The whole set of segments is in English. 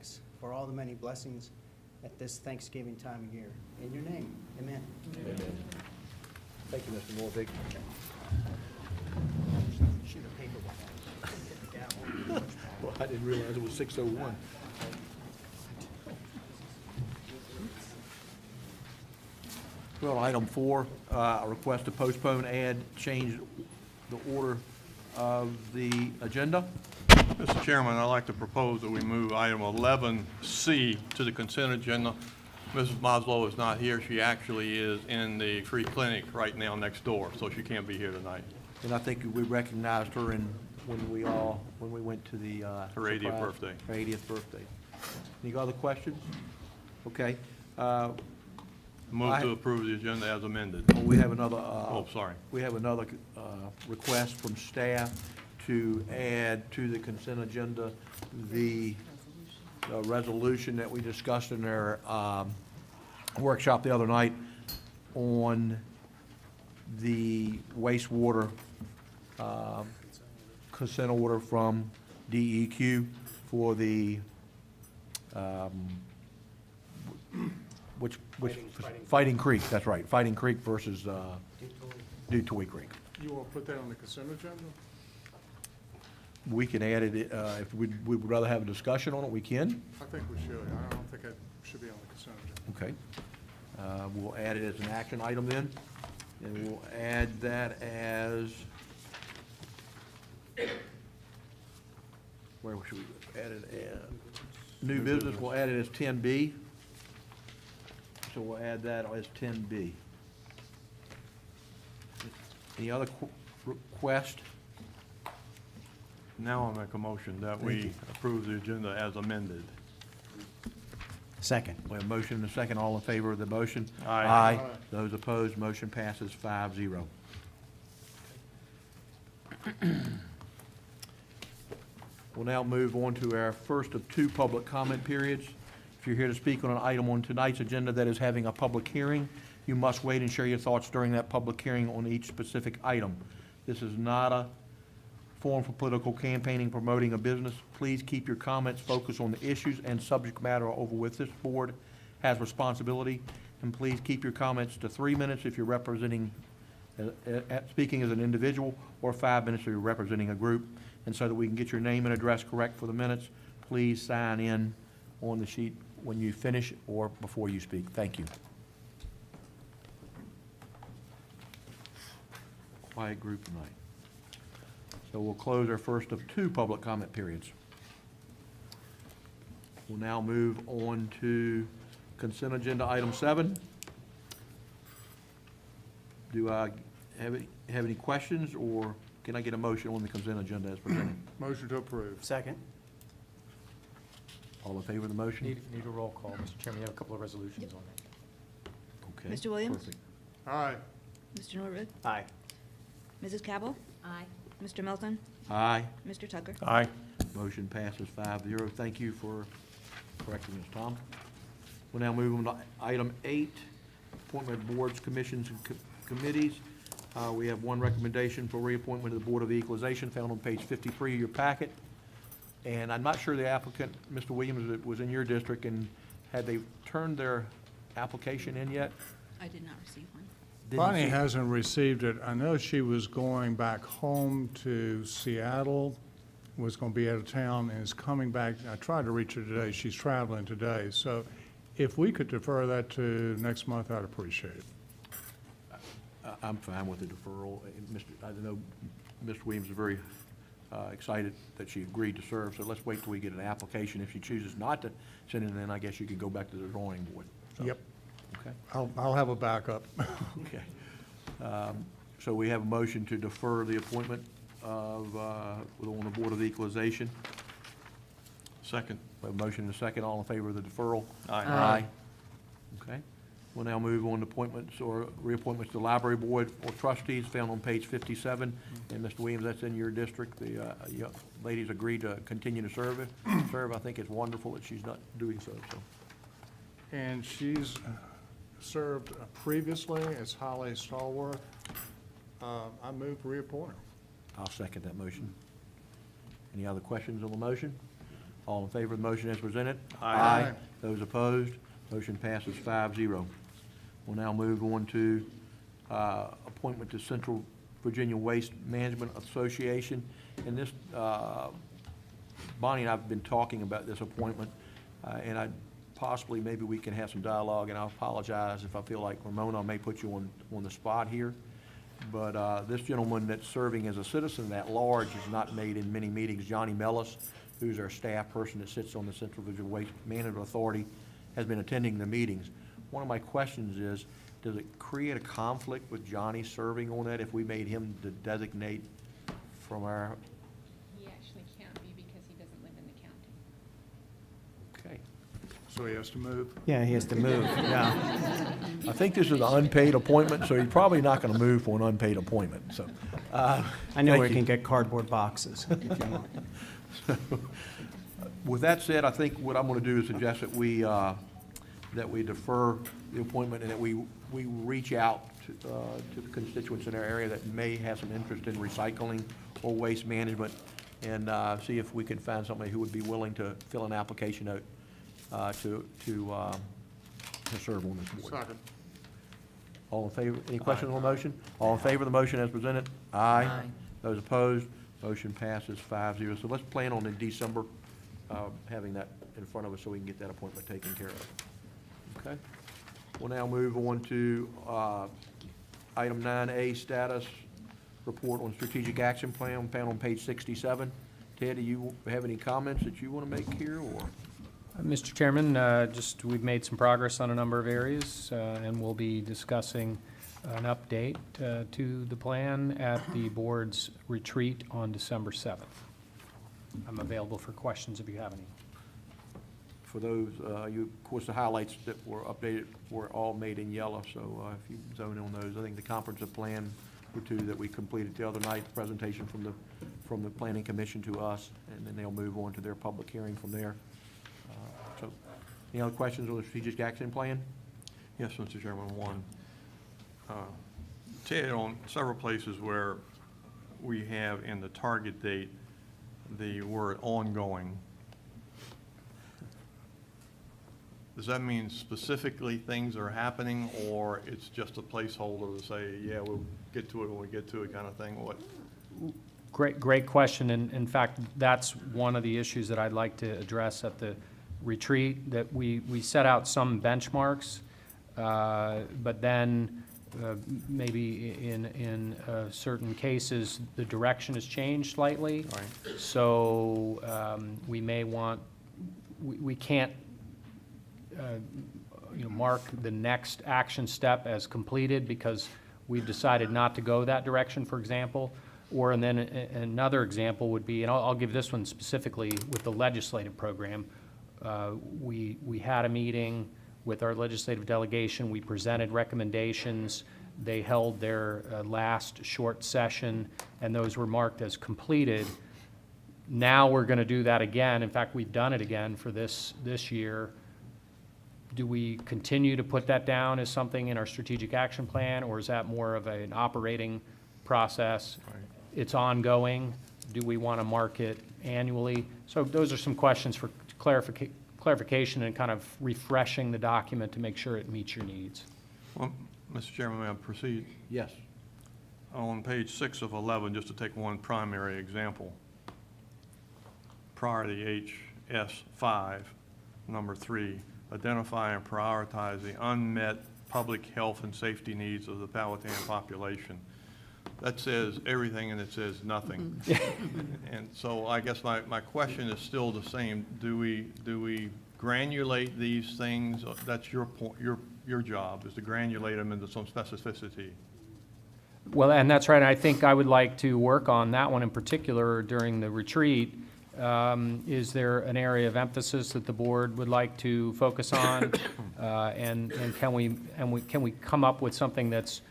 thanks for all the many blessings at this Thanksgiving time of year. In your name, amen. Amen. Thank you, Mr. Morvig. Shoot a paper with that. Well, I didn't realize it was 6:01. Well, item 4, a request to postpone and change the order of the agenda. Mr. Chairman, I'd like to propose that we move item 11C to the consent agenda. Mrs. Maslow is not here. She actually is in the free clinic right now next door, so she can't be here tonight. And I think we recognized her when we went to the Her 80th birthday. Her 80th birthday. Any other questions? Okay. Move to approve the agenda as amended. We have another. Oh, sorry. We have another request from staff to add to the consent agenda the resolution that we discussed in our workshop the other night on the wastewater consent order from DEQ for the, Fighting Creek, that's right, Fighting Creek versus Dewey Creek. You want to put that on the consent agenda? We can add it, if we would rather have a discussion on it, we can. I think we should. I don't think it should be on the consent agenda. Okay. We'll add it as an action item then, and we'll add that as, where should we add it as? New business, we'll add it as 10B. So we'll add that as 10B. Any other request? Now I'll make a motion that Thank we you. approve the agenda as amended. Second. We have a motion and a second. All in favor of the motion? Aye. Aye. Those opposed, motion passes 5-0. We'll now move on to our first of 2 public comment periods. If you're here to speak on an item on tonight's agenda that is having a public hearing, you must wait and share your thoughts during that public hearing on each specific item. This is not a forum for political campaigning, promoting a business. Please keep your comments focused on the issues and subject matter over which this board has responsibility. And please keep your comments to 3 minutes if you're representing, speaking as an individual, or 5 minutes if you're representing a group. And so that we can get your name and address correct for the minutes, please sign in on the sheet when you finish or before you speak. Thank you. Quiet group tonight. So we'll close our first of 2 public comment periods. We'll now move on to consent agenda item 7. Do I have any questions, or can I get a motion on the consent agenda as presented? Motion to approve. Second. All in favor of the motion? Need a roll call, Mr. Chairman. You have a couple of resolutions on that. Okay. Mr. Williams? Perfect. Aye. Mr. Norwood? Aye. Mrs. Cabell? Aye. Mr. Melton? Aye. Mr. Tucker? Aye. Motion passes 5-0. Thank you for correcting us, Tom. We'll now move on to item 8, appointment of boards, commissions, and committees. We have one recommendation for reappointment of the Board of Equalization found on page 53 of your packet. And I'm not sure the applicant, Mr. Williams, was in your district, and had they turned their application in yet? I did not receive one. Didn't Bonnie see- hasn't received it. I know she was going back home to Seattle, was going to be out of town, and is coming back. I tried to reach her today. She's traveling today. So if we could defer that to next month, I'd appreciate it. I'm fine with the deferral. I know Mr. Williams is very excited that she agreed to serve, so let's wait till we get an application. If she chooses not to send it in, I guess you could go back to the drawing board. So, Yep. Okay. I'll have a backup. Okay. So we have a motion to defer the appointment of, on the Board of Equalization. Second. We have a motion and a second. All in favor of the deferral? Aye. Aye. Okay. We'll now move on to appointments or reappointments to the Library Board or trustees found on page 57. And Mr. Williams, that's in your district. The ladies agreed to continue to serve. I think it's wonderful that she's not doing so. And she's served previously as Holly Stallworth. I move to reappoint her. I'll second that motion. Any other questions on the motion? All in favor of the motion as presented? Aye. Those opposed? Motion passes 5-0. We'll now move on to appointment to Central Virginia Waste Management Association. And this, Bonnie and I have been talking about this appointment, and possibly maybe we can have some dialogue, and I'll apologize if I feel like, Ramona, I may put you on the spot here. But this gentleman that's serving as a citizen at large has not made in many meetings. Johnny Mellis, who's our staff person that sits on the Central Virginia Waste Management Authority, has been attending the meetings. One of my questions is, does it create a conflict with Johnny serving on that if we made him to designate from our, He actually can't be because he doesn't live in the county. okay. So he has to move? Yeah, he has to move, yeah. I think this is an unpaid appointment, so he's probably not gonna move for an unpaid appointment, so. I know Thank where you you. can get cardboard boxes if you want. With that said, I think what I'm gonna do is suggest that we defer the appointment and that we reach out to the constituents in our area that may have some interest in recycling or waste management, and see if we can find somebody who would be willing to fill an application out to serve on this board. Second. All in favor, any questions on the motion? All in favor of the motion as presented? Aye. Those opposed, motion passes 5-0. So let's plan on in December, having that in front of us so we can get that appointment taken care of. Okay? We'll now move on to item 9A, status report on strategic action plan, found on page 67. Ted, do you have any comments that you want to make here, or? Mr. Chairman, we've made some progress on a number of areas, and we'll be discussing an update to the plan at the board's retreat on December 7th. I'm available for questions if you have any. For those, of course, the highlights that were updated were all made in yellow, so if you zone in on those, I think the comprehensive plan were two that we completed the other night, the presentation from the Planning Commission to us, and then they'll move on to their public hearing from there. So, any other questions on the strategic action plan? Yes, Mr. Chairman, one. Ted, on several places where we have in the target date the word ongoing, does that mean specifically things are happening, or it's just a placeholder to say, yeah, we'll get to it when we get to it kind of thing? What? Great question, and in fact, that's one of the issues that I'd like to address at the retreat, that we set out some benchmarks, but then maybe in certain cases, the direction has changed slightly. Right. So we may want, we can't mark the next action step as completed because we've decided not to go that direction, for example. Or, and then another example would be, and I'll give this one specifically with the legislative program. We had a meeting with our legislative delegation. We presented recommendations. They held their last short session, and those were marked as completed. Now we're going to do that again. In fact, we've done it again for this year. Do we continue to put that down as something in our strategic action plan, or is that more of an operating process? Right. It's ongoing. Do we want to mark it annually? So those are some questions for clarification and kind of refreshing the document to make sure it meets your needs. Well, Mr. Chairman, may I proceed? Yes. On page 6 of 11, just to take one primary example, priority HS5, number 3, identify and prioritize the unmet public health and safety needs of the Powhatan population. That says everything and it says nothing. And so I guess my question is still the same. Do we granulate these things? That's your point, your job is to granulate them into some specificity. Well, and that's right. I think I would like to work on that one in particular during the retreat. Is there an area of emphasis that the board would like to focus on? And can we come up with something that's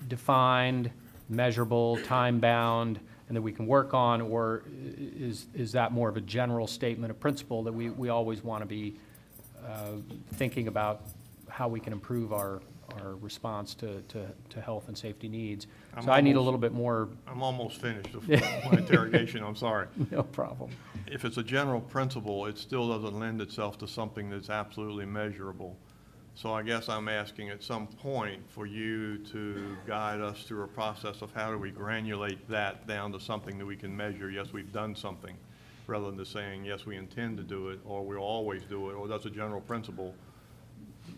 defined, measurable, time-bound, and that we can work on, or is that more of a general statement of principle that we always want to be thinking about how we can improve our our response to health and safety needs. I'm So I need a almost- little bit more, I'm almost finished with my interrogation, I'm sorry. no problem. If it's a general principle, it still doesn't lend itself to something that's absolutely measurable. So I guess I'm asking at some point for you to guide us through a process of how do we granulate that down to something that we can measure, yes, we've done something, rather than saying, yes, we intend to do it, or we'll always do it, or that's a general principle.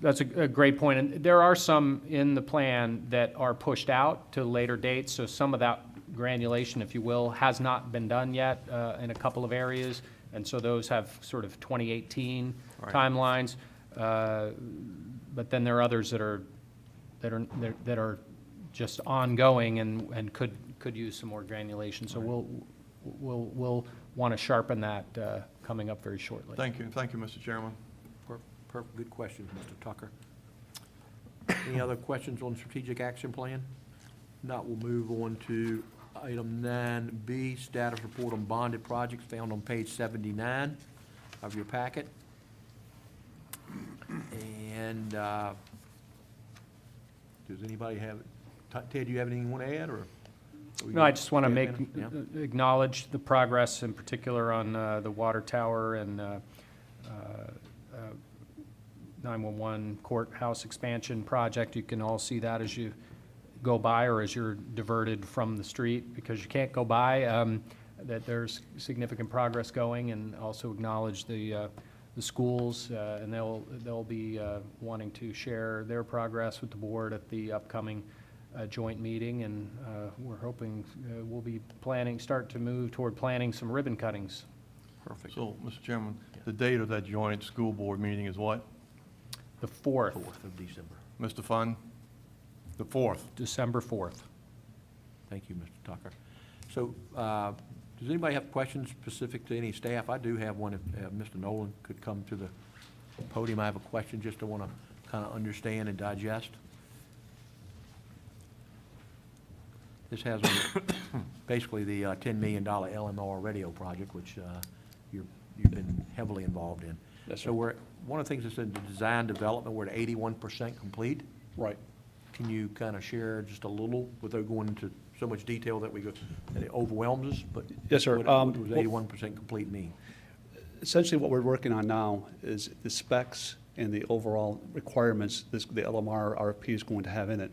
That's a great point, and there are some in the plan that are pushed out to later dates, so some of that granulation, if you will, has not been done yet in a couple of areas, and so those have sort of 2018 Right. timelines. But then there are others that are just ongoing and could use some more granulation. So we'll want to sharpen that coming up very shortly. Thank you, Mr. Chairman. Perfect, good question, Mr. Tucker. Any other questions on strategic action plan? Not, we'll move on to item 9B, status report on bonded projects found on page 79 of your packet. And does anybody have, Ted, do you have anything you want to add, or? No, I just want to make, Yeah. acknowledge the progress in particular on the water tower and 911 courthouse expansion project. You can all see that as you go by or as you're diverted from the street, because you can't go by, that there's significant progress going, and also acknowledge the schools, and they'll be wanting to share their progress with the board at the upcoming joint meeting, and we're hoping we'll be start to move toward planning some ribbon cuttings. Perfect. So, Mr. Chairman, the date of that joint school board meeting is what? The 4th, 4th of December. Mr. Fund? The 4th. December 4th. Thank you, Mr. Tucker. So, does anybody have questions specific to any staff? I do have one. If Mr. Nolan could come to the podium, I have a question just to want to kind of understand and digest. This has basically the $10 million LMR radio project, which you've been heavily involved in. Yes, sir. So one of the things that's in the design development, we're at 81% complete. Right. Can you kind of share just a little, without going into so much detail that it overwhelms us, but? Yes, sir. What does Well- 81% complete mean? Essentially, what we're working on now is the specs and the overall requirements the LMR RFP is going to have in it.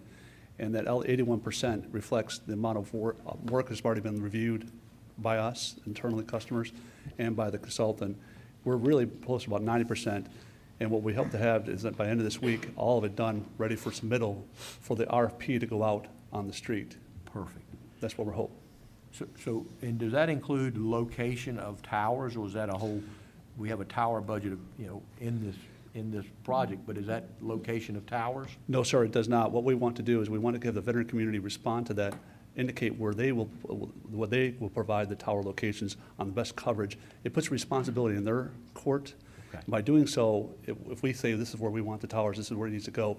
And that 81% reflects the amount of work that's already been reviewed by us, internally customers, and by the consultant. We're really close to about 90%. And what we hope to have is that by the end of this week, all of it done, ready for submittal for the RFP to go out on the street. Perfect. That's what we're hoping. So, and does that include location of towers, or is that a whole, we have a tower budget of, in this project, but is that location of towers? No, sir, it does not. What we want to do is we want to give the veteran community respond to that, indicate where they will provide the tower locations on the best coverage. It puts responsibility in their court. Okay. By doing so, if we say this is where we want the towers, this is where it needs to go,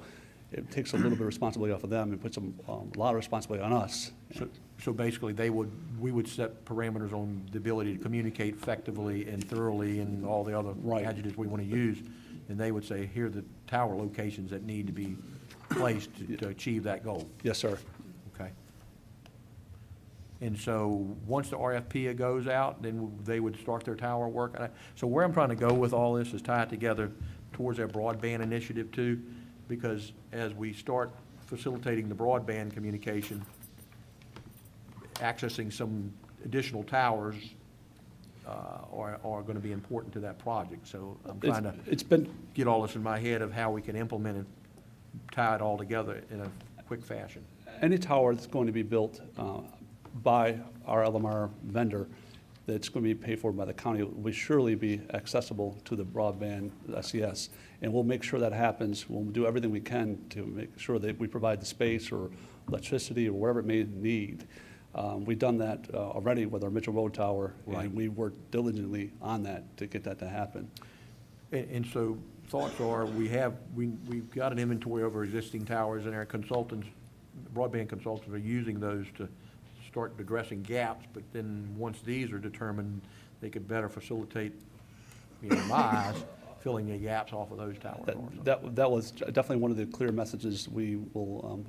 it takes a little bit of responsibility off of them and puts a lot of responsibility on us. So basically, we would set parameters on the ability to communicate effectively and thoroughly and all the other Right. adjectives we want to use, and they would say, here are the tower locations that need to be placed to achieve that goal. Yes, sir. Okay. And so, once the RFP goes out, then they would start their tower work. So where I'm trying to go with all this is tie it together towards our broadband initiative too, because as we start facilitating the broadband communication, accessing some additional towers are going to be important to that project. So I'm trying to It's been, get all this in my head of how we can implement and tie it all together in a quick fashion. any tower that's going to be built by our LMR vendor that's going to be paid for by the county will surely be accessible to the broadband SES. And we'll make sure that happens. We'll do everything we can to make sure that we provide the space or electricity or whatever it may need. We've done that already with our Mitchell Road Tower, Right. and we worked diligently on that to get that to happen. And so thoughts are, we've got an inventory of our existing towers, and our consultants, broadband consultants are using those to start addressing gaps, but then once these are determined, they could better facilitate, in my eyes, filling the gaps off of those towers. also. That was definitely one of the clear messages we will,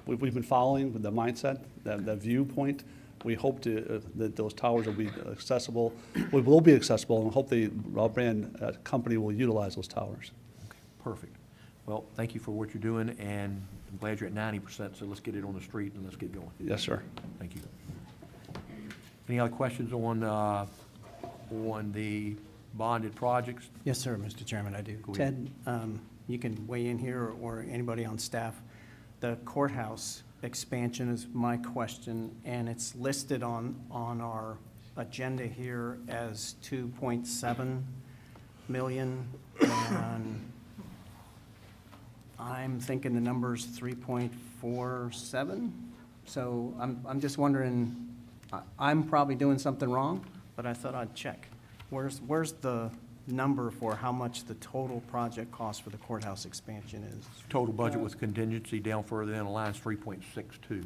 we've been following with the mindset, that viewpoint. We hope that those towers will be accessible, will be accessible, and hope the broadband company will utilize those towers. Perfect. Well, thank you for what you're doing, and I'm glad you're at 90%, so let's get it on the street and let's get going. Yes, sir. Thank you. Any other questions on the bonded projects? Yes, sir, Mr. Chairman, I do. Go ahead. Ted, you can weigh in here, or anybody on staff. The courthouse expansion is my question, and it's listed on our agenda here as 2.7 million, and I'm thinking the number's 3.47. So I'm just wondering, I'm probably doing something wrong, but I thought I'd check. Where's the number for how much the total project cost for the courthouse expansion is? Total budget with contingency down further down the line is 3.62.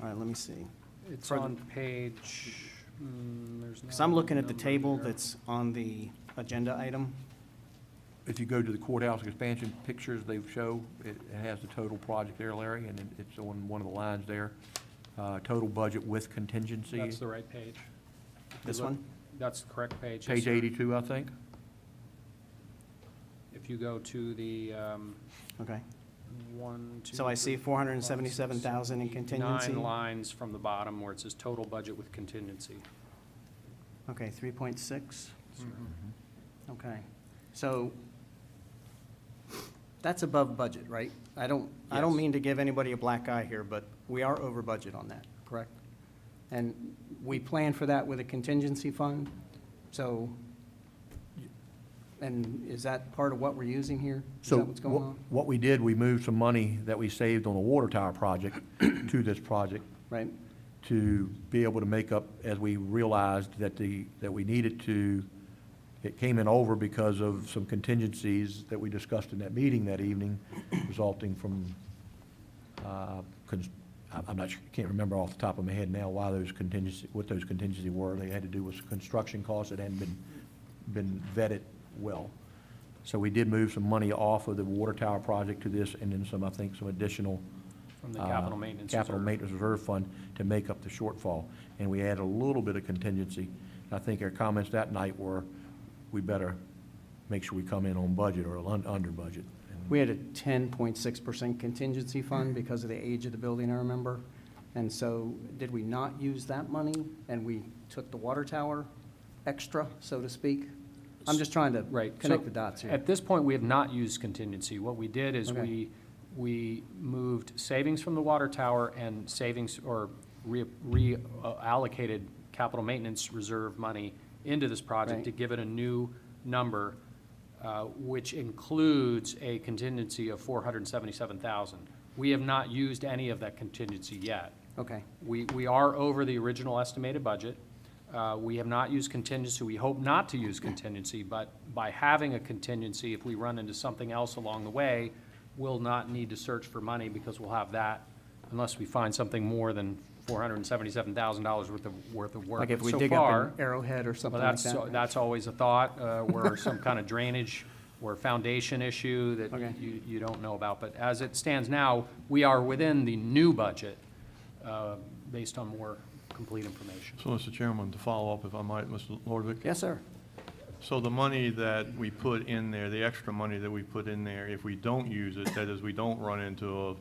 All right, let me see. It's For the- on page, there's Because not I'm a looking at the number table there. that's on the agenda item. If you go to the courthouse expansion pictures they show, it has the total project there, Larry, and it's on one of the lines there. Total budget with contingency. That's the right page. If you This look- one? That's the correct page. yes, Page sir. 82, I think. If you go to the, Okay. 1, 2. So I see 3, 477,000 in 8, contingency. 9 lines from the bottom where it says total budget with contingency. Okay, 3.6? Mm-hmm. Okay. So that's above budget, right? I don't Yes. mean to give anybody a black eye here, but we are over budget on that, correct? And we plan for that with a contingency fund, so, and is that part of what we're using here? Is So that what's going on? what we did, we moved some money that we saved on the water tower project to this project Right? to be able to make up, as we realized that we needed to, it came in over because of some contingencies that we discussed in that meeting that evening, resulting from, I'm not sure, can't remember off the top of my head now what those contingencies were. They had to do with construction costs that hadn't been vetted well. So we did move some money off of the water tower project to this, and then I think some additional From the capital maintenance capital reserve. maintenance reserve fund to make up the shortfall. And we added a little bit of contingency. I think our comments that night were, we better make sure we come in on budget or under budget. And We had a 10.6% contingency fund because of the age of the building, I remember. And so did we not use that money and we took the water tower extra, so to speak? I'm just trying to Right. connect So the dots here. At this point, we have not used contingency. What we did is Okay. we moved savings from the water tower and savings, or reallocated capital maintenance reserve money into this project Right. to give it a new number, which includes a contingency of 477,000. We have not used any of that contingency yet. Okay, We are over the original estimated budget. We have not used contingency. We hope not to use contingency, but by having a contingency, if we run into something else along the way, we'll not need to search for money because we'll have that unless we find something more than $477,000 worth of work. like if we So dig far, up an Arrowhead or something well, like that? that's always a thought, or some kind of drainage or foundation issue that Okay. you don't know about. But as it stands now, we are within the new budget, based on more complete information. So, Mr. Chairman, to follow up, if I might, Mr. Lordvik? Yes, sir. So the money that we put in there, the extra money that we put in there, if we don't use it, that is, we don't run into a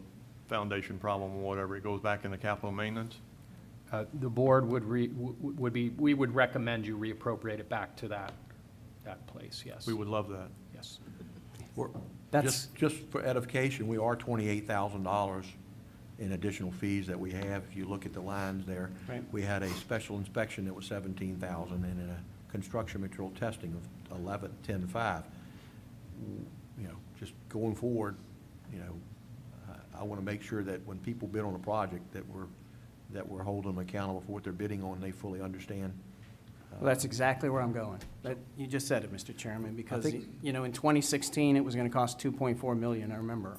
foundation problem or whatever, it goes back into capital maintenance? The board we would recommend you reappropriate it back to that place, yes. We would love that. Yes. we're- That's- Just for edification, we are $28,000 in additional fees that we have. If you look at the lines there. Right. We had a special inspection that was 17,000 and then a construction material testing of 10,500. You know, just going forward, you know, I want to make sure that when people bid on a project, that we're holding them accountable for what they're bidding on, and they fully understand. Well, that's exactly where I'm going. You just said it, Mr. Chairman, because, think- you know, in 2016, it was going to cost 2.4 million, I remember.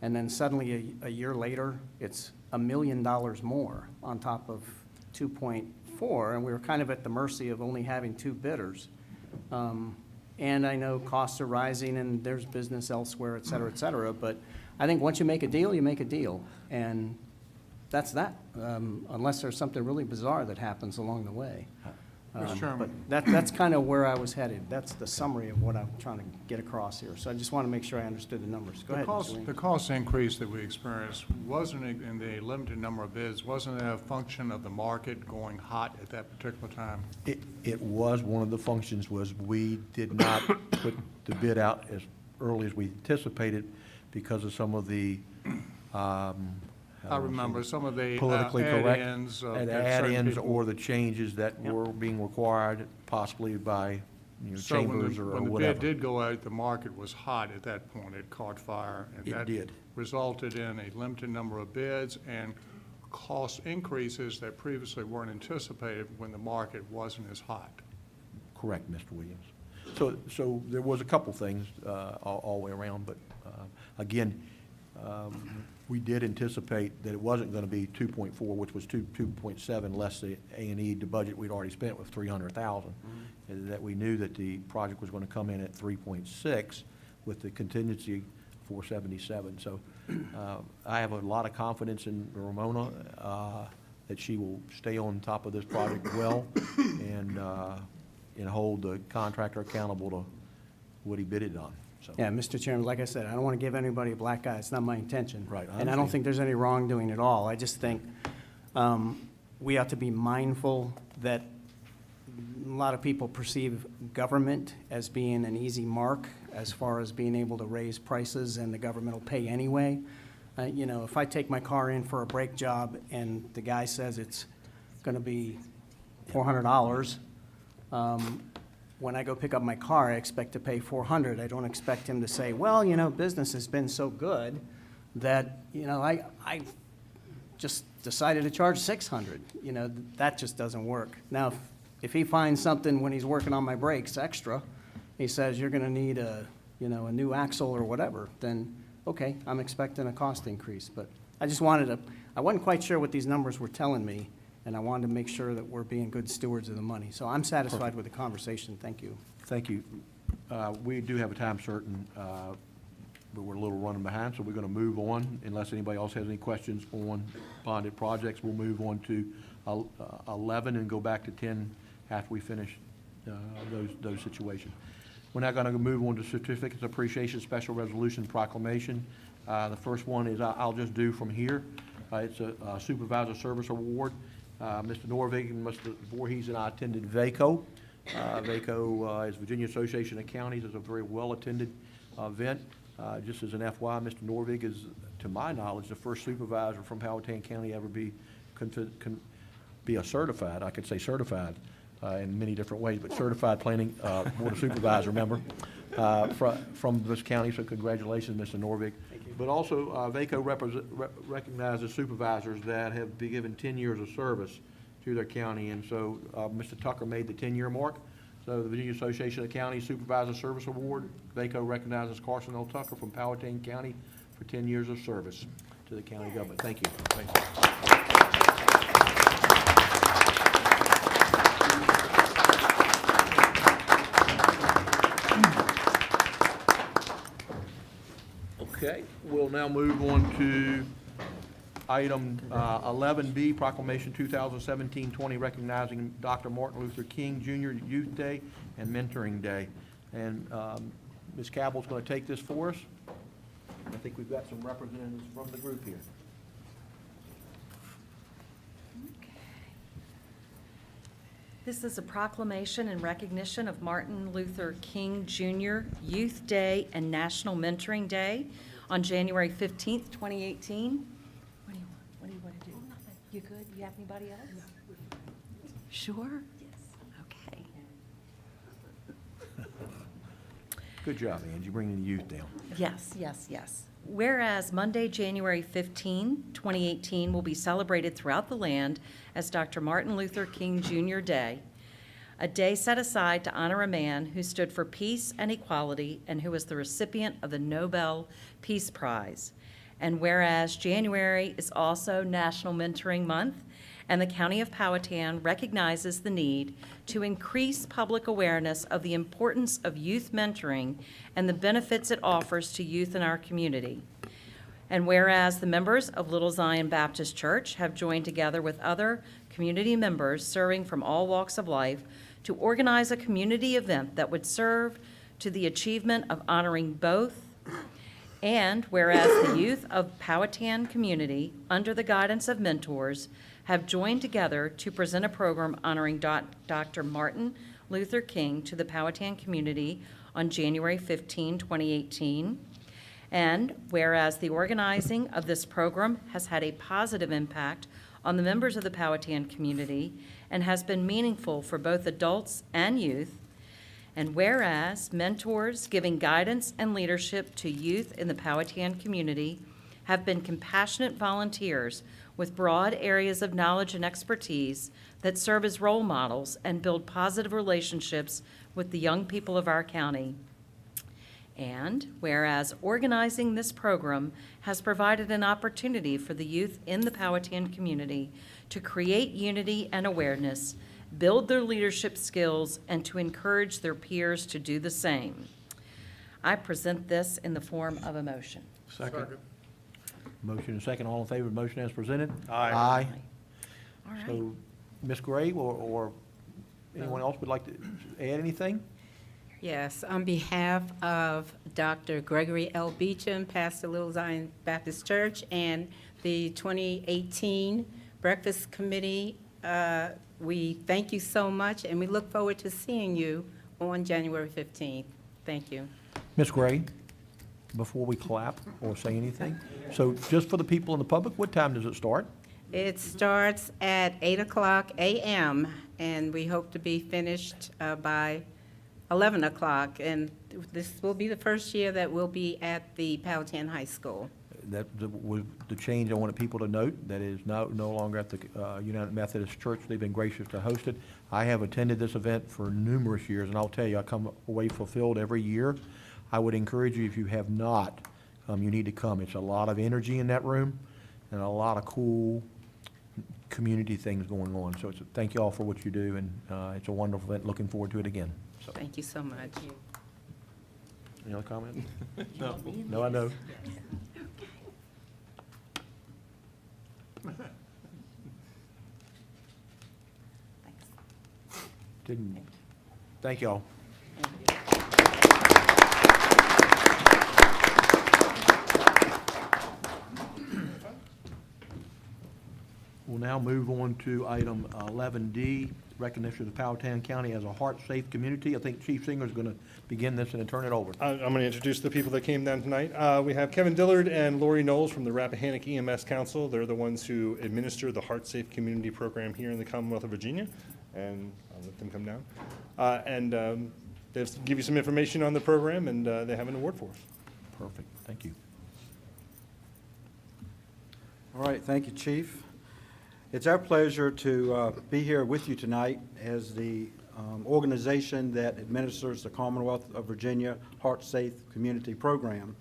And then suddenly, a year later, it's $1 million more on top of 2.4, and we were kind of at the mercy of only having two bidders. And I know costs are rising and there's business elsewhere, et cetera, but I think once you make a deal, you make a deal. And that's that, unless there's something really bizarre that happens along the way. Mr. Chairman. But that's kind of where I was headed. That's the summary of what I'm trying to get across here. So I just want to make sure I understood the numbers. Go ahead, Mr. Lane. The cost increase that we experienced wasn't in the limited number of bids, wasn't it a function of the market going hot at that particular time? It was, one of the functions was we did not put the bid out as early as we anticipated because of some of the, I remember some of the politically correct, add-ins. and that certain add-ins people- or the changes that Yep. were being required possibly by, So when chambers the- or when the whatever. bid did go out, the market was hot at that point. It caught fire. And It that did. resulted in a limited number of bids and cost increases that previously weren't anticipated when the market wasn't as hot. Correct, Mr. Williams. So there was a couple things all the way around, but again, we did anticipate that it wasn't going to be 2.4, which was 2.7 less the A&E, the budget we'd already spent was 300,000. And that we knew that the project was going to come in at 3.6 with the contingency 477. So I have a lot of confidence in Ramona that she will stay on top of this project well and hold the contractor accountable to what he bidded on. So. Yeah, Mr. Chairman, like I said, I don't want to give anybody a black eye. It's not my intention. Right, I And I don't understand. think there's any wrongdoing at all. I just think we have to be mindful that a lot of people perceive government as being an easy mark as far as being able to raise prices and the government will pay anyway. You know, if I take my car in for a brake job and the guy says it's going to be $400, when I go pick up my car, I expect to pay $400. I don't expect him to say, well, you know, business has been so good that, you know, I just decided to charge $600. You know, that just doesn't work. Now, if he finds something when he's working on my brakes extra, he says, you're gonna need a, you know, a new axle or whatever, then, okay, I'm expecting a cost increase. But I just wanted to, I wasn't quite sure what these numbers were telling me, and I wanted to make sure that we're being good stewards of the money. So I'm satisfied with the conversation. Thank you. Thank you. We do have a time certain, but we're a little running behind, so we're going to move on. Unless anybody else has any questions on bonded projects, we'll move on to 11 and go back to 10 after we finish those situations. We're now going to move on to certificates of appreciation, special resolution proclamation. The first one is I'll just do from here. It's a supervisor service award. Mr. Norvig and Mr. Voorhees and I attended VACO. VACO is Virginia Association of Counties. It's a very well-attended event. Just as an FYI, Mr. Norvig is, to my knowledge, the first supervisor from Powhatan County ever be a certified, I could say certified in many different ways, but certified planning board of supervisor member from this county. So congratulations, Mr. Norvig. But also, VACO recognizes supervisors that have been given 10 years of service to their county. And so Mr. Tucker made the 10-year mark. So the Virginia Association of Counties Supervisor Service Award, VACO recognizes Carson L. Tucker from Powhatan County for 10 years of service to the county government. Thank you. Thank you. Okay, we'll now move on to item 11B, Proclamation 2017-20, recognizing Dr. Martin Luther King Jr. Youth Day and Mentoring Day. And Ms. Cabell's going to take this for us. I think we've got some representatives from the group here. This is a proclamation in recognition of Martin Luther King Jr. Youth Day and National Mentoring Day on January 15th, 2018. What do you want? What do you want to do? You good? You have anybody else? Sure? Yes. Okay. Good job, Angie, bringing the youth down. Yes. Whereas Monday, January 15, 2018 will be celebrated throughout the land as Dr. Martin Luther King Jr. Day, a day set aside to honor a man who stood for peace and equality and who was the recipient of the Nobel Peace Prize. And whereas January is also National Mentoring Month, and the County of Powhatan recognizes the need to increase public awareness of the importance of youth mentoring and the benefits it offers to youth in our community. And whereas the members of Little Zion Baptist Church have joined together with other community members serving from all walks of life to organize a community event that would serve to the achievement of honoring both. And whereas the youth of Powhatan community, under the guidance of mentors, have joined together to present a program honoring Dr. Martin Luther King to the Powhatan community on January 15, 2018. And whereas the organizing of this program has had a positive impact on the members of the Powhatan community and has been meaningful for both adults and youth. And whereas mentors giving guidance and leadership to youth in the Powhatan community have been compassionate volunteers with broad areas of knowledge and expertise that serve as role models and build positive relationships with the young people of our county. And whereas organizing this program has provided an opportunity for the youth in the Powhatan community to create unity and awareness, build their leadership skills, and to encourage their peers to do the same. I present this in the form of a motion. Second. Motion and second, all in favor of the motion as presented? Aye. All right. So, Ms. Gray or anyone else would like to add anything? Yes, on behalf of Dr. Gregory L. Beecham, pastor Little Zion Baptist Church, and the 2018 Breakfast Committee, we thank you so much, and we look forward to seeing you on January 15th. Thank you. Ms. Gray, before we clap or say anything, so just for the people in the public, what time does it start? It starts at 8:00 a.m., and we hope to be finished by 11 o'clock, and this will be the first year that we'll be at the Powhatan High School. That was the change I wanted people to note. That is no longer at the United Methodist Church. They've been gracious to host it. I have attended this event for numerous years, and I'll tell you, I come away fulfilled every year. I would encourage you, if you have not, you need to come. It's a lot of energy in that room and a lot of cool community things going on. So thank you all for what you do, and it's a wonderful event. Looking forward to it again. So, Thank you so much. any other comment? No. No, I know. Didn't, thank y'all. We'll now move on to item 11D, recognition of the Powhatan County as a heart-safe community. I think Chief Singer is going to begin this and then turn it over. I'm going to introduce the people that came down tonight. We have Kevin Dillard and Lori Knowles from the Rappahannock EMS Council. They're the ones who administer the Heart Safe Community Program here in the Commonwealth of Virginia, and I'll let them come down. They'll give you some information on the program, and they have an award for us. Perfect, thank you. All right, thank you, Chief. It's our pleasure to be here with you tonight as the organization that administers the Commonwealth of Virginia Heart Safe Community Program.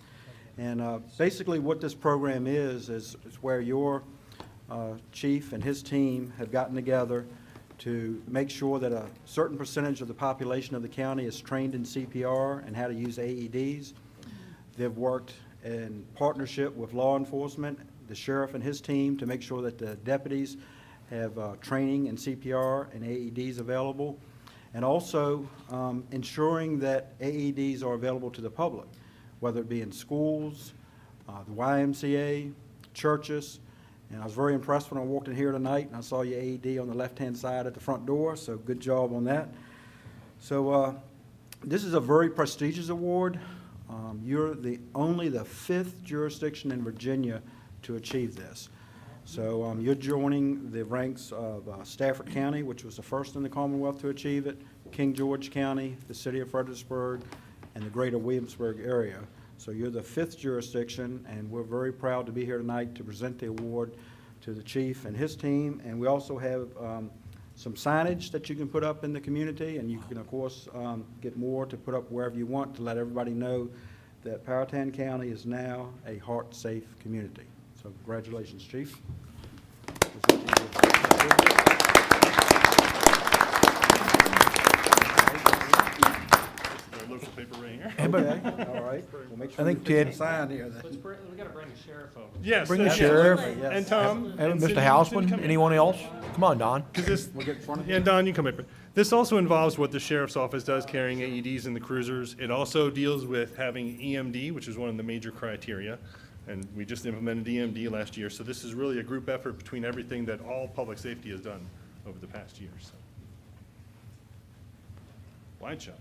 And basically what this program is where your chief and his team have gotten together to make sure that a certain percentage of the population of the county is trained in CPR and how to use AEDs. They've worked in partnership with law enforcement, the sheriff and his team, to make sure that the deputies have training in CPR and AEDs available, and also ensuring that AEDs are available to the public, whether it be in schools, the YMCA, churches. And I was very impressed when I walked in here tonight and I saw your AED on the left-hand side at the front door, so good job on that. So this is a very prestigious award. You're only the 5th jurisdiction in Virginia to achieve this. So you're joining the ranks of Stafford County, which was the first in the Commonwealth to achieve it, King George County, the city of Fredericksburg, and the greater Williamsburg area. So you're the 5th jurisdiction, and we're very proud to be here tonight to present the award to the chief and his team. And we also have some signage that you can put up in the community, and you can, of course, get more to put up wherever you want to let everybody know that Powhatan County is now a heart-safe community. So congratulations, Chief. Local paper right here. Okay, all right. We'll make sure I think we fix Ted- the sign here then. We gotta bring the sheriff over. Yes. Bring the yes. sheriff. And Tom. And Cindy, Mr. Houseman, Cindy, come in. anyone else? Come on, Don. 'Cause this, We'll get in front of yeah, Don, you come in. This also involves what the sheriff's office does, carrying AEDs in the cruisers. It also deals with having EMD, which is one of the major criteria, and we just implemented EMD last year. So this is really a group effort between everything that all public safety has done over the past year, so. Wide shot.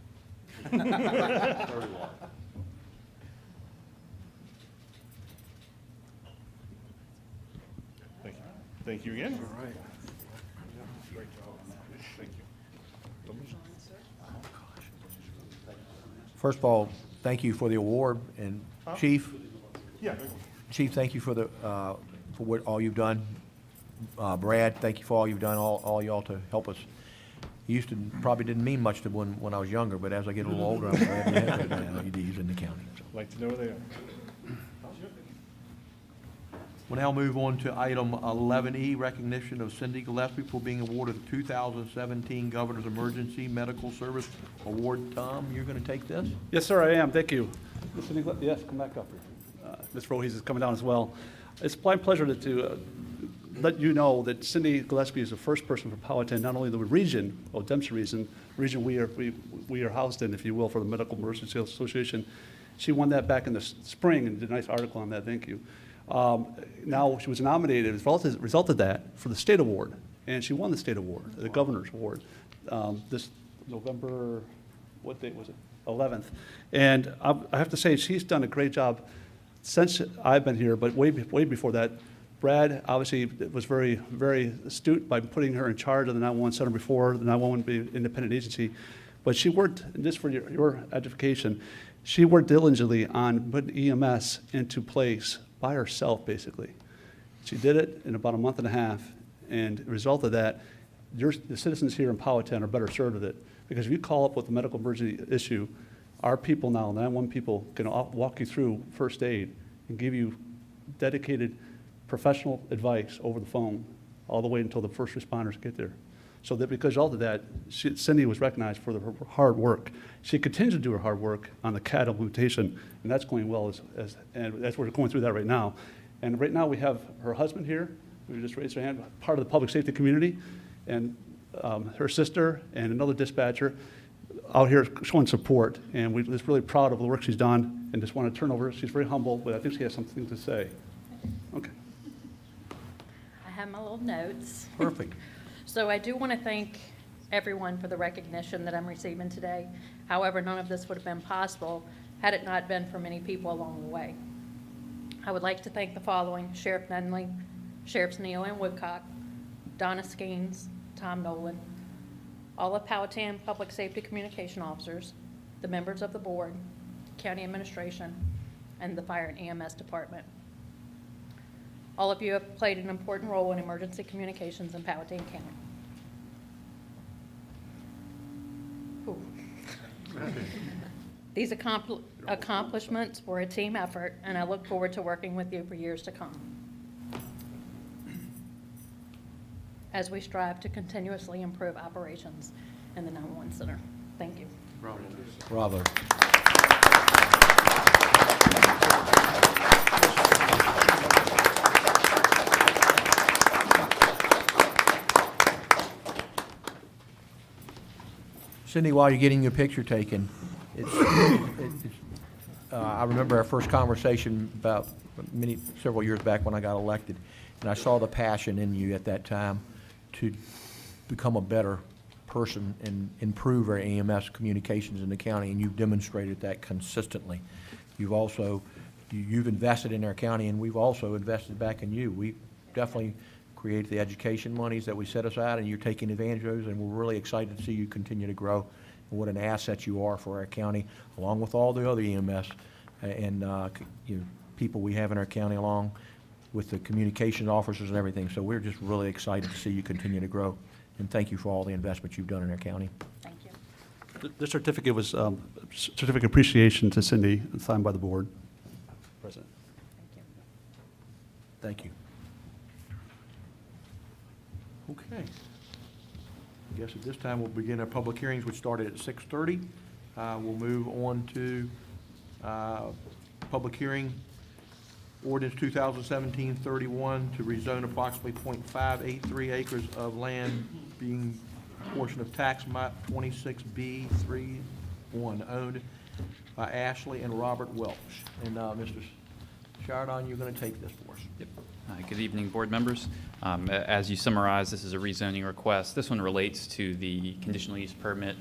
Thank you. Thank you again. All right. Great job. Thank you. First of all, thank you for the award, and Chief, Yeah. Chief, thank you for the, for what, all you've done. Brad, thank you for all you've done, all y'all to help us. It used to, probably didn't mean much to when I was younger, but as I get a little older, I'm glad we have IEDs in the county. So. Like to know where they are. We'll now move on to item 11E, recognition of Cindy Gillespie for being awarded the 2017 Governor's Emergency Medical Service Award. Tom, you're going to take this? Yes, sir, I am. Thank you. Mr. Nicholas, yes, come back up here. Ms. Voorhees is coming down as well. It's my pleasure to let you know that Cindy Gillespie is the first person from Powhatan, not only the region, Dempsey region we are housed in, if you will, for the Medical Emergency Association. She won that back in the spring and did a nice article on that. Thank you. Now she was nominated as a result of that for the state award, and she won the state award, the governor's award, this November, what date was it? 11th. And I have to say, she's done a great job since I've been here, but way before that. Brad obviously was very, very astute by putting her in charge of the 911 center before the 911 being an independent agency. But she worked, and just for your edification, she worked diligently on putting EMS into place by herself, basically. She did it in about a month and a half, and the result of that, the citizens here in Powhatan are better served with it. Because if you call up with a medical emergency issue, our people now, 911 people, can walk you through first aid and give you dedicated professional advice over the phone all the way until the first responders get there. So that because of that, Cindy was recognized for her hard work. She continues to do her hard work on the CAD implementation, and that's going well, and that's we're going through that right now. And right now we have her husband here, who just raised her hand, part of the public safety community, and her sister and another dispatcher out here showing support. And we're just really proud of the work she's done, and just want to turn over. She's very humble, but I think she has something to say. Okay. I have my little notes. Perfect. So I do want to thank everyone for the recognition that I'm receiving today. However, none of this would have been possible had it not been for many people along the way. I would like to thank the following: Sheriff Nunley, Sheriffs Neal and Woodcock, Donna Skeens, Tom Nolan, all of Powhatan Public Safety Communication Officers, the members of the board, county administration, and the fire and EMS department. All of you have played an important role in emergency communications in Powhatan County. Ooh. These accomplishments were a team effort, and I look forward to working with you for years to come as we strive to continuously improve operations in the 911 Center. Thank you. Bravo. Cindy, while you're getting your picture taken, I remember our first conversation about several years back when I got elected, and I saw the passion in you at that time to become a better person and improve our EMS communications in the county, and you've demonstrated that consistently. You've invested in our county, and we've also invested back in you. We definitely create the education monies that we set aside, and you're taking advantage of those, and we're really excited to see you continue to grow and what an asset you are for our county, along with all the other EMS and people we have in our county, along with the communication officers and everything. So we're just really excited to see you continue to grow, and thank you for all the investment you've done in our county. Thank you. The certificate was certificate of appreciation to Cindy, signed by the board. President. Thank you. Thank you. Okay. I guess at this time, we'll begin our public hearings, which started at 6:30. We'll move on to public hearing, ordinance 2017-31 to rezone approximately .583 acres of land being a portion of tax map 26B31 owned by Ashley and Robert Welch. And Mr. Sheridan, you're going to take this for us. Yep. Good evening, board members. As you summarized, this is a rezoning request. This one relates to the conditional use permit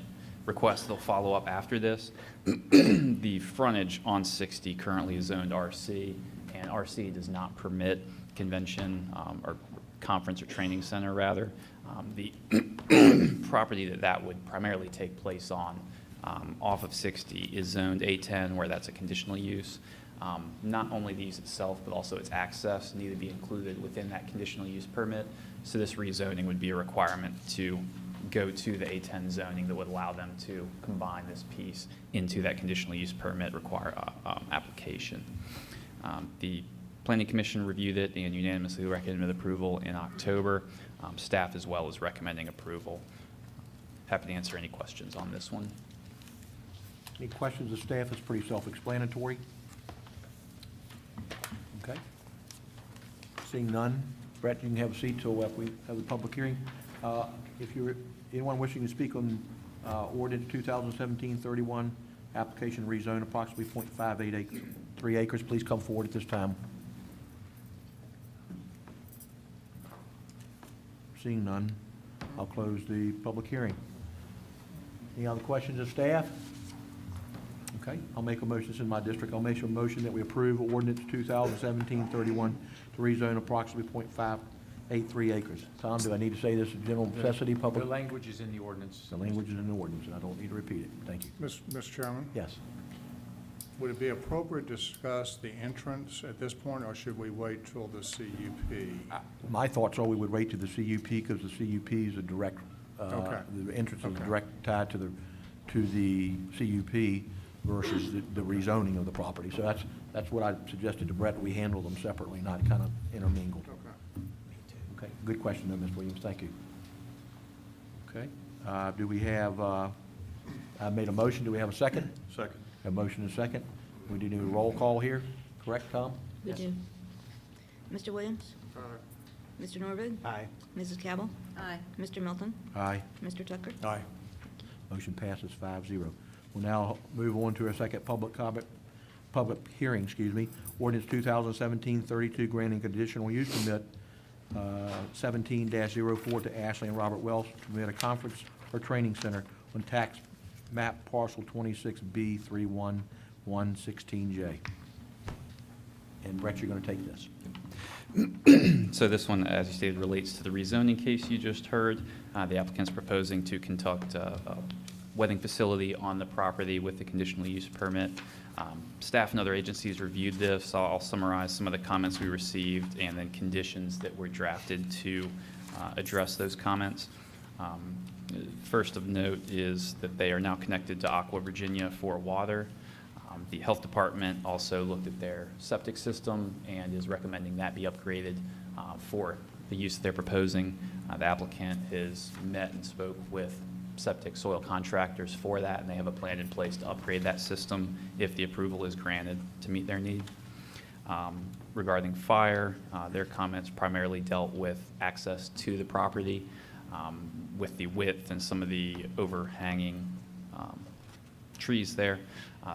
request. They'll follow up after this. The frontage on 60 currently is zoned RC, and RC does not permit convention or conference or training center, rather. The property that would primarily take place on off of 60 is zoned A10, where that's a conditional use. Not only the use itself, but also its access need to be included within that conditional use permit. So this rezoning would be a requirement to go to the A10 zoning that would allow them to combine this piece into that conditional use permit application. The Planning Commission reviewed it and unanimously recommended approval in October. Staff as well is recommending approval. Happy to answer any questions on this one. Any questions of staff? It's pretty self-explanatory. Okay. Seeing none. Brett, you can have a seat till we have the public hearing. If you're anyone wishing to speak on ordinance 2017-31, application rezone approximately .583 acres, please come forward at this time. Seeing none, I'll close the public hearing. Any other questions of staff? Okay, I'll make a motion. This is in my district. I'll make a motion that we approve ordinance 2017-31 to rezone approximately .583 acres. Tom, do I need to say this in general necessity, public? The language is in the ordinance. The language is in the ordinance, and I don't need to repeat it. Thank you. Mr. Chairman, Yes. would it be appropriate to discuss the entrance at this point, or should we wait till the CUP? My thoughts are we would wait to the CUP because the CUP is a direct, Okay. the entrance is Okay. direct tied to the CUP versus the rezoning of the property. So that's what I suggested to Brett, we handle them separately, not kind of intermingled. Okay. Okay, good question though, Ms. Williams, thank you. Okay, do we have, I made a motion, do we have a second? Second. A motion and a second. We do need a roll call here, correct, Tom? We do. Mr. Williams? Mr. Norwood? Aye. Mrs. Cabell? Aye. Mr. Milton? Aye. Mr. Tucker? Aye. Motion passes 5-0. We'll now move on to our second public hearing, Ordinance 2017-32, granting conditional use permit, 17-04 to Ashley and Robert Wells to permit a conference or training center on tax map parcel 26B31116J. And Brett, you're going to take this. So this one, as you stated, relates to the rezoning case you just heard. The applicant's proposing to conduct a wedding facility on the property with the conditional use permit. Staff and other agencies reviewed this. I'll summarize some of the comments we received and then conditions that were drafted to address those comments. First of note is that they are now connected to Aqua Virginia for water. The health department also looked at their septic system and is recommending that be upgraded for the use they're proposing. The applicant has met and spoke with septic soil contractors for that, and they have a plan in place to upgrade that system if the approval is granted to meet their need. Regarding fire, their comments primarily dealt with access to the property, with the width and some of the overhanging trees there.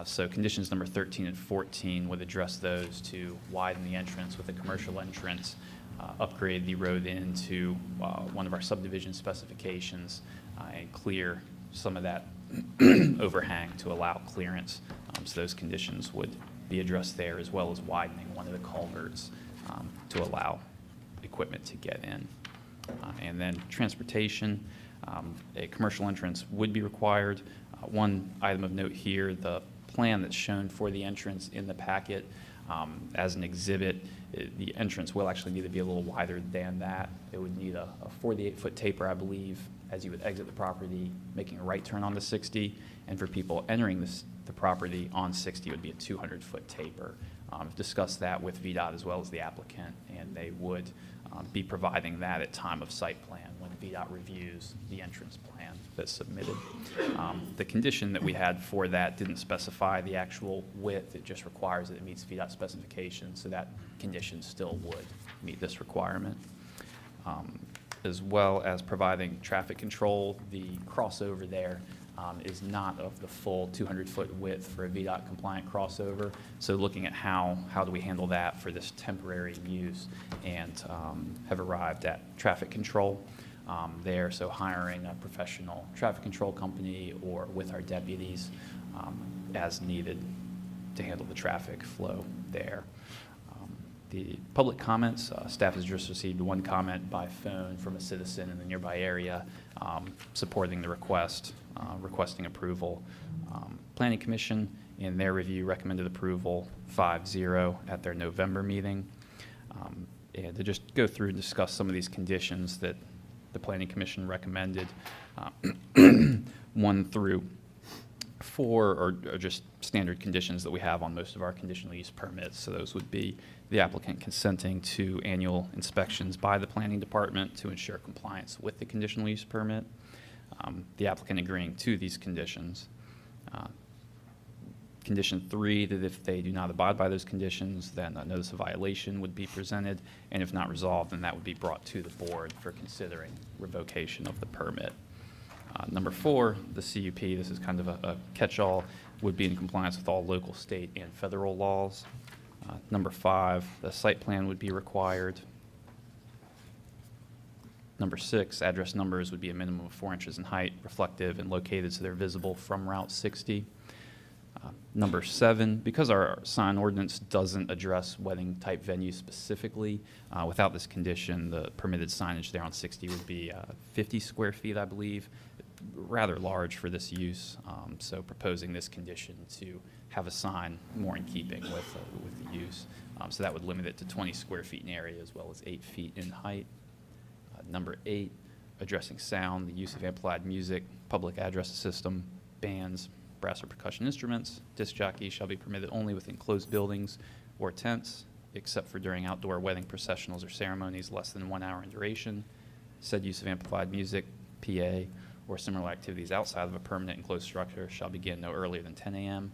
So conditions number 13 and 14 would address those to widen the entrance with a commercial entrance, upgrade the road into one of our subdivision specifications, and clear some of that overhang to allow clearance. So those conditions would be addressed there, as well as widening one of the culverts to allow equipment to get in. And then transportation, a commercial entrance would be required. One item of note here, the plan that's shown for the entrance in the packet as an exhibit, the entrance will actually need to be a little wider than that. It would need a 48-foot taper, I believe, as you would exit the property, making a right turn onto 60. And for people entering the property on 60, it would be a 200-foot taper. Discussed that with VDOT as well as the applicant, and they would be providing that at time of site plan when VDOT reviews the entrance plan that's submitted. The condition that we had for that didn't specify the actual width. It just requires that it meets VDOT specifications, so that condition still would meet this requirement. As well as providing traffic control. The crossover there is not of the full 200-foot width for a VDOT compliant crossover. So looking at how do we handle that for this temporary use, and have arrived at traffic control there. So hiring a professional traffic control company or with our deputies as needed to handle the traffic flow there. The public comments, staff has just received one comment by phone from a citizen in the nearby area supporting the request, requesting approval. Planning Commission, in their review, recommended approval 5-0 at their November meeting. And to just go through and discuss some of these conditions that the Planning Commission recommended, 1 through 4 are just standard conditions that we have on most of our conditional use permits. So those would be the applicant consenting to annual inspections by the planning department to ensure compliance with the conditional use permit, the applicant agreeing to these conditions. Condition 3, that if they do not abide by those conditions, then a notice of violation would be presented, and if not resolved, then that would be brought to the board for considering revocation of the permit. Number 4, the CUP, this is kind of a catch-all, would be in compliance with all local, state, and federal laws. Number 5, the site plan would be required. Number 6, address numbers would be a minimum of 4 inches in height, reflective, and located so they're visible from Route 60. Number 7, because our sign ordinance doesn't address wedding-type venues specifically, without this condition, the permitted signage there on 60 would be 50 square feet, I believe, rather large for this use. So proposing this condition to have a sign more in keeping with the use. So that would limit it to 20 square feet in area as well as 8 feet in height. Number 8, addressing sound, the use of amplified music, public address system, bands, brass or percussion instruments, disc jockeys shall be permitted only within closed buildings or tents, except for during outdoor wedding processionals or ceremonies less than 1 hour in duration. Said use of amplified music, PA, or similar activities outside of a permanent enclosed structure shall begin no earlier than 10 a.m.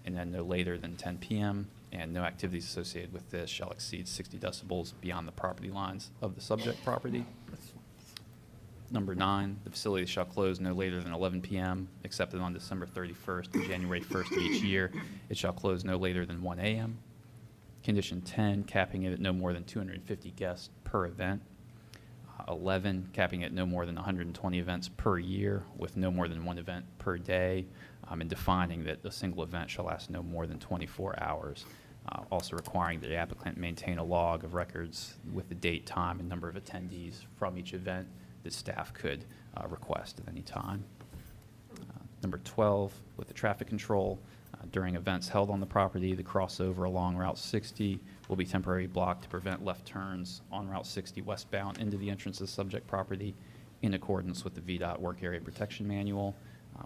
and then no later than 10 p.m., and no activities associated with this shall exceed 60 decibels beyond the property lines of the subject property. Number 9, the facility shall close no later than 11 p.m., except that on December 31st and January 1st of each year, it shall close no later than 1 a.m. Condition 10, capping it at no more than 250 guests per event. 11, capping it no more than 120 events per year with no more than 1 event per day, and defining that a single event shall last no more than 24 hours. Also requiring that the applicant maintain a log of records with the date, time, and number of attendees from each event that staff could request at any time. Number 12, with the traffic control, during events held on the property, the crossover along Route 60 will be temporarily blocked to prevent left turns on Route 60 westbound into the entrance of the subject property in accordance with the VDOT Work Area Protection Manual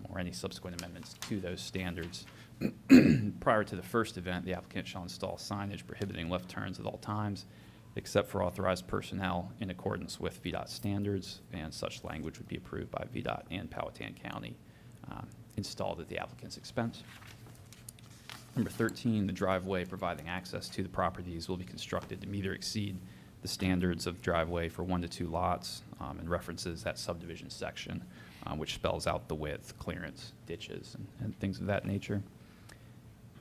or any subsequent amendments to those standards. Prior to the first event, the applicant shall install signage prohibiting left turns at all times, except for authorized personnel in accordance with VDOT standards, and such language would be approved by VDOT and Powhatan County, installed at the applicant's expense. Number 13, the driveway providing access to the properties will be constructed to meet or exceed the standards of driveway for 1 to 2 lots, and references that subdivision section, which spells out the width, clearance, ditches, and things of that nature.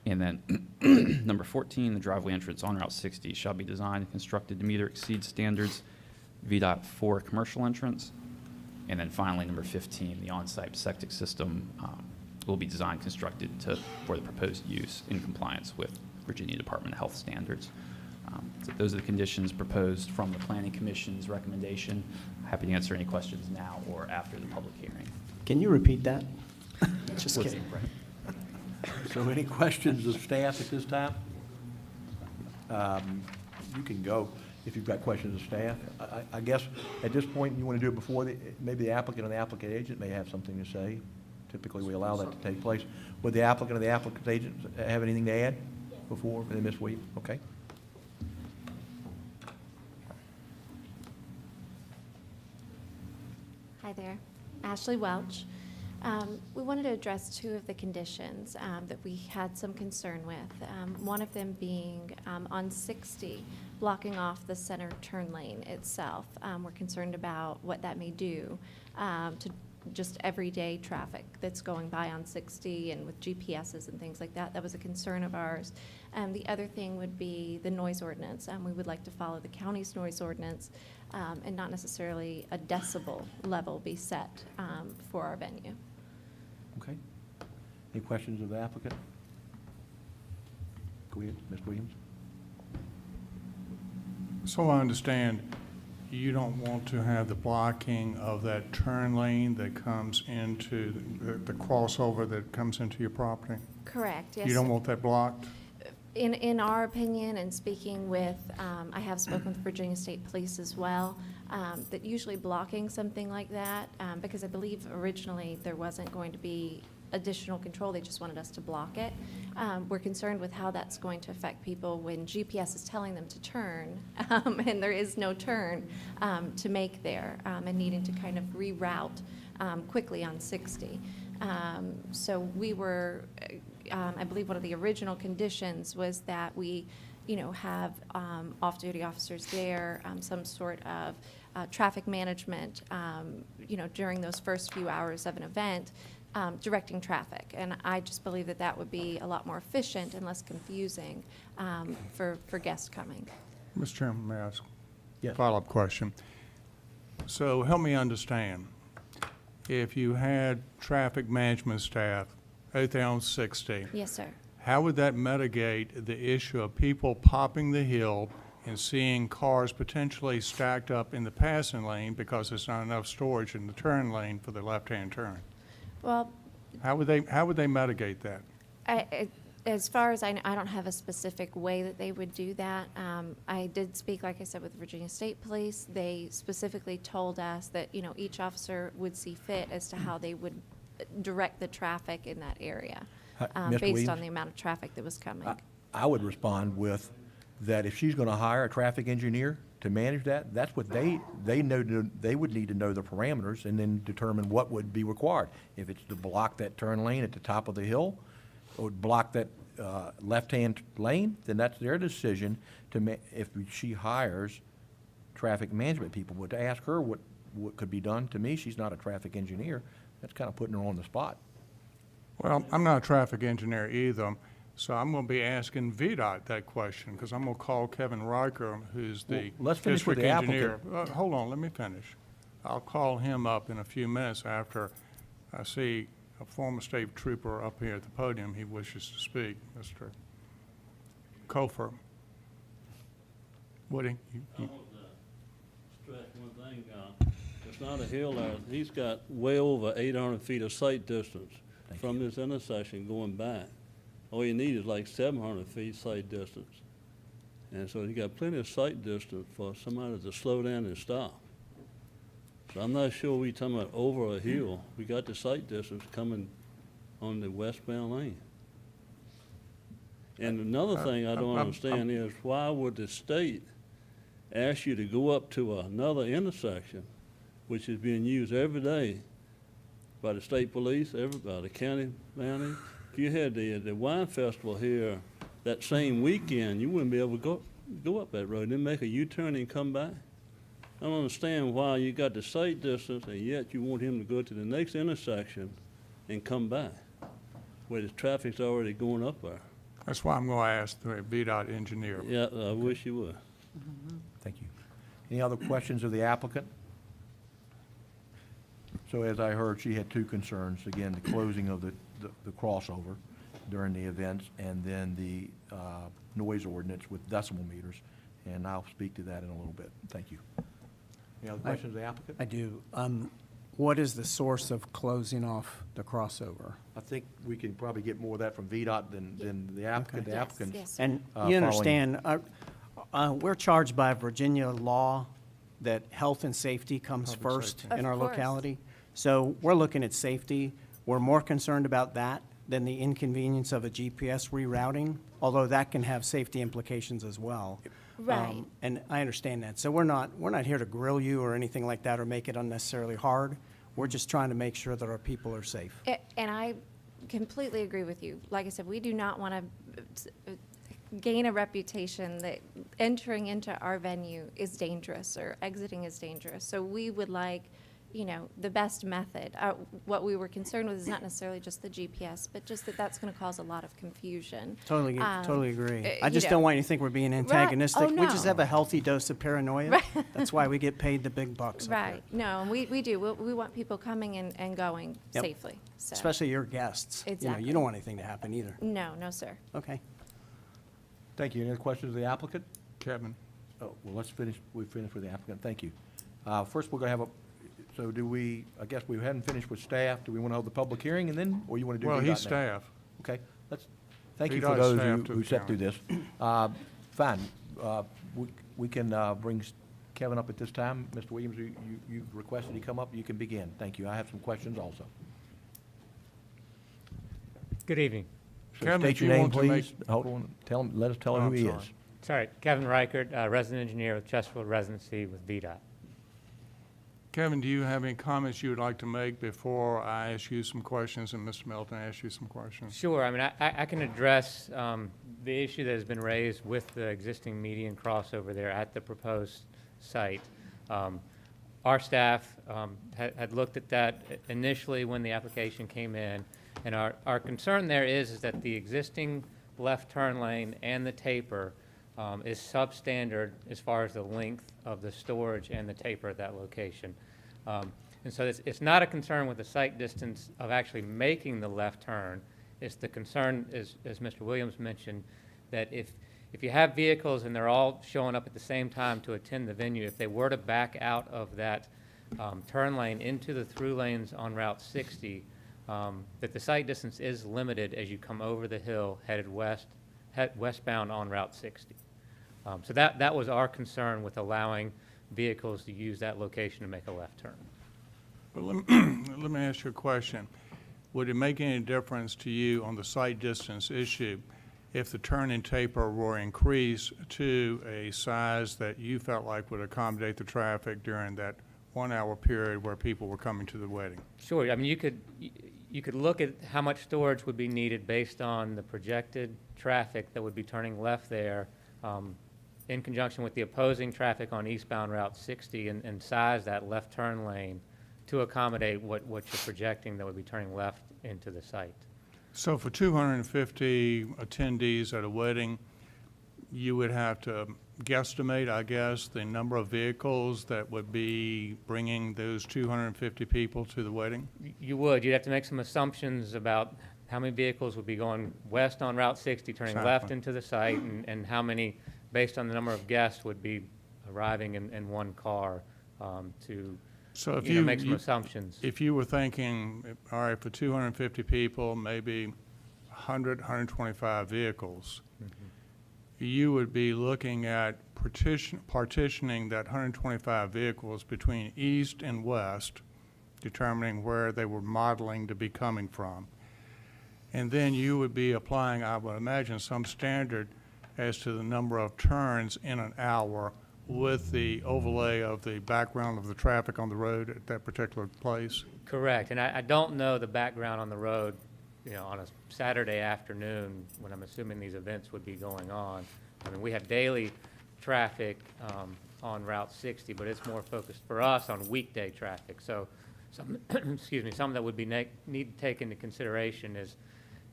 And then number 14, the driveway entrance on Route 60 shall be designed and constructed to meet or exceed standards VDOT for commercial entrance. And then finally, number 15, the on-site septic system will be designed and constructed for the proposed use in compliance with Virginia Department of Health standards. So those are the conditions proposed from the Planning Commission's recommendation. Happy to answer any questions now or after the public hearing. Can you repeat that? Just kidding. So any questions of staff at this time? You can go if you've got questions of staff. I guess at this point, you want to do it before, maybe the applicant or the applicant agent may have something to say. Typically, we allow that to take place. Would the applicant or the applicant agent have anything to add before, Ms. Weed? Okay. Hi there. Ashley Welch. We wanted to address two of the conditions that we had some concern with. One of them being on 60, blocking off the center turn lane itself. We're concerned about what that may do to just everyday traffic that's going by on 60 and with GPSs and things like that. That was a concern of ours. The other thing would be the noise ordinance. We would like to follow the county's noise ordinance and not necessarily a decibel level be set for our venue. Okay. Any questions of the applicant? Go ahead, Ms. Williams. So I understand you don't want to have the blocking of that turn lane that comes into the crossover that comes into your property? Correct, yes. You don't want that blocked? In our opinion, and speaking with, I have spoken with Virginia State Police as well, that usually blocking something like that, because I believe originally there wasn't going to be additional control, they just wanted us to block it. We're concerned with how that's going to affect people when GPS is telling them to turn, and there is no turn to make there, and needing to kind of reroute quickly on 60. So we were, I believe one of the original conditions was that we, have off-duty officers there, some sort of traffic management, during those first few hours of an event, directing traffic. And I just believe that that would be a lot more efficient and less confusing for guests coming. Mr. Chairman, may I ask Yes. a follow-up question? So help me understand. If you had traffic management staff out there on 60, Yes, sir. how would that mitigate the issue of people popping the hill and seeing cars potentially stacked up in the passing lane because there's not enough storage in the turn lane for the left-hand turn? Well, How would they mitigate that? as far as I know, I don't have a specific way that they would do that. I did speak, like I said, with Virginia State Police. They specifically told us that, each officer would see fit as to how they would direct the traffic in that area, Mr. based Williams? on the amount of traffic that was coming. I would respond with that if she's going to hire a traffic engineer to manage that, that's what they know, they would need to know the parameters and then determine what would be required. If it's to block that turn lane at the top of the hill, or block that left-hand lane, then that's their decision to if she hires traffic management people. But to ask her what could be done, to me, she's not a traffic engineer. That's kind of putting her on the spot. Well, I'm not a traffic engineer either, so I'm going to be asking VDOT that question, because I'm going to call Kevin Riker, who's the Well, let's finish with district the engineer. applicant. Hold on, let me finish. I'll call him up in a few minutes after I see a former state trooper up here at the podium. He wishes to speak, Mr. Kofer. Woody? I want to stress one thing, it's not a hill there, he's got way over 800 feet of sight distance from this intersection going back. All you need is like 700 feet sight distance. And so you got plenty of sight distance for somebody to slow down and stop. So I'm not sure we talking about over a hill. We got the sight distance coming on the westbound lane. And another thing I don't understand is why would the state ask you to go up to another intersection, which is being used every day by the state police, by the county bounty? If you had the wine festival here that same weekend, you wouldn't be able to go up that road, then make a U-turn and come back. I don't understand why you got the sight distance and yet you want him to go to the next intersection and come back, where the traffic's already going up there. That's why I'm going to ask the VDOT engineer. Yeah, I wish you would. Thank you. Any other questions of the applicant? So as I heard, she had two concerns. Again, the closing of the crossover during the events, and then the noise ordinance with decibel meters. And I'll speak to that in a little bit. Thank you. Any other questions of the applicant? I do. What is the source of closing off the crossover? I think we can probably get more of that from VDOT than the applicant. The Yes, applicant's, yes. And following- you understand, we're charged by Virginia law that health and safety comes Public first safety. in Of our course. locality. So we're looking at safety. We're more concerned about that than the inconvenience of a GPS rerouting, although that can have safety implications as well. Right. And I understand that. So we're not here to grill you or anything like that or make it unnecessarily hard. We're just trying to make sure that our people are safe. And I completely agree with you. Like I said, we do not want to gain a reputation that entering into our venue is dangerous or exiting is dangerous. So we would like, you know, the best method. What we were concerned with is not necessarily just the GPS, but just that that's going to cause a lot of confusion. Totally agree. I you just know. don't want you to think we're being antagonistic. Oh, We just no. have a healthy dose of paranoia. Right. That's why we get paid the big bucks. up here. Right. No, and we do. We want people coming and going Yep. safely. So. Especially your guests. You know, Exactly. you don't want anything to happen either. No, no, sir. Okay. Thank you. Any other questions of the applicant? Kevin? Oh, well, let's finish, we finished with the applicant. Thank you. First, we're going to have so do we, I guess we hadn't finished with staff. Do we want to hold the public hearing and then, or you want to do Well, VDOT he's now? staff. Okay, thank you VDOT for those staff to who the sat through county. this. Fine, we can bring Kevin up at this time. Mr. Williams, you requested he come up, you can begin. Thank you. I have some questions also. Good evening. So Kevin, state if your you name, want to make- please. Hold on, let us tell him Oh, who I'm he sorry. is. Sorry, Kevin Reichert, resident engineer with Chesterfield Residency with VDOT. Kevin, do you have any comments you would like to make before I ask you some questions and Mr. Melton asks you some questions? Sure, I mean, I can address the issue that has been raised with the existing median crossover there at the proposed site. Our staff had looked at that initially when the application came in, and our concern there is that the existing left turn lane and the taper is substandard as far as the length of the storage and the taper at that location. And so it's not a concern with the site distance of actually making the left turn. It's the concern, as Mr. Williams mentioned, that if you have vehicles and they're all showing up at the same time to attend the venue, if they were to back out of that turn lane into the through lanes on Route 60, that the site distance is limited as you come over the hill headed westbound on Route 60. So that was our concern with allowing vehicles to use that location to make a left turn. Well, let me ask you a question. Would it make any difference to you on the site distance issue if the turn and taper were increased to a size that you felt like would accommodate the traffic during that 1 hour period where people were coming to the wedding? Sure. I mean, you could look at how much storage would be needed based on the projected traffic that would be turning left there, in conjunction with the opposing traffic on eastbound Route 60, and size that left turn lane to accommodate what you're projecting that would be turning left into the site. So for 250 attendees at a wedding, you would have to guesstimate, I guess, the number of vehicles that would be bringing those 250 people to the wedding? You would. You'd have to make some assumptions about how many vehicles would be going west on Route 60, turning left Exactly. into the site, and how many, based on the number of guests, would be arriving in one car to So if make some assumptions. If you were thinking, all right, for 250 people, maybe 100, 125 vehicles, you would be looking at partitioning that 125 vehicles between east and west, determining where they were modeling to be coming from. And then you would be applying, I would imagine, some standard as to the number of turns in an hour with the overlay of the background of the traffic on the road at that particular place. Correct, and I don't know the background on the road, on a Saturday afternoon, when I'm assuming these events would be going on. I mean, we have daily traffic on Route 60, but it's more focused for us on weekday traffic. So, some, excuse me, something that would be need to take into consideration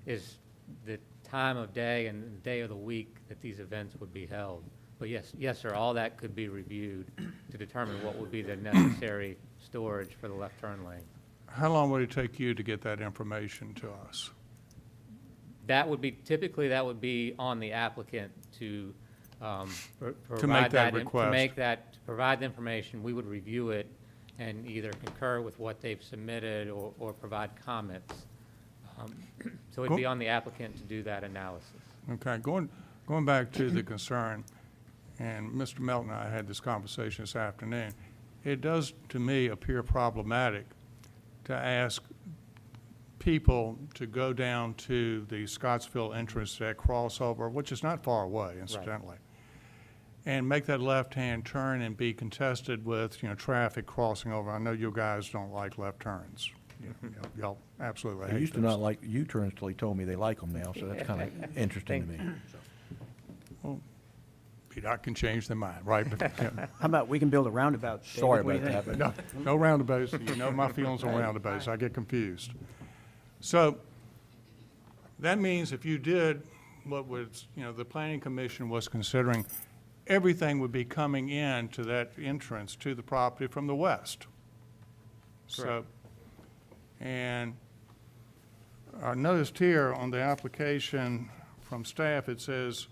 is the time of day and the day of the week that these events would be held. But yes, sir, all that could be reviewed to determine what would be the necessary storage for the left turn lane. How long would it take you to get that information to us? That would be, typically, that would be on the applicant to provide make that to request. to provide the information. We would review it and either concur with what they've submitted or provide comments. So it'd be on the applicant to do that analysis. Okay, going back to the concern, and Mr. Melton and I had this conversation this afternoon, it does, to me, appear problematic to ask people to go down to the Scottsville entrance to that crossover, which is not far away, incidentally, and make that left-hand turn and be contested with, traffic crossing over. I know you guys don't like left turns. Y'all absolutely They hate used to those. not like U-turns till he told me they like them now, so that's kind of interesting to me. VDOT can change their mind, right? But, How about we can build a roundabout? David? Sorry What do you about think? that. no roundabouts. You know my feelings on roundabouts. I get confused. So that means if you did what was, the planning commission was considering, everything would be coming in to that entrance to the property from the west. So, and I noticed here on the application from staff, it says,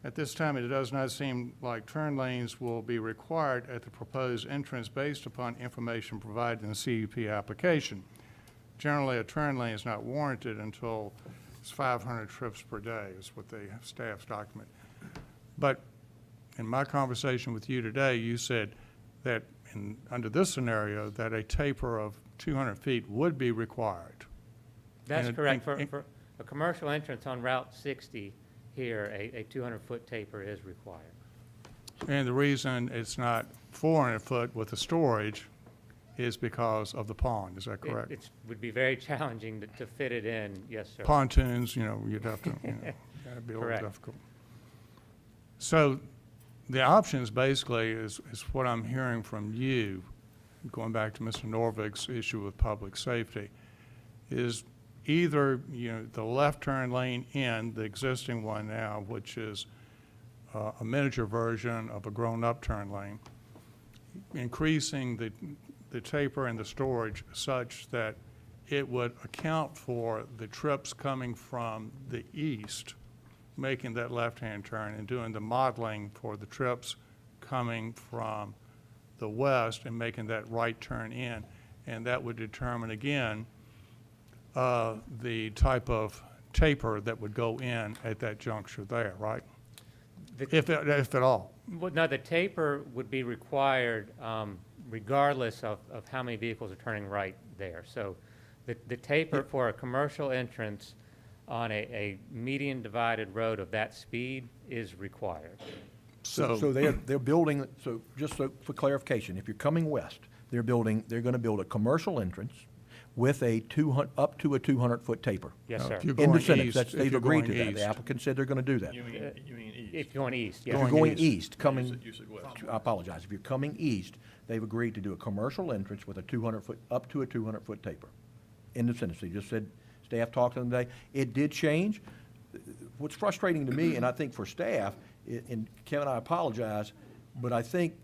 at this time, it does not seem like turn lanes will be required at the proposed entrance based upon information provided in the CUP application. Generally, a turn lane is not warranted until it's 500 trips per day, is what the staff's document. But in my conversation with you today, you said that under this scenario, that a taper of 200 feet would be required. That's And- correct. and- For a commercial entrance on Route 60 here, a 200-foot taper is required. And the reason it's not 400 foot with the storage is because of the pond, is that correct? It would be very challenging to fit it in, yes, sir. Pontoons, you'd have to, that'd be a little Correct. difficult. So the options basically is what I'm hearing from you, going back to Mr. Norvik's issue with public safety, is either, the left turn lane in, the existing one now, which is a miniature version of a grown-up turn lane, increasing the taper and the storage such that it would account for the trips coming from the east, making that left-hand turn, and doing the modeling for the trips coming from the west and making that right turn in. And that would determine, again, the type of taper that would go in at that juncture there, right? If at all. Well, no, the taper would be required regardless of how many vehicles are turning right there. So the taper for a commercial entrance on a median divided road of that speed is required. So they're building, so just for clarification, if you're coming west, they're going to build a commercial entrance with up to a 200-foot taper. Yes, sir. If you're In the going sentence, east- that's, if they've you're agreed going to that. east. The applicant said they're going to do that. You mean east? If you're going east, If yes. you're going east, coming, You said west. I apologize, if you're coming east, they've agreed to do a commercial entrance with a 200-foot, up to a 200-foot taper. In the sentence, they just said, staff talked to them today. It did change. What's frustrating to me, and I think for staff, and Kevin, I apologize, but I think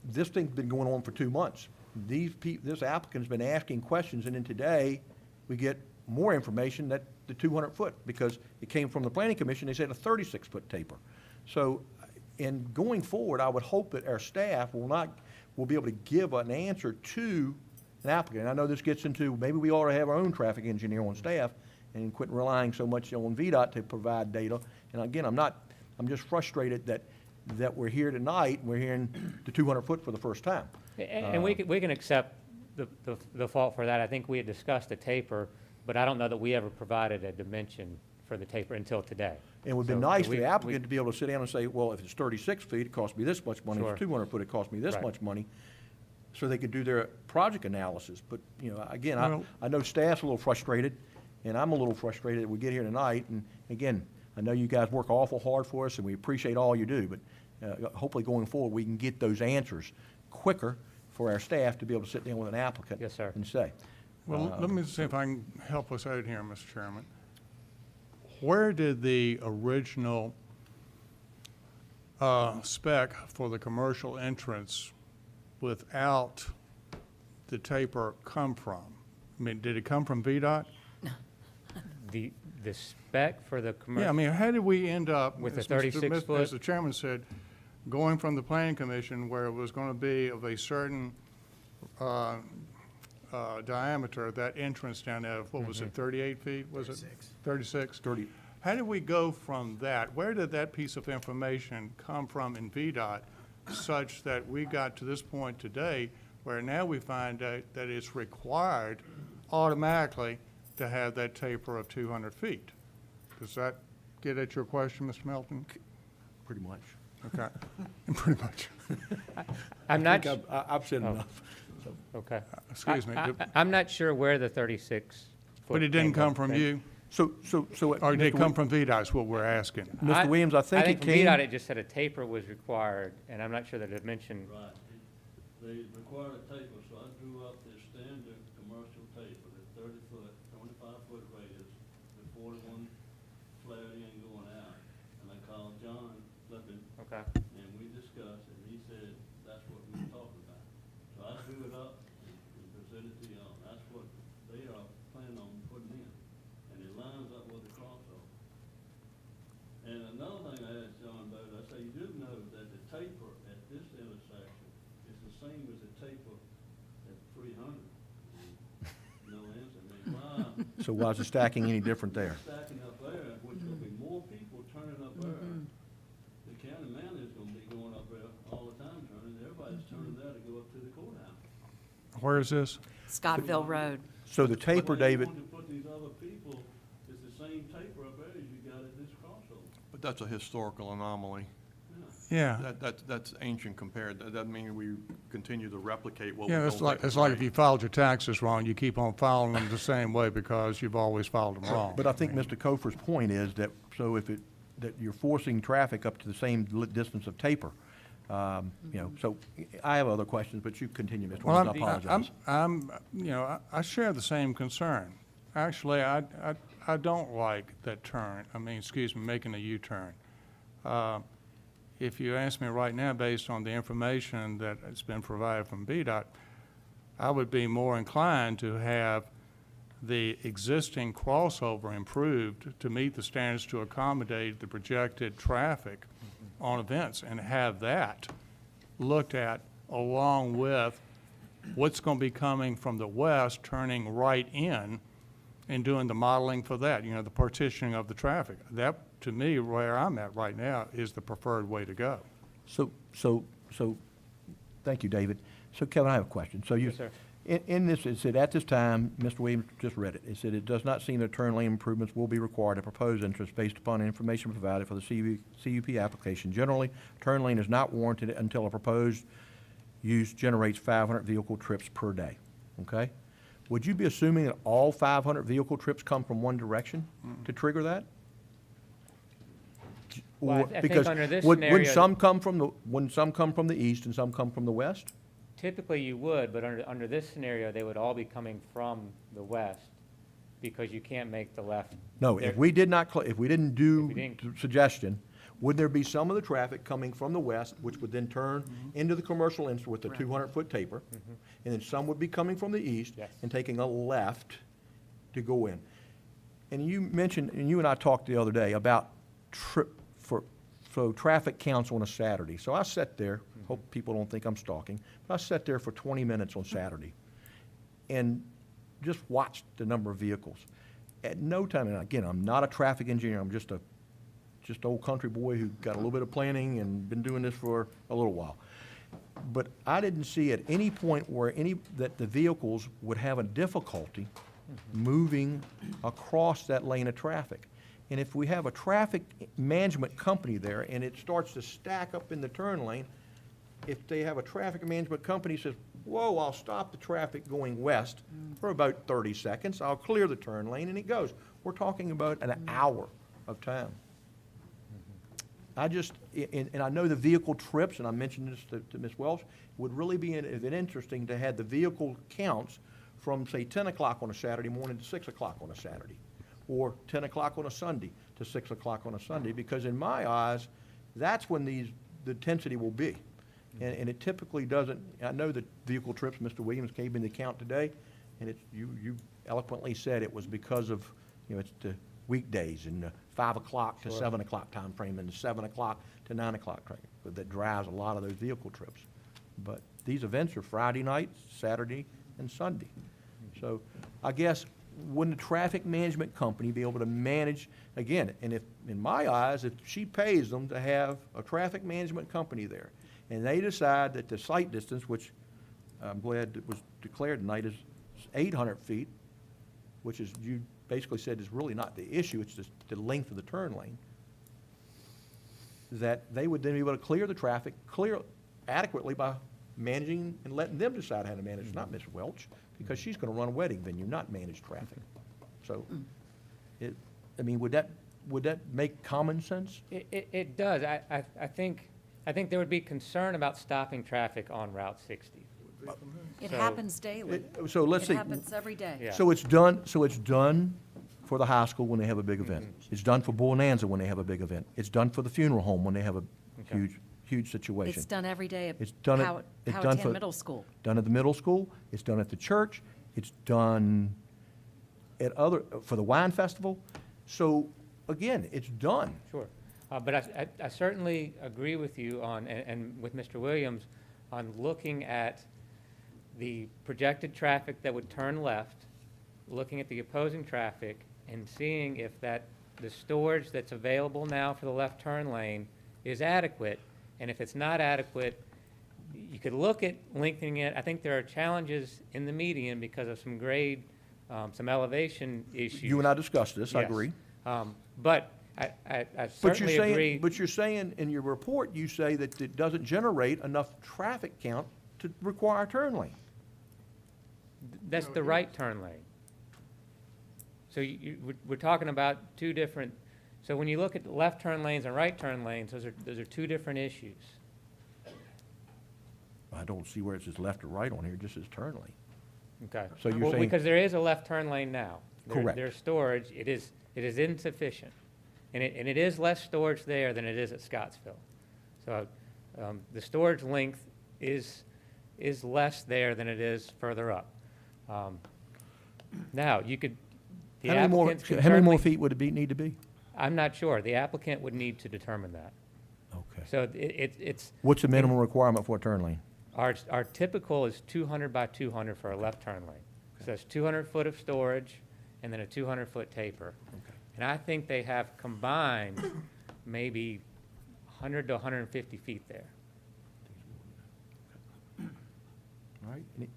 this thing's been going on for 2 months. This applicant's been asking questions, and then today, we get more information that the 200-foot, because it came from the planning commission, they said a 36-foot taper. So, in going forward, I would hope that our staff will be able to give an answer to an applicant. And I know this gets into, maybe we ought to have our own traffic engineer on staff and quit relying so much on VDOT to provide data. And again, I'm just frustrated that we're here tonight, and we're hearing the 200-foot for the first time. And we can accept the fault for that. I think we had discussed a taper, but I don't know that we ever provided a dimension for the taper until today. It would be So nice for we- the applicant to be able to sit down and say, well, if it's 36 feet, it costs me this much money. If Sure. it's 200 foot, it costs me this Right. much money. So they could do their project analysis. But, again, Well- I know staff's a little frustrated, and I'm a little frustrated that we get here tonight. And again, I know you guys work awful hard for us, and we appreciate all you do. But hopefully going forward, we can get those answers quicker for our staff to be able to sit down with an applicant. Yes, sir. And say. Well, let me see if I can help us out here, Mr. Chairman. Where did the original spec for the commercial entrance without the taper come from? I mean, did it come from VDOT? The spec for the commercial. Yeah, I mean, how did we end up? With the as Mr. 36 foot? As the chairman said, going from the planning commission where it was going to be of a certain diameter, that entrance down there, what was it, 38 feet, was it? 36. 30. How did we go from that? Where did that piece of information come from in VDOT such that we got to this point today where now we find out that it's required automatically to have that taper of 200 feet? Does that get at your question, Mr. Melton? Pretty much. Okay, pretty much. I'm not, I've said Oh. enough. okay. Excuse me. I'm not sure where the 36 foot. But it didn't came come from you? So. Or did it Mr. come from VDOT is what we're asking? Mr. Williams, I think it from came. VDOT, it just said a taper was required, and I'm not sure the dimension. Right. They required a taper, so I drew up this standard commercial taper, the 30-foot, 25-foot radius, with 41 flared in going out. And I called John Flippin, Okay. and we discussed, and he said that's what we were talking about. So I drew it up and presented to y'all. That's what they are planning on putting in. And it lines up with the crossover. And another thing I asked John about, I say, you do know that the taper at this intersection is the same as the taper at 300. No answer. I mean, why? So why is the stacking any different there? Stacking up there, which will be more people turning up there. The county manager's gonna be going up there all the time turning, everybody's turning there to go up to the courthouse. Where is this? Scottville Road. So the taper, But they David, want to put these other people, it's the same taper up there as you got at this crossover. But that's a historical anomaly. Yeah. That's ancient compared. That doesn't mean we continue to replicate what we Yeah, don't it's like, think is it's like if right. you filed your taxes wrong, you keep on filing them the same way because you've always filed them wrong. but I think Mr. Kofer's point is that, so if it, that you're forcing traffic up to the same distance of taper. You know, so I have other questions, but you continue, Mr. Well, Williams, I apologize. you know, I share the same concern. Actually, I don't like that turn, excuse me, making a U-turn. If you ask me right now, based on the information that has been provided from VDOT, I would be more inclined to have the existing crossover improved to meet the standards to accommodate the projected traffic on events and have that looked at along with what's going to be coming from the west, turning right in and doing the modeling for that, you know, the partitioning of the traffic. That, to me, where I'm at right now, is the preferred way to go. So, thank you, David. So Kevin, I have a question. So you, Yes, sir. in this, it said, at this time, Mr. Williams just read it. It said, it does not seem that turn lane improvements will be required to propose interest based upon information provided for the CUP application. Generally, turn lane is not warranted until a proposed use generates 500 vehicle trips per day, okay? Would you be assuming that all 500 vehicle trips come from one direction to trigger that? Well, I Or- think because under this wouldn't scenario- some come from the east and some come from the west? Typically you would, but under this scenario, they would all be coming from the west because you can't make the left. No, there- if we did not, if we didn't do If we didn't- the suggestion, would there be some of the traffic coming from the west, which would then turn into the commercial entrance with the 200-foot taper? And then some would be coming from the east Yes. and taking a left to go in. And you mentioned, and you and I talked the other day about traffic counts on a Saturday. So I sat there, hope people don't think I'm stalking, but I sat there for 20 minutes on Saturday and just watched the number of vehicles. At no time, and again, I'm not a traffic engineer, I'm just old country boy who got a little bit of planning and been doing this for a little while. But I didn't see at any point where that the vehicles would have a difficulty moving across that lane of traffic. And if we have a traffic management company there and it starts to stack up in the turn lane, if they have a traffic management company says, whoa, I'll stop the traffic going west for about 30 seconds, I'll clear the turn lane, and it goes. We're talking about an hour of time. I just, and I know the vehicle trips, and I mentioned this to Ms. Welsh, would really be interesting to have the vehicle counts from, say, 10 o'clock on a Saturday morning to 6 o'clock on a Saturday, or 10 o'clock on a Sunday to 6 o'clock on a Sunday, because in my eyes, that's when the intensity will be. And it typically doesn't, I know that vehicle trips, Mr. Williams gave me the count today, and it's, you eloquently said it was because of, it's the weekdays and the 5 o'clock to 7 o'clock time frame and the 7 o'clock to 9 o'clock time, but that drives a lot of those vehicle trips. But these events are Friday night, Saturday, and Sunday. So I guess, wouldn't the traffic management company be able to manage, again, and if, in my eyes, if she pays them to have a traffic management company there, and they decide that the sight distance, which I'm glad it was declared tonight, is 800 feet, which is, you basically said is really not the issue, it's just the length of the turn lane. that they would then be able to clear the traffic, clear adequately by managing and letting them decide how to manage, it's not Ms. Welch, because she's gonna run a wedding venue, not manage traffic. So, I mean, would that make common sense? It does. I think there would be concern about stopping traffic on Route 60. It So- happens daily. So let's see. It happens every day. Yeah. So it's done for the high school when they have a big event. It's done for Bonanza when they have a big event. It's done for the funeral home when they have a Okay. huge situation. It's done every day It's at done it's done Powhatan for- Middle School. Done at the middle school, it's done at the church, it's done at for the wine festival. So, again, it's done. Sure. But I certainly agree with you on, and with Mr. Williams, on looking at the projected traffic that would turn left, looking at the opposing traffic, and seeing if the storage that's available now for the left turn lane is adequate. And if it's not adequate, you could look at lengthening it. I think there are challenges in the median because of some grade, some elevation issues. You and I discussed this, I Yes. agree. But I certainly agree. But you're saying, in your report, you say that it doesn't generate enough traffic count to require a turn lane. That's the right turn lane. So we're talking about two different, so when you look at the left turn lanes and right turn lanes, those are two different issues. I don't see where it says left or right on here, it just says turn lane. Okay. So you're Well, saying- because there is a left turn lane now. Correct. There's storage, it is insufficient. And it is less storage there than it is at Scottsville. So, the storage length is less there than it is further up. Now, you could, the How many more, applicants could how many more certainly- feet would it need to be? I'm not sure. The applicant would need to determine that. Okay. So it's, What's the minimum requirement for a turn lane? our typical is 200 by 200 for a left turn lane. So that's 200 foot of storage and then a 200-foot taper. And I think they have combined maybe 100 to 150 feet there. All right.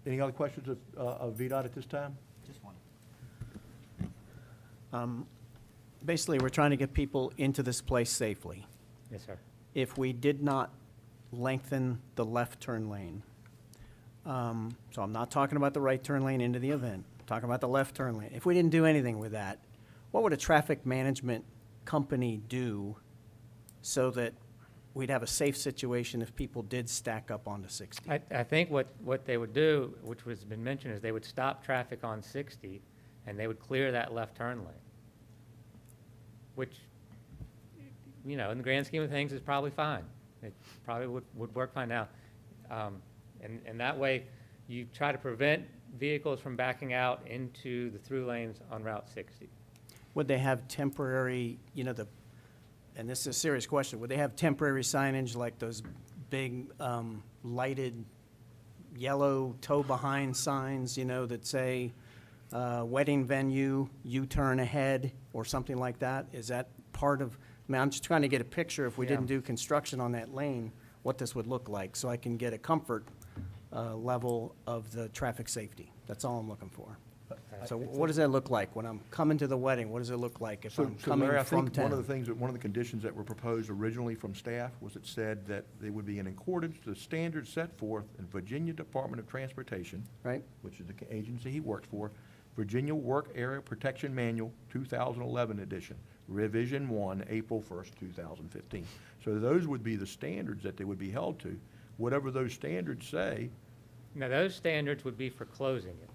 Any other questions of VDOT at this time? Just one. Basically, we're trying to get people into this place safely. Yes, sir. If we did not lengthen the left turn lane, so I'm not talking about the right turn lane into the event, I'm talking about the left turn lane. If we didn't do anything with that, what would a traffic management company do so that we'd have a safe situation if people did stack up onto 60? I think what they would do, which has been mentioned, is they would stop traffic on 60 and they would clear that left turn lane, which, you know, in the grand scheme of things is probably fine. It probably would work fine now. And that way, you try to prevent vehicles from backing out into the through lanes on Route 60. Would they have temporary, you know, and this is a serious question, would they have temporary signage like those big lighted yellow tow-behind signs, you know, that say wedding venue, U-turn ahead, or something like that? Is that part of, I mean, I'm just trying to get a picture, if we Yeah. didn't do construction on that lane, what this would look like, so I can get a comfort level of the traffic safety. That's all I'm looking for. So what does that look like when I'm coming to the wedding? What does it look like if I'm So coming Larry, I from think one of town? the things, one of the conditions that were proposed originally from staff was it said that they would be in accordance to the standards set forth in Virginia Department of Transportation, Right? which is the agency he works for, Virginia Work Area Protection Manual, 2011 edition, Revision 1, April 1st, 2015. So those would be the standards that they would be held to. Whatever those standards say, Now, those standards would be for closing it.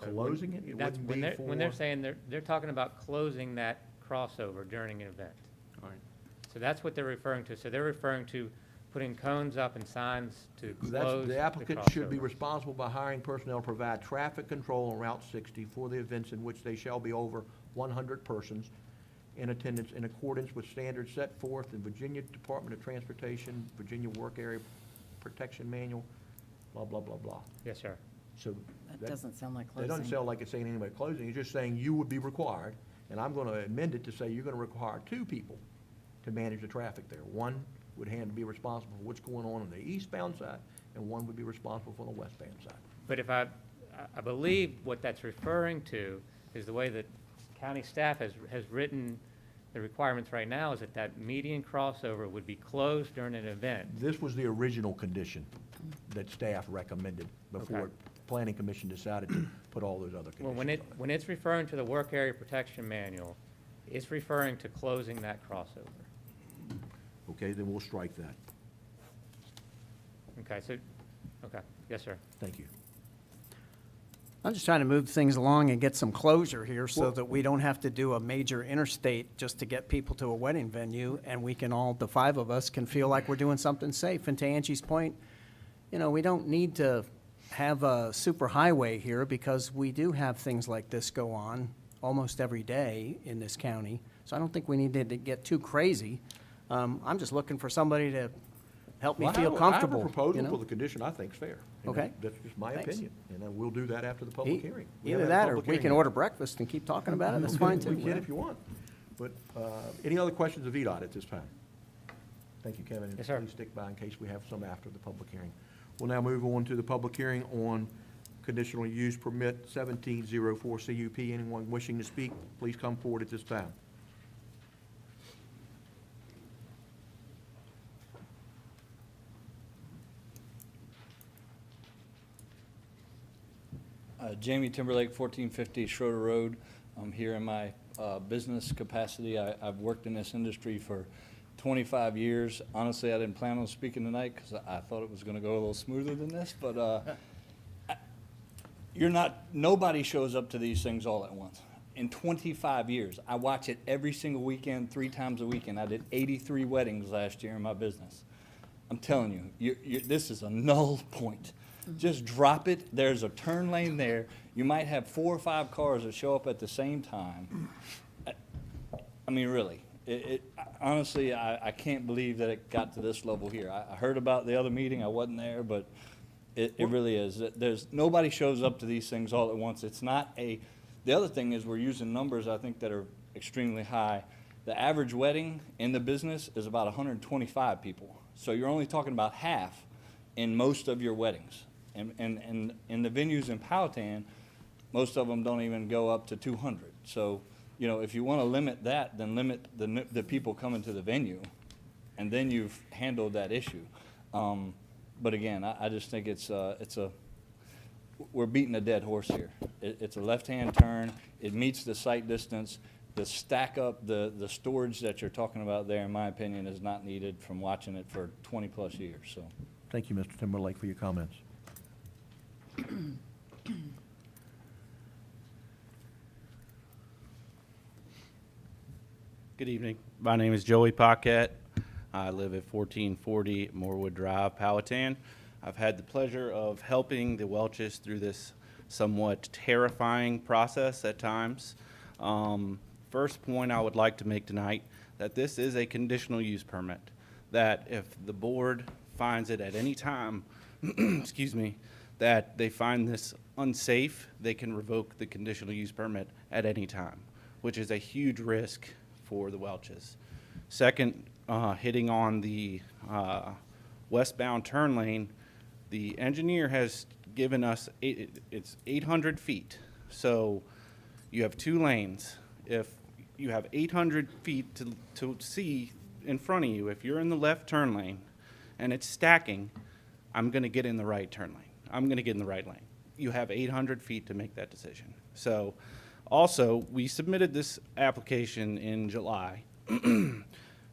closing it, it That's wouldn't when be they're, when they're for- saying they're talking about closing that crossover during an event. Right. So that's what they're referring to. So they're referring to putting cones up and signs to That's, close the applicant should be crossover. responsible by hiring personnel to provide traffic control on Route 60 for the events in which they shall be over 100 persons in attendance in accordance with standards set forth in Virginia Department of Transportation, Virginia Work Area Protection Manual, blah, blah, blah, blah. Yes, sir. So That doesn't sound like it closing. doesn't sound like it's saying anybody closing, it's just saying you would be required, and I'm gonna amend it to say you're gonna require 2 people to manage the traffic there. One would be responsible for what's going on the eastbound side, and one would be responsible for the westbound side. But if I believe what that's referring to is the way that county staff has written the requirements right now is that that median crossover would be closed during an event. This was the original condition that staff recommended before Okay. Planning Commission decided to put all those other Well, conditions. when it's referring to the work area protection manual, it's referring to closing that crossover. Okay, then we'll strike that. Okay, so, okay, yes, sir. Thank you. I'm just trying to move things along and get some closure here so Well- that we don't have to do a major interstate just to get people to a wedding venue, and we can all, the five of us, can feel like we're doing something safe. And to Angie's point, you know, we don't need to have a super highway here because we do have things like this go on almost every day in this county. So I don't think we need to get too crazy. I'm just looking for somebody to help me Well, feel I comfortable, have a proposal you know? for the condition I think's fair. And Okay. That's just my Thanks. opinion, and then we'll do that after the public hearing. We Either haven't had a that, or public we hearing can yet. order breakfast and keep talking about it, that's fine too. We can if you want. But any other questions of VDOT at this time? Thank you, Kevin. Yes, sir. Please stick by in case we have some after the public hearing. We'll now move on to the public hearing on conditional use permit 1704 CUP. Anyone wishing to speak, please come forward at this time. Jamie Timberlake, 1450 Schroeder Road. I'm here in my business capacity. I've worked in this industry for 25 years. Honestly, I didn't plan on speaking tonight because I thought it was going to go a little smoother than this, but nobody shows up to these things all at once. In 25 years, I watch it every single weekend, 3 times a weekend. I did 83 weddings last year in my business. I'm telling you, this is a null point. Just drop it. There's a turn lane there. You might have 4 or 5 cars that show up at the same time. I mean, really. Honestly, I can't believe that it got to this level here. I heard about the other meeting. I wasn't there, but it really is. Nobody shows up to these things all at once. It's not a. The other thing is we're using numbers I think that are extremely high. The average wedding in the business is about 125 people. So you're only talking about half in most of your weddings. And in the venues in Powhatan, most of them don't even go up to 200. So, you know, if you want to limit that, then limit the people coming to the venue, and then you've handled that issue. But again, I just think we're beating a dead horse here. It's a left-hand turn. It meets the sight distance. The stack up, the storage that you're talking about there, in my opinion, is not needed from watching it for 20-plus years. So, Thank you, Mr. Timberlake, for your comments. Good evening. My name is Joey Paquette. I live at 1440 Morewood Drive, Powhatan. I've had the pleasure of helping the Welches through this somewhat terrifying process at times. First point I would like to make tonight, that this is a conditional use permit, that if the board finds it at any time, excuse me, that they find this unsafe, they can revoke the conditional use permit at any time, which is a huge risk for the Welches. Second, hitting on the westbound turn lane, the engineer has given us, it's 800 feet. So you have 2 lanes. If you have 800 feet to see in front of you, if you're in the left turn lane and it's stacking, I'm going to get in the right turn lane. I'm going to get in the right lane. You have 800 feet to make that decision. So also, we submitted this application in July,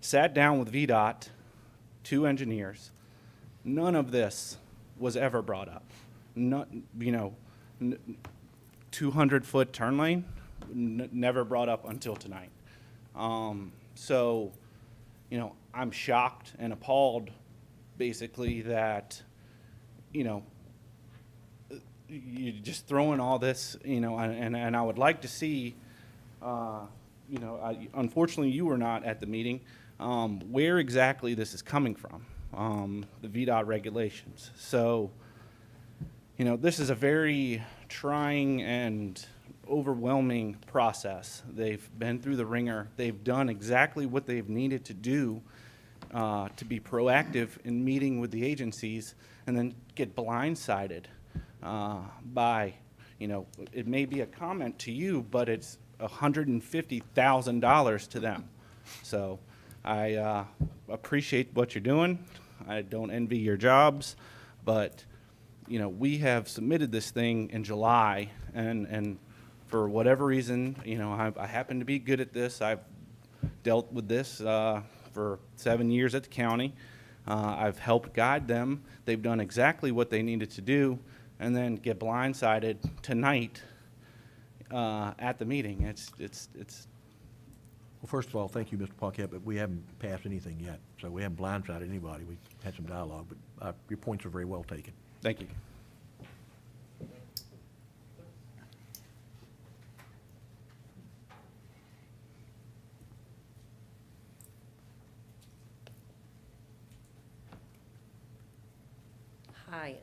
sat down with VDOT, 2 engineers. None of this was ever brought up. 200-foot turn lane, never brought up until tonight. So, you know, I'm shocked and appalled, basically, that, you know, you're just throwing all this, you know, and I would like to see, you know, unfortunately you were not at the meeting, where exactly this is coming from, the VDOT regulations. So, you know, this is a very trying and overwhelming process. They've been through the ringer. They've done exactly what they've needed to do to be proactive in meeting with the agencies, and then get blindsided by, you know, it may be a comment to you, but it's $150,000 to them. So I appreciate what you're doing. I don't envy your jobs, but, you know, we have submitted this thing in July, and for whatever reason, you know, I happen to be good at this. I've dealt with this for 7 years at the county. I've helped guide them. They've done exactly what they needed to do, and then get blindsided tonight at the meeting. It's Well, first of all, thank you, Mr. Paquette, but we haven't passed anything yet, so we haven't blindsided anybody. We had some dialogue, but your points are very well taken. Thank you. Hi,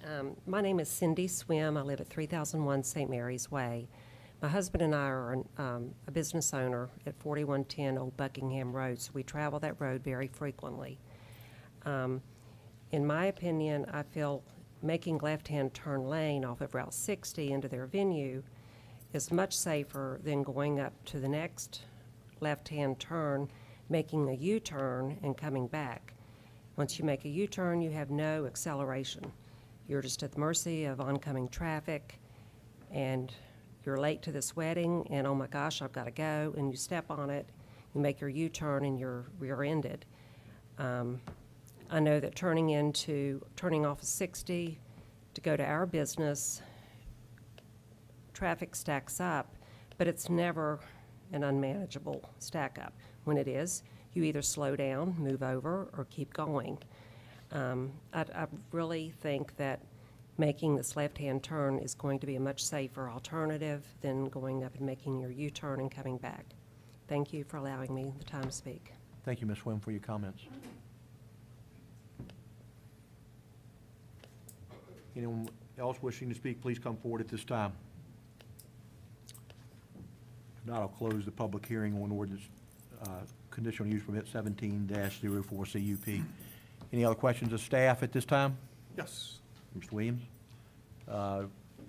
my name is Cindy Swim. I live at 3001 St. Mary's Way. My husband and I are a business owner at 4110 Old Buckingham Road, so we travel that road very frequently. In my opinion, I feel making left-hand turn lane off of Route 60 into their venue is much safer than going up to the next left-hand turn, making a U-turn and coming back. Once you make a U-turn, you have no acceleration. You're just at the mercy of oncoming traffic, and you're late to this wedding, and oh my gosh, I've got to go, and you step on it, you make your U-turn, and you're rear-ended. I know that turning off of 60 to go to our business, traffic stacks up, but it's never an unmanageable stack up. When it is, you either slow down, move over, or keep going. I really think that making this left-hand turn is going to be a much safer alternative than going up and making your U-turn and coming back. Thank you for allowing me the time to speak. Thank you, Ms. Swim, for your comments. Anyone else wishing to speak, please come forward at this time. If not, I'll close the public hearing on ordinance conditional use permit 17-04 CUP. Any other questions of staff at this time? Yes. Mr. Williams?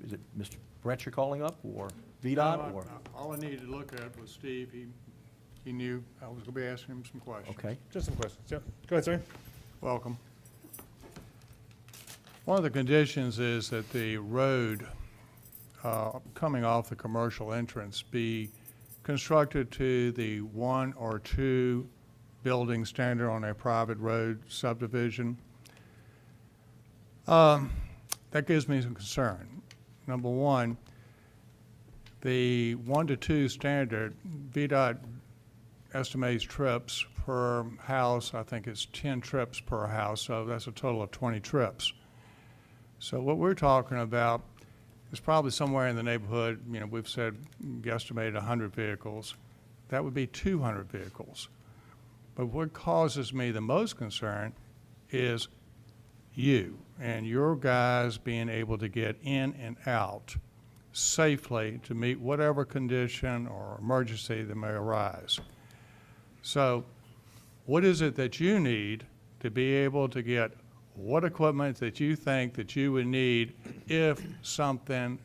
Is it Mr. Brett you're calling up, or VDOT, or? All I needed to look at was Steve. He knew I was going to be asking him some questions. Okay. Just some questions, yeah. Go ahead, sir. Welcome. One of the conditions is that the road coming off the commercial entrance be constructed to the 1 or 2 building standard on a private road subdivision. That gives me some concern. Number one, the 1 to 2 standard, VDOT estimates trips per house. I think it's 10 trips per house, so that's a total of 20 trips. So what we're talking about is probably somewhere in the neighborhood, you know, we've said guesstimated 100 vehicles. That would be 200 vehicles. But what causes me the most concern is you and your guys being able to get in and out safely to meet whatever condition or emergency that may arise. So what is it that you need to be able to get what equipment that you think that you would need if something,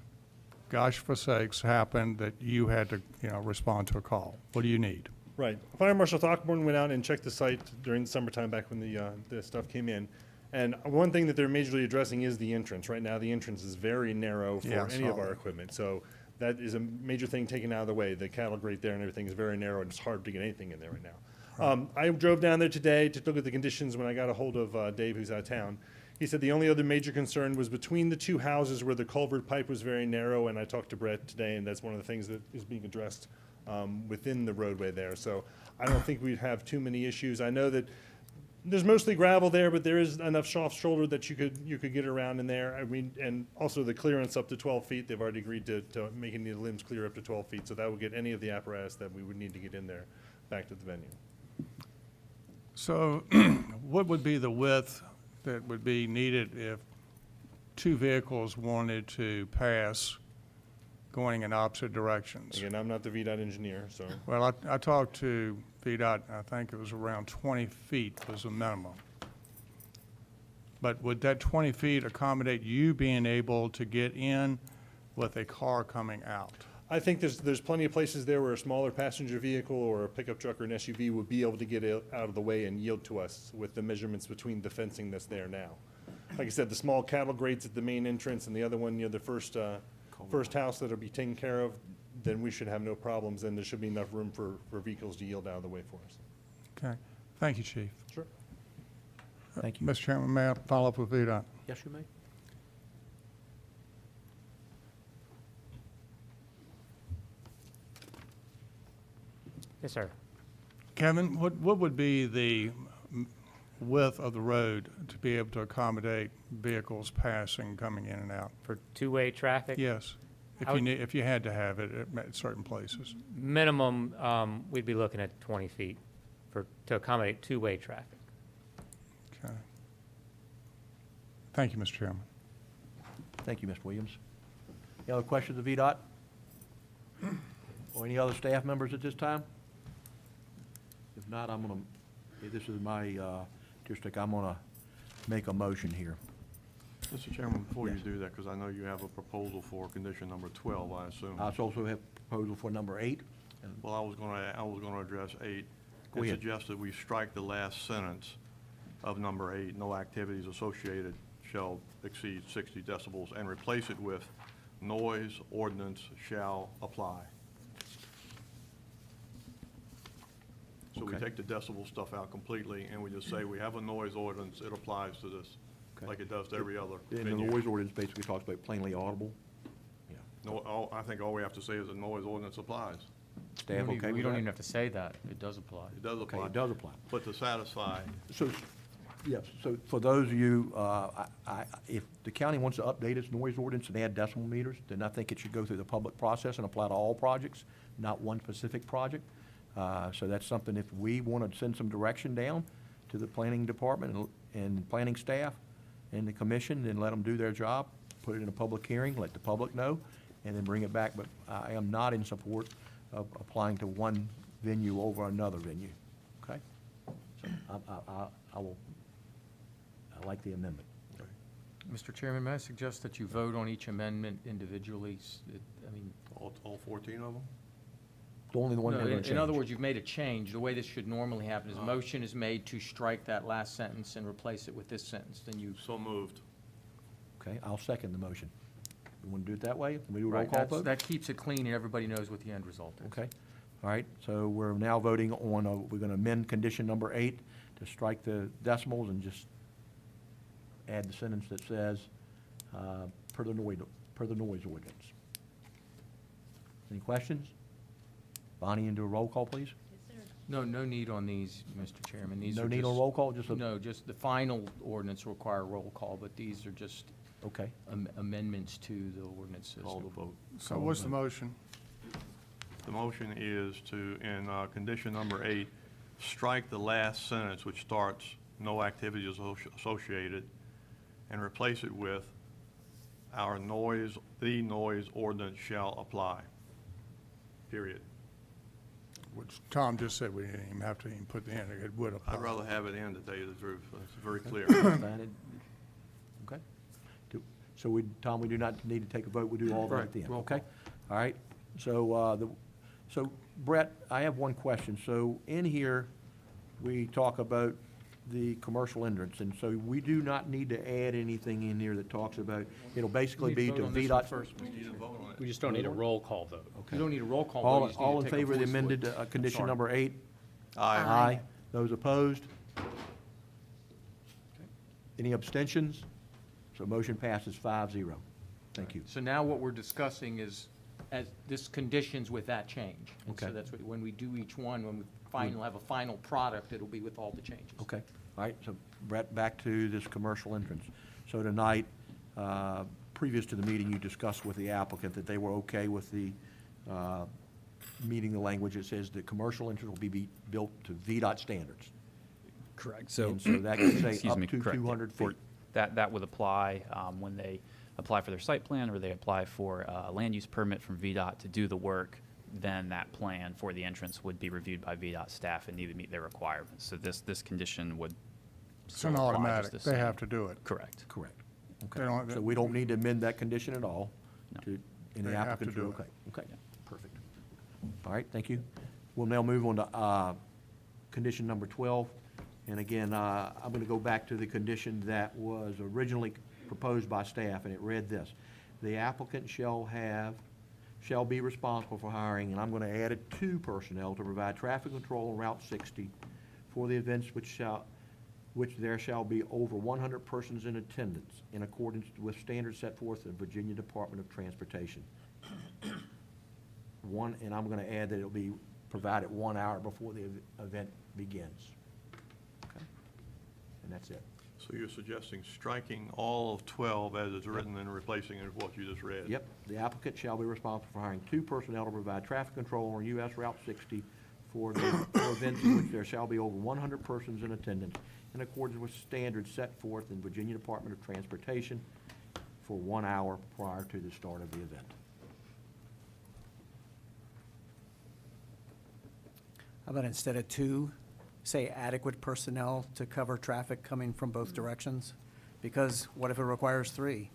gosh forsakes, happened that you had to, you know, respond to a call? What do you need? Right. Fire Marshal Throckmorton went out and checked the site during the summertime back when the stuff came in. And one thing that they're majorly addressing is the entrance. Right now, the entrance is very narrow for any of our equipment. So that is a major thing taken out of the way. The cattle grate there and everything is very narrow, and it's hard to get anything in there right now. I drove down there today to look at the conditions when I got a hold of Dave, who's out of town. He said the only other major concern was between the 2 houses where the culvert pipe was very narrow, and I talked to Brett today, and that's one of the things that is being addressed within the roadway there. So I don't think we'd have too many issues. I know that there's mostly gravel there, but there is enough soft shoulder that you could get around in there. I mean, and also the clearance up to 12 feet. They've already agreed to making the limbs clear up to 12 feet, so that would get any of the apparatus that we would need to get in there back to the venue. So what would be the width that would be needed if 2 vehicles wanted to pass going in opposite directions? Again, I'm not the VDOT engineer, so. Well, I talked to VDOT, I think it was around 20 feet was the minimum. But would that 20 feet accommodate you being able to get in with a car coming out? I think there's plenty of places there where a smaller passenger vehicle or a pickup truck or an SUV would be able to get out of the way and yield to us with the measurements between the fencing that's there now. Like I said, the small cattle grates at the main entrance and the other one near the first house that'll be taken care of, then we should have no problems, and there should be enough room for vehicles to yield out of the way for us. Okay. Thank you, Chief. Sure. Thank you. Mr. Chairman, may I follow up with VDOT? Yes, you may. Yes, sir. Kevin, what would be the width of the road to be able to accommodate vehicles passing, coming in and out? For two-way traffic? Yes, I would- if you had to have it at certain places. Minimum, we'd be looking at 20 feet to accommodate two-way traffic. Okay. Thank you, Mr. Chairman. Thank you, Mr. Williams. Any other questions of VDOT? Or any other staff members at this time? If not, I'm going to, this is my district, I'm going to make a motion here. Mr. Chairman, before you Yes. do that, because I know you have a proposal for condition number 12, I assume. I also have a proposal for number 8. Well, I was going to address 8. Go It ahead. suggested we strike the last sentence of number 8, no activities associated shall exceed 60 decibels, and replace it with noise ordinance shall apply. So we Okay. take the decibel stuff out completely, and we just say we have a noise ordinance, it applies to this, Okay. like it does to every other And the venue. noise ordinance basically talks about plainly audible. No, I think all we have to say is the noise ordinance applies. Staff okay with that? We don't even have to say that. It does apply. It does Okay, apply. it does apply. But to satisfy, So, yes, so for those of you, if the county wants to update its noise ordinance and add decimal meters, then I think it should go through the public process and apply to all projects, not one specific project. So that's something, if we want to send some direction down to the planning department and planning staff and the commission, then let them do their job, put it in a public hearing, let the public know, and then bring it back. But I am not in support of applying to one venue over another venue, okay? So I like the amendment. Mr. Chairman, may I suggest that you vote on each amendment individually? I mean, all 14 of them? Only the one no, we're going to in other change. words, you've made a change. The way this should normally happen is a motion is made to strike that last sentence and replace it with this sentence. Then you. So moved. Okay, I'll second the motion. You want to do it that way? Can we do a roll Right, call vote? that keeps it clean and everybody knows what the end result is. Okay, all right, so we're now voting on, we're going to amend condition number 8 to strike the decimals and just add the sentence that says, per the noise ordinance. Any questions? Bonnie, and do a roll call, please? No need on these, Mr. Chairman. These No are need on just- roll call, just a- No, just the final ordinance will require a roll call, but these are just Okay. amendments to the ordinances. Call the vote. So what's the motion? The motion is to, in condition number 8, strike the last sentence which starts, no activities associated, and replace it with, the noise ordinance shall apply. Period. Which Tom just said we didn't even have to even put the end, it would apply. I'd rather have it in, to tell you the truth. It's very clear. Okay. So Tom, we do not need to take a vote, we do all that at the end, Roll okay? All right, so, so Brett, I have one question. So in here, we talk about the commercial entrance, and so we do not need to add anything in here that talks about, it'll basically be to VDOT. We just don't need a roll call vote. Okay. You don't need a roll call vote. All, you just need all to in take a favor of the voice amended vote. condition Sorry. number 8? Aye. Those opposed? Any abstentions? So motion passes 5-0. Thank you. So now what we're discussing is, as this conditions with that change. And Okay. So that's what, when we do each one, when we have a final product, it'll be with all the changes. Okay, all right, so Brett, back to this commercial entrance. So tonight, previous to the meeting, you discussed with the applicant that they were okay with the, meeting the language that says the commercial entrance will be built to VDOT standards. Correct. So, And so that could say excuse up me, to correct, yeah. 200 For- feet. That would apply when they apply for their site plan or they apply for a land use permit from VDOT to do the work. Then that plan for the entrance would be reviewed by VDOT staff and need to meet their requirements. So this condition would It's still an apply, automatic, just the they same. have to do it. Correct. Correct. They don't- So we don't need to amend that condition at all? No. to- And They the have to applicants do are it. okay? Okay, All right, thank you. We'll now move on to condition number 12. And again, I'm going to go back to the condition that was originally proposed by staff, and it read this: the applicant shall be responsible for hiring, and I'm going to add it, 2 personnel to provide traffic control on Route 60 for the events which there shall be over 100 persons in attendance in accordance with standards set forth in the Virginia Department of Transportation. And I'm going to add that it'll be provided 1 hour before the event begins. Okay? And that's it. So you're suggesting striking all of 12 as it's written and replacing it with what you just read? Yep. The applicant shall be responsible for hiring 2 personnel to provide traffic control on US Route 60 for events in which there shall be over 100 persons in attendance in accordance with standards set forth in Virginia Department of Transportation for 1 hour prior to the start of the event. How about instead of 2, say adequate personnel to cover traffic coming from both directions? Because what if it requires 3?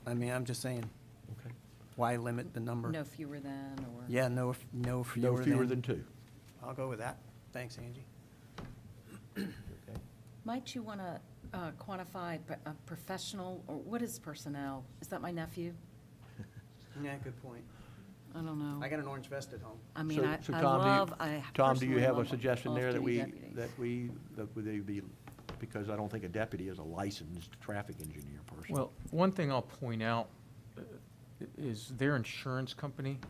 I mean, I'm just saying, Okay. why limit the number? No fewer than, or? Yeah, no fewer than 2. I'll go with that. Thanks, Angie. Okay. Might you want to quantify a professional, or what is personnel? Is that my nephew? Yeah, good point. I don't know. I got an orange vest at home. I mean, So I Tom, love, Tom, do you personally have a love suggestion there that off-duty deputies. would they be, because I don't think a deputy is a licensed traffic engineer person. Well, one thing I'll point out is their insurance company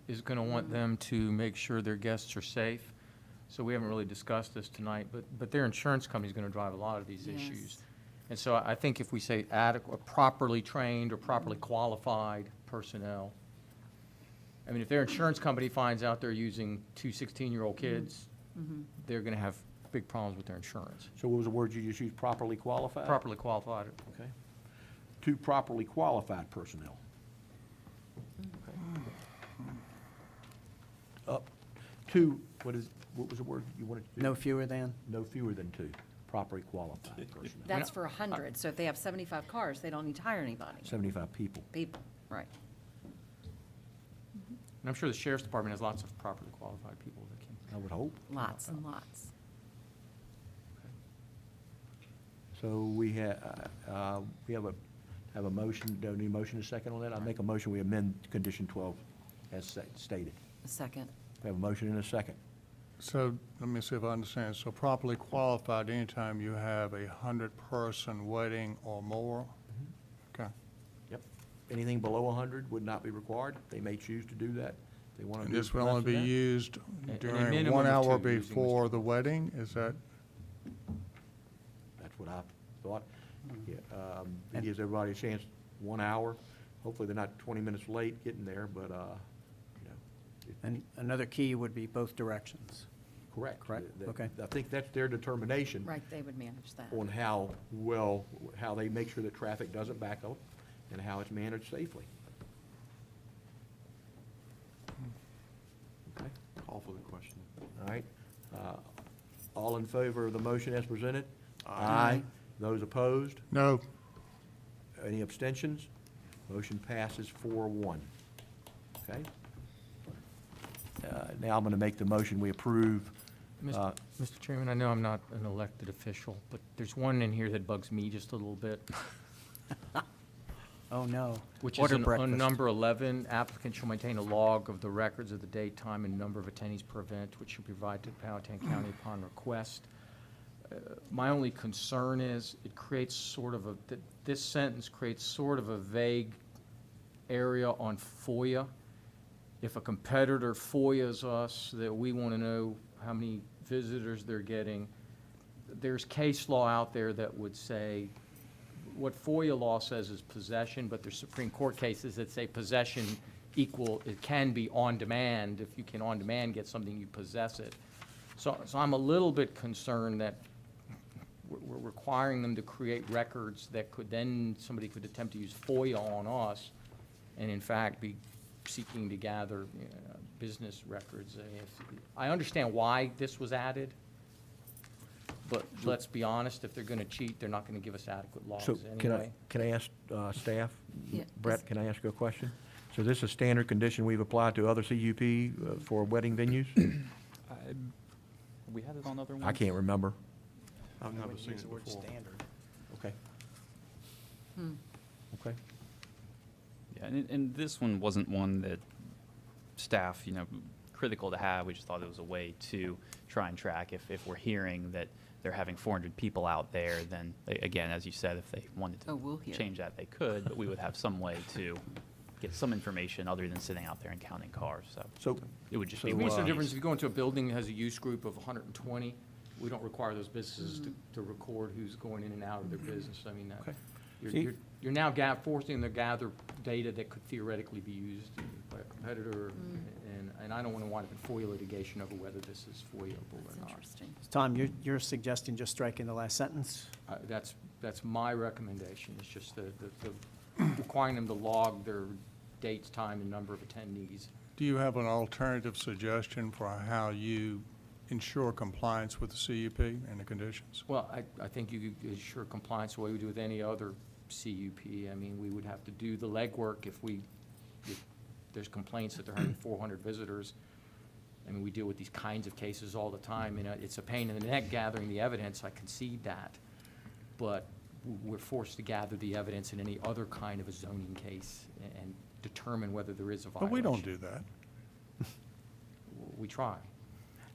is going to want them to make sure their guests are safe. So we haven't really discussed this tonight, but their insurance company is going to drive a lot of these Yes. issues. And so I think if we say adequate, properly trained or properly qualified personnel, I mean, if their insurance company finds out they're using 2 16-year-old kids, they're going to have big problems with their insurance. So what was the word you just used, properly qualified? Properly qualified. Okay. 2 properly qualified personnel. Up, 2, what was the word you wanted to do? No fewer than? No fewer than 2 properly qualified personnel. That's for 100, so if they have 75 cars, they don't need to hire anybody. 75 people. People, right. And I'm sure the sheriff's department has lots of properly qualified people that can. I would hope. Lots and lots. So we have a motion, do I need a motion, a second on that? I make a motion, we amend condition 12 as stated. A second. We have a motion and a second. So let me see if I understand. So properly qualified, anytime you have 100-person wedding or more? Okay. Yep. Anything below 100 would not be required. They may choose to do that. They want to And do this will only less be than that. used And a during minimum 1 of hour 2 using before the wedding? Is that? That's what I thought. Yeah, it gives everybody a chance, 1 hour. Hopefully, they're not 20 minutes late getting there, but, you know. And another key would be both directions. Correct. Correct, okay. I think that's their determination Right, they would manage that. on how they make sure that traffic doesn't back up and how it's managed safely. Okay, Call for the question. all right. All in favor of the motion as presented? Aye. Those opposed? No. Any abstentions? Motion passes 4-1. Okay? Now I'm going to make the motion, we approve. Mr. Chairman, I know I'm not an elected official, but there's one in here that bugs me just a little bit, Oh, no. which is Order on breakfast. number 11, applicant shall maintain a log of the records of the date, time, and number of attendees per event, which should be provided to Powhatan County upon request. My only concern is it creates sort of this sentence creates sort of a vague area on FOIA. If a competitor FOIAs us, that we want to know how many visitors they're getting, there's case law out there that would say, what FOIA law says is possession, but there's Supreme Court cases that say possession it can be on demand. If you can on demand get something, you possess it. So I'm a little bit concerned that we're requiring them to create records that somebody could attempt to use FOIA on us, and in fact be seeking to gather business records. I understand why this was added, but let's be honest, if they're going to cheat, they're not going to give us adequate logs So anyway. can I ask staff? Yeah. Brett, can I ask you a question? So this is a standard condition we've applied to other CUP for wedding venues? We had it on other ones? I can't remember. I've never seen Use it the word before. standard. Okay. Okay. Yeah, and this one wasn't one that staff, critical to have. We just thought it was a way to try and track. If we're hearing that they're having 400 people out there, then, again, as you said, if they wanted Oh, we'll hear. to change that, they could, but we would have some way to get some information other than sitting out there and counting cars, So, it would just be so, It makes no one difference piece. if you go into a building that has a use group of 120, we don't require those businesses to record who's going in and out of their business. I mean, Okay. you're now forcing them to gather data that could theoretically be used by a competitor, and I don't want to wind up in FOIA litigation over whether this is FOIA-able or not. Interesting. Tom, you're suggesting just striking the last sentence? That's my recommendation, it's just the requiring them to log their dates, time, and number of attendees. Do you have an alternative suggestion for how you ensure compliance with the CUP and the conditions? Well, I think you could ensure compliance the way we do with any other CUP. I mean, we would have to do the legwork if there's complaints that they're having 400 visitors. I mean, we deal with these kinds of cases all the time, and it's a pain in the neck gathering the evidence, I concede that. But we're forced to gather the evidence in any other kind of a zoning case and determine whether there is a violation. But we don't do that. We try.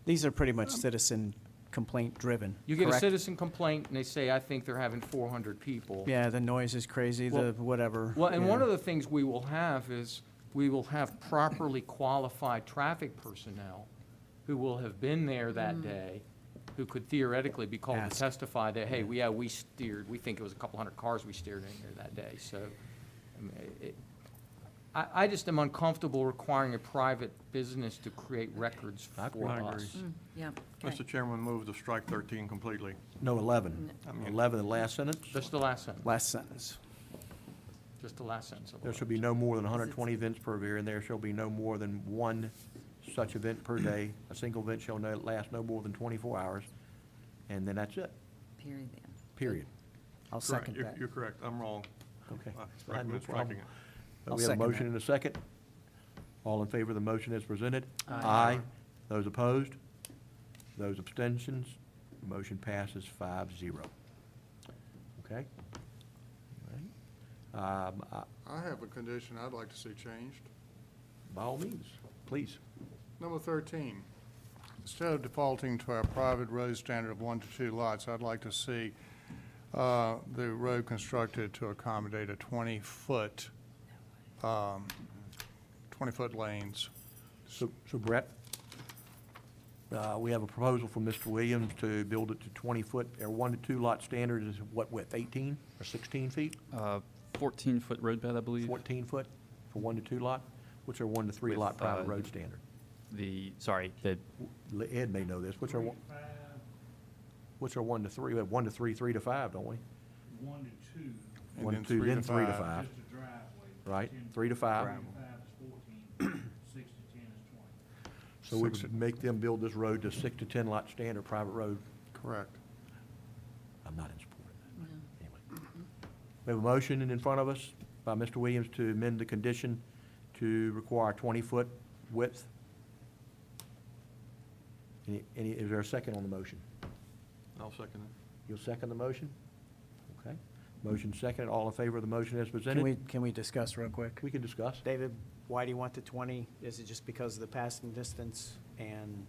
These are pretty much citizen complaint driven, You get a correct? citizen complaint, and they say, I think they're having 400 people. Yeah, the noise is crazy, Well- the whatever. Well, and yeah. one of the things we will have is, we will have properly qualified traffic personnel who will have been there that day, who could theoretically be called to Ask. testify that, hey, we think it was a couple hundred cars we steered in there that day, so. I mean, I just am uncomfortable requiring a private business to create records I for agree. us. Yeah, okay. Mr. Chairman, move to strike 13 completely. No, 11. I mean- 11, the last sentence? Just the last sentence, Last sentence. just the last sentence. of There it. shall be no more than 120 events per year, and there shall be no more than one such event per day. A single event shall last no more than 24 hours, and then that's it, Period then. period. I'll Correct. second You're- that. You're correct, I'm wrong. Okay. I Fine, no recommend problem. striking it. I'll We have a second motion that. and a second. All in favor of the motion as presented? Aye. Those opposed? Those abstentions? Motion passes 5-0. Okay? All right. I have a condition I'd like to see changed. By all means, please. Number 13, instead of defaulting to our private road standard of 1 to 2 lots, I'd like to see the road constructed to accommodate a 20-foot, 20-foot lanes. So Brett, we have a proposal from Mr. Williams to build it to 20-foot, or 1 to 2 lot standard is what width, 18 or 16 feet? 14-foot roadbed, I believe. 14 foot for 1 to 2 lot? What's our 1 to 3 lot With, private road standard? Ed may know this. What's our 1 to 3? We have 1 to 3, 3 to 5, don't we? 1 to 2. 1 to 2, then 3 to 5. Just a driveway. Right, 3 to 5. 5 is 14, 6 to 10 is 20. So we would make them build this road to 6 to 10 lot standard private road. Correct. I'm not in support of that. Anyway. We have a motion in front of us by Mr. Williams to amend the condition to require 20-foot width. Is there a second on the motion? I'll second it. You'll second the motion? Okay. Motion seconded. All in favor of the motion as presented? Can we discuss real quick? We can discuss. David, why do you want the 20? Is it just because of the passing distance? And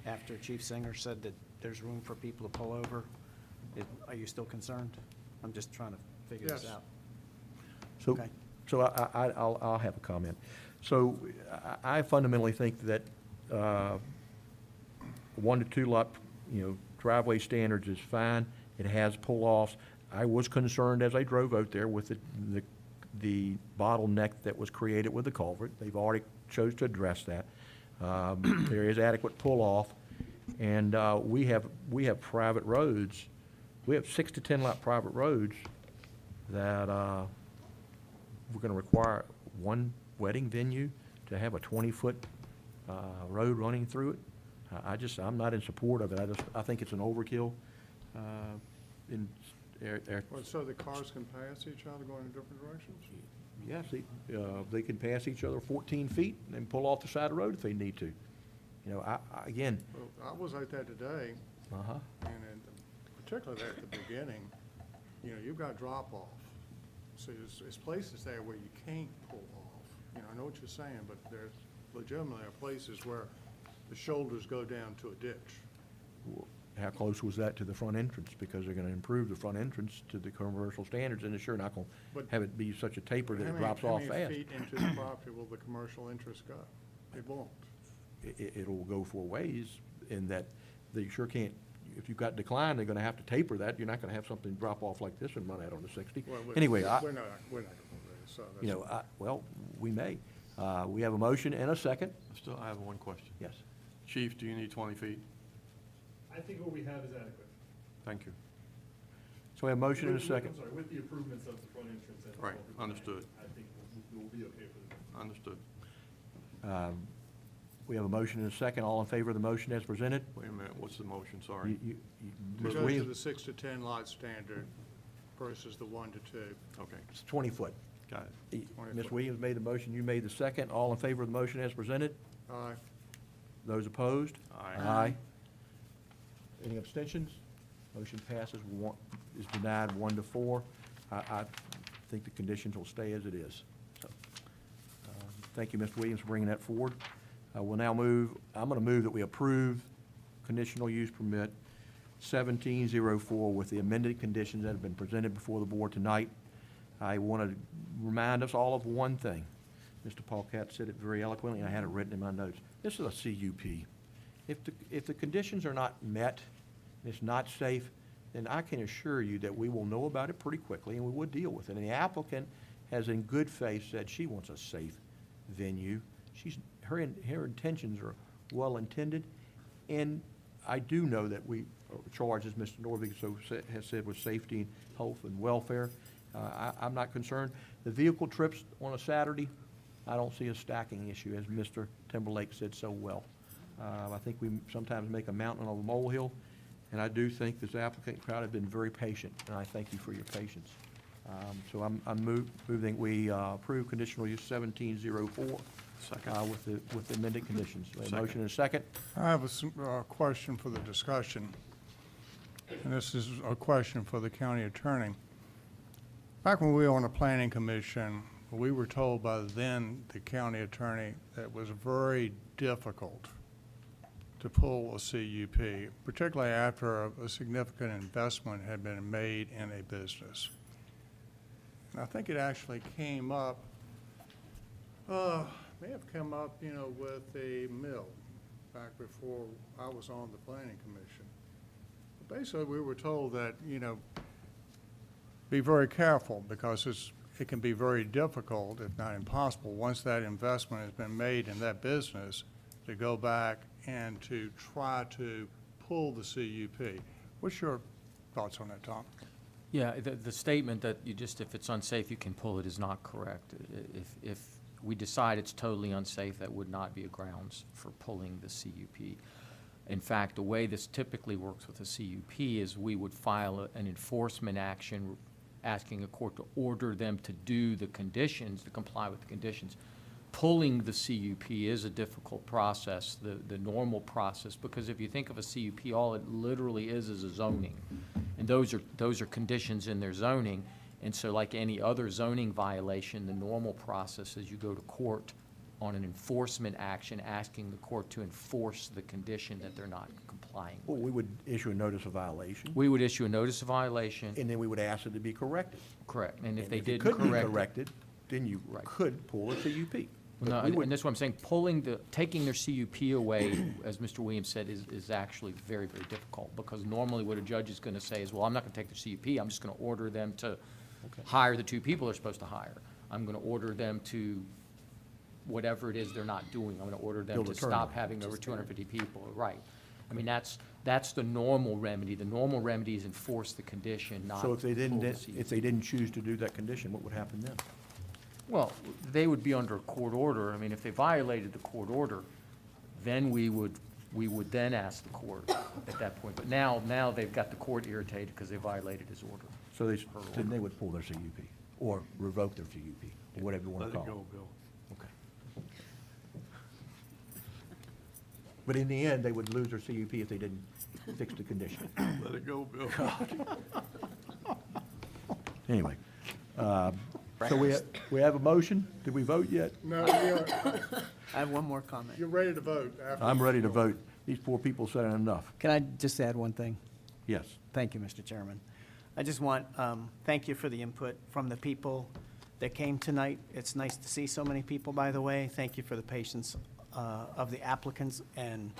after Chief Singer said that there's room for people to pull over, are you still concerned? I'm just trying to figure this Yes. out. So, Okay. so I'll have a comment. So I fundamentally think that 1 to 2 lot, driveway standards is fine. It has pull-offs. I was concerned as I drove out there with the bottleneck that was created with the culvert. They've already chose to address that. There is adequate pull-off, and we have private roads. We have 6 to 10 lot private roads that we're going to require one wedding venue to have a 20-foot road running through it. I'm not in support of it. I think it's an overkill. So the cars can pass each other going in different directions? Yes, they can pass each other 14 feet and pull off the side of the road if they need to. You know, again, Well, I was like that today, uh-huh, particularly at the beginning, you know, you've got drop-off. So there's places there where you can't pull off. You know, I know what you're saying, but there's legitimately are places where the shoulders go down to a ditch. how close was that to the front entrance? Because they're gonna improve the front entrance to the commercial standards, and they're sure not gonna But have it be such a taper that How it many- drops off How many fast. feet into the property will the commercial interest go? It won't. It'll go four ways in that they sure can't, if you've got decline, they're gonna have to taper that. You're not gonna have something drop off like this and run out on the 60. Well, Anyway, we're I, not gonna raise, so that's. you know, well, we may. We have a motion and a second. I have one question. Yes. Chief, do you need 20 feet? I think what we have is adequate. Thank you. So we have a motion and a second. I'm sorry, with the improvements of the front entrance and. Right, understood. I think we'll be okay with it. Understood. We have a motion and a second. All in favor of the motion as presented? Wait a minute, what's the motion, sorry? You- To Ms. go to Williams? the 6 to 10 lot standard versus the 1 to 2. Okay, It's 20 foot. got it. Ms. Williams made the motion, you made the second. All in favor of the motion as presented? Aye. Those opposed? Aye. Aye. Any abstentions? Motion passes, is denied 1-4. I think the conditions will stay as it is. So, thank you, Mr. Williams, for bringing that forward. We'll now move, I'm going to move that we approve conditional use permit 1704 with the amended conditions that have been presented before the board tonight. I want to remind us all of one thing. Mr. Powhatan said it very eloquently, and I had it written in my notes. This is a CUP. If the conditions are not met, and it's not safe, then I can assure you that we will know about it pretty quickly, and we would deal with it. And the applicant has in good faith said she wants a safe venue. Her intentions are well-intended, and I do know that we are charged, as Mr. Norvig has said, with safety and health and welfare. I'm not concerned. The vehicle trips on a Saturday, I don't see a stacking issue, as Mr. Timberlake said so well. I think we sometimes make a mountain of a molehill, and I do think this applicant crowd have been very patient, and I thank you for your patience. So I'm moving we approve conditional use 1704 with the amended conditions. We have a motion and a second. I have a question for the discussion, and this is a question for the county attorney. Back when we were on the planning commission, we were told by then the county attorney that it was very difficult to pull a CUP, particularly after a significant investment had been made in a business. And I think it actually came up, may have come up, you know, with a mill back before I was on the planning commission. But basically, we were told that, you know, be very careful because it can be very difficult, if not impossible, once that investment has been made in that business, to go back and to try to pull the CUP. What's your thoughts on that, Tom? Yeah, the statement that if it's unsafe, you can pull it is not correct. If we decide it's totally unsafe, that would not be a grounds for pulling the CUP. In fact, the way this typically works with a CUP is we would file an enforcement action asking a court to order them to do the conditions, to comply with the conditions. Pulling the CUP is a difficult process, the normal process, because if you think of a CUP, all it literally is a zoning. And those are conditions in their zoning. And so like any other zoning violation, the normal process is you go to court on an enforcement action, asking the court to enforce the condition that they're not complying with. Well, we would issue a notice of violation, We would issue a notice of violation. and then we would ask it to be corrected. Correct. And if they it didn't couldn't be correct it. corrected, then you Right. could pull a CUP. Well, no, But we would- and that's what I'm saying, taking their CUP away, as Mr. Williams said, is actually very, very difficult, because normally what a judge is gonna say is, well, I'm not gonna take their CUP, I'm just gonna order them to hire the two people they're supposed to hire. I'm gonna order them to, whatever it is they're not doing, I'm gonna order them Build a to stop turnover. having over 250 people, right. I mean, that's the normal remedy. The normal remedy is enforce the condition, not So if they pull the didn't, CUP. if they didn't choose to do that condition, what would happen then? Well, they would be under a court order. I mean, if they violated the court order, then we would then ask the court at that point. But now they've got the court irritated because they violated his order. So then they would pull their CUP, or revoke their CUP, or whatever you want Let to it call go, Bill. it. Okay. But in the end, they would lose their CUP if they didn't fix the condition. Let it go, Bill. Anyway, so we have a motion. Did we vote yet? No, I have one more comment. you're ready to vote after. I'm ready to vote. These poor people said enough. Can I just add one thing? Yes. Thank you, Mr. Chairman. I just want, thank you for the input from the people that came tonight. It's nice to see so many people, by the way. Thank you for the patience of the applicants. And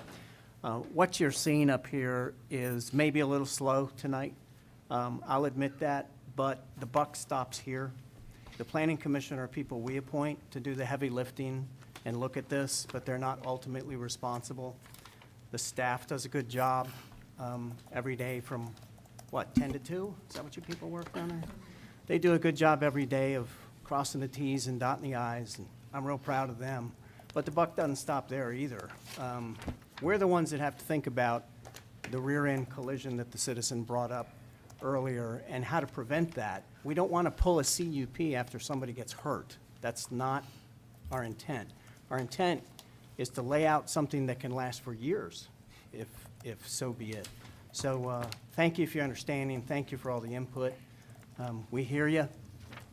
what you're seeing up here is maybe a little slow tonight. I'll admit that, but the buck stops here. The planning commission are people we appoint to do the heavy lifting and look at this, but they're not ultimately responsible. The staff does a good job every day from, 10 to 2? Is that what you people work down there? They do a good job every day of crossing the Ts and dotting the Is, and I'm real proud of them. But the buck doesn't stop there either. We're the ones that have to think about the rear-end collision that the citizen brought up earlier and how to prevent that. We don't want to pull a CUP after somebody gets hurt. That's not our intent. Our intent is to lay out something that can last for years, if so be it. So thank you for your understanding. Thank you for all the input. We hear you.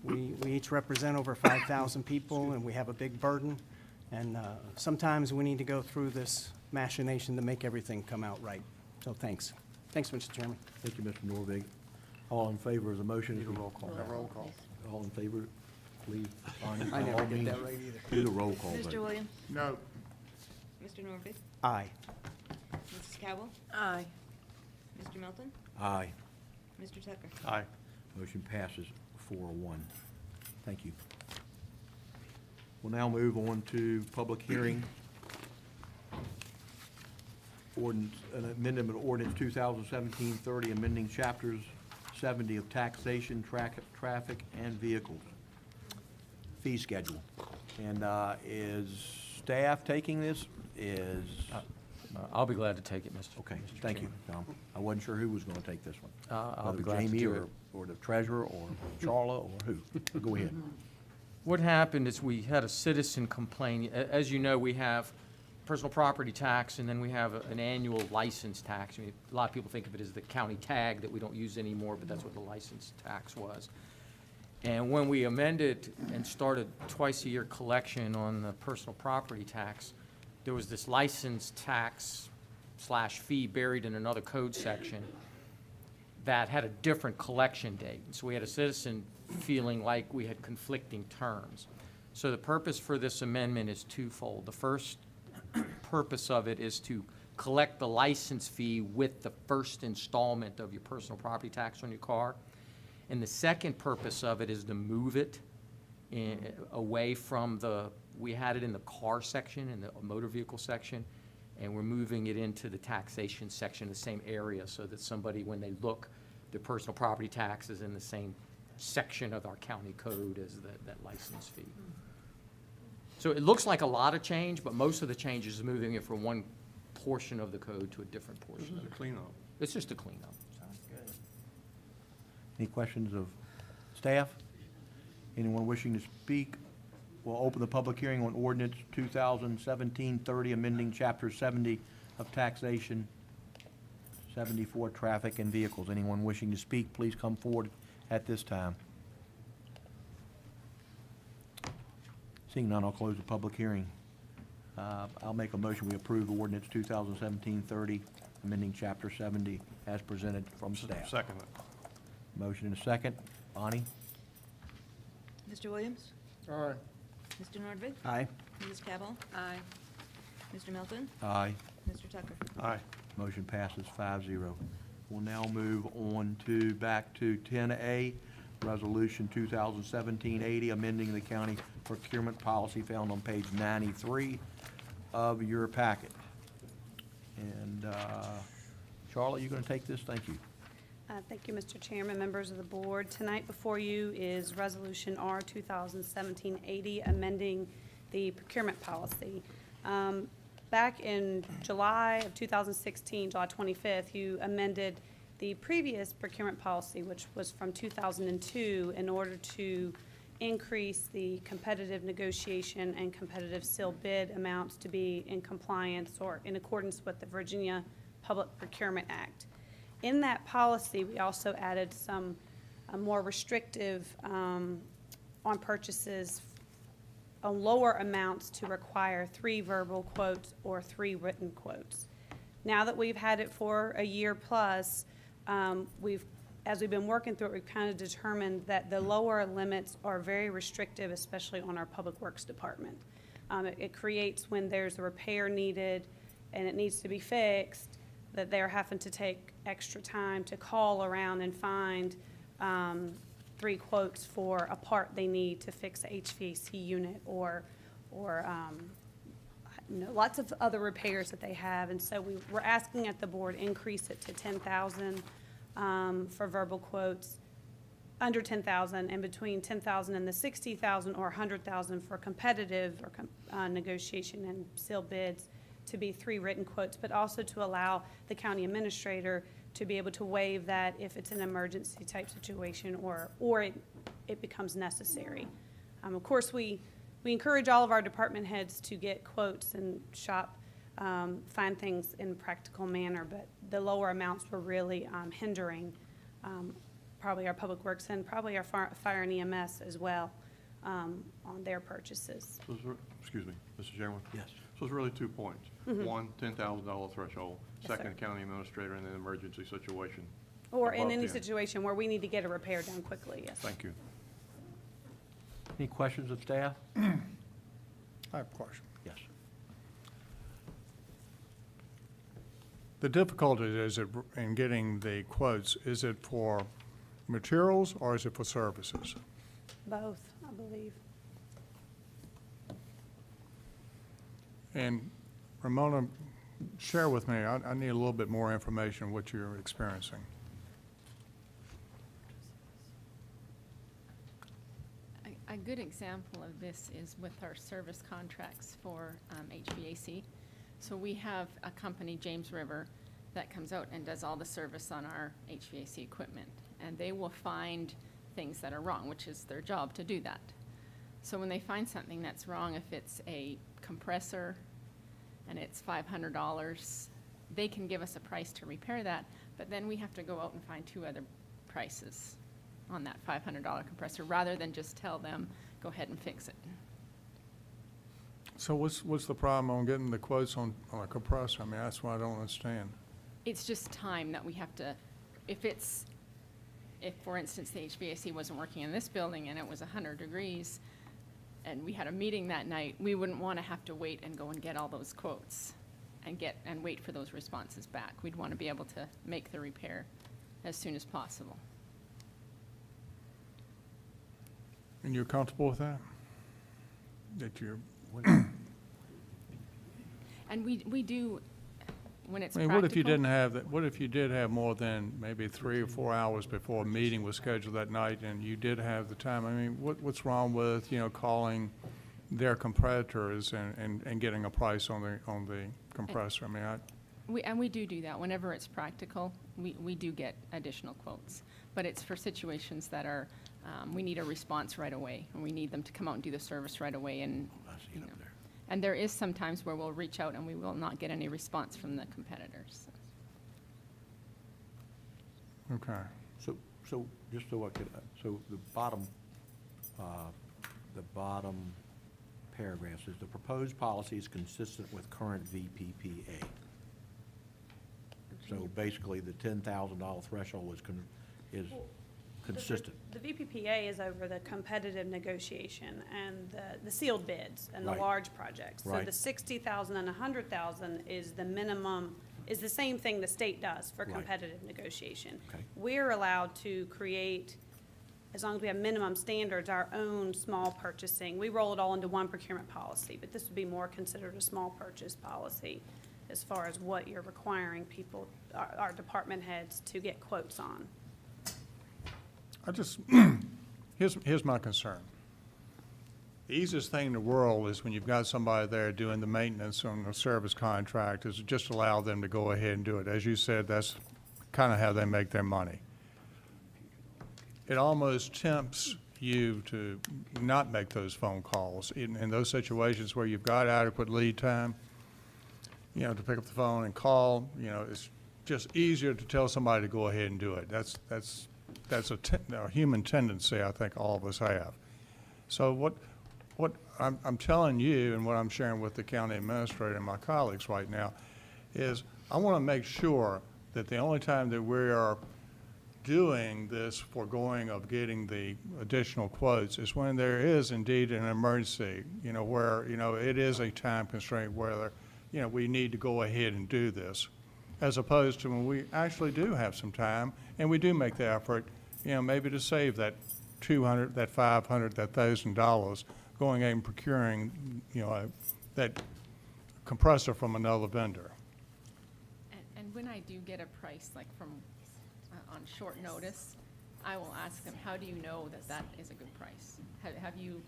We each represent over 5,000 people, and we have a big burden. And sometimes we need to go through this machination to make everything come out right. So thanks. Thanks, Mr. Chairman. Thank you, Mr. Norvig. All in favor of the motion? Need a roll call. Roll call. All in favor, please. I by never all get means, that right either. Do the roll call Mr. vote. Williams? No, Mr. Norby? Aye. Mrs. Cabell? Aye. Mr. Melton? Aye. Mr. Tucker? Aye. Motion passes 4-1. Thank you. We'll now move on to public hearing. Ordinance, an amendment of ordinance 2017-30, amending chapters 70 of taxation, traffic, and vehicles. Fee schedule. And is staff taking this? Is, I'll be glad to take it, Mr. okay, thank you, Tom. I wasn't sure who was going to take this one. I'll be Whether glad to Jamie do it. or the treasurer or Charla or who. Go ahead. What happened is we had a citizen complain. As you know, we have personal property tax, and then we have an annual license tax. I mean, a lot of people think of it as the county tag that we don't use anymore, but that's what the license tax was. And when we amended and started twice-a-year collection on the personal property tax, there was this license tax / fee buried in another code section that had a different collection date. So we had a citizen feeling like we had conflicting terms. So the purpose for this amendment is twofold. The first purpose of it is to collect the license fee with the first installment of your personal property tax on your car. And the second purpose of it is to move it away from we had it in the car section, in the motor vehicle section, and we're moving it into the taxation section, the same area, so that somebody, when they look, their personal property tax is in the same section of our county code as that license fee. So it looks like a lot of change, but most of the change is moving it from one portion of the code to a different portion of the code. Cleanup. It's just a cleanup. Sounds good. Any questions of staff? Anyone wishing to speak? We'll open the public hearing on ordinance 2017-30, amending chapter 70 of taxation, 74 traffic and vehicles. Anyone wishing to speak, please come forward at this time. Seeing none, I'll close the public hearing. I'll make a motion, we approve ordinance 2017-30, amending chapter 70 as presented from staff. Second. Motion and a second. Bonnie? Mr. Williams? aye. Mr. Nordvig? Aye. Mrs. Cabell? Aye. Mr. Melton? Aye. Mr. Tucker? Aye. Motion passes 5-0. We'll now move on back to 10A, Resolution 2017-80, amending the county procurement policy found on page 93 of your packet. And Charlotte, you going to take this? Thank you. Thank you, Mr. Chairman, members of the board. Tonight before you is Resolution R 2017-80, amending the procurement policy. Back in July of 2016, July 25th, you amended the previous procurement policy, which was from 2002, in order to increase the competitive negotiation and competitive sealed bid amounts to be in compliance or in accordance with the Virginia Public Procurement Act. In that policy, we also added some more restrictive on purchases on lower amounts to require 3 verbal quotes or 3 written quotes. Now that we've had it for a year plus, as we've been working through it, we've kind of determined that the lower limits are very restrictive, especially on our Public Works Department. It creates when there's a repair needed and it needs to be fixed, that they're having to take extra time to call around and find 3 quotes for a part they need to fix a HVAC unit or lots of other repairs that they have. And so we're asking at the board increase it to 10,000 for verbal quotes, under 10,000, and between 10,000 and the 60,000 or 100,000 for competitive or negotiation and sealed bids to be 3 written quotes, but also to allow the county administrator to be able to waive that if it's an emergency type situation or it becomes necessary. Of course, we encourage all of our department heads to get quotes and shop, find things in a practical manner, but the lower amounts were really hindering probably our Public Works and probably our fire and EMS as well on their purchases. So excuse me, Mr. Chairman? Yes. So it's really 2 points. Mhm. One, $10,000 threshold. Yes, sir. Second, county administrator in an emergency situation. Or in above any 10. situation where we need to get a repair done quickly, yes. Thank you. Any questions of staff? I have a question. Yes. The difficulty in getting the quotes, is it for materials or is it for services? Both, I believe. And Ramona, share with me, I need a little bit more information on what you're experiencing. A good example of this is with our service contracts for HVAC. So we have a company, James River, that comes out and does all the service on our HVAC equipment. And they will find things that are wrong, which is their job to do that. So when they find something that's wrong, if it's a compressor and it's $500, they can give us a price to repair that, but then we have to go out and find 2 other prices on that $500 compressor, rather than just tell them, go ahead and fix it. So what's the problem on getting the quotes on a compressor? I mean, that's what I don't understand. It's just time that we have to, if for instance, the HVAC wasn't working in this building and it was 100 degrees, and we had a meeting that night, we wouldn't want to have to wait and go and get all those quotes and wait for those responses back. We'd want to be able to make the repair as soon as possible. And you're comfortable with that? That you're, And we do, when it's I mean, practical. what if you didn't have that, what if you did have more than maybe 3 or 4 hours before a meeting was scheduled that night and you did have the time? I mean, what's wrong with, calling their competitors and getting a price on the compressor? I mean, We do that. Whenever it's practical, we do get additional quotes. But it's for situations that are, we need a response right away, and we need them to come out and do the service right away. And, and there is some times where we'll reach out and we will not get any response from the competitors. okay. So just so I could, so the bottom paragraph says, the proposed policy is consistent with current VPPA. So basically, the $10,000 threshold is consistent. The VPPA is over the competitive negotiation and the sealed bids and the Right. large projects. So Right. the 60,000 and 100,000 is the minimum, is the same thing the state does for Right. competitive negotiation. Okay. We're allowed to create, as long as we have minimum standards, our own small purchasing. We roll it all into one procurement policy, but this would be more considered a small purchase policy as far as what you're requiring people, our department heads, to get quotes on. I just, here's my concern. The easiest thing in the world is when you've got somebody there doing the maintenance on a service contract, is just allow them to go ahead and do it. As you said, that's kind of how they make their money. It almost tempts you to not make those phone calls. In those situations where you've got adequate lead time, you know, to pick up the phone and call, you know, it's just easier to tell somebody to go ahead and do it. That's a human tendency I think all of us have. So what I'm telling you and what I'm sharing with the county administrator and my colleagues right now is I want to make sure that the only time that we are doing this foregoing of getting the additional quotes is when there is indeed an emergency, you know, where, you know, it is a time constraint where, you know, we need to go ahead and do this, as opposed to when we actually do have some time and we do make the effort, you know, maybe to save that $200, that $500, that $1,000, going and procuring, you know, that compressor from another vendor. And when I do get a price, like from, on short notice, I will ask them, how do you know that that is a good price? Have you,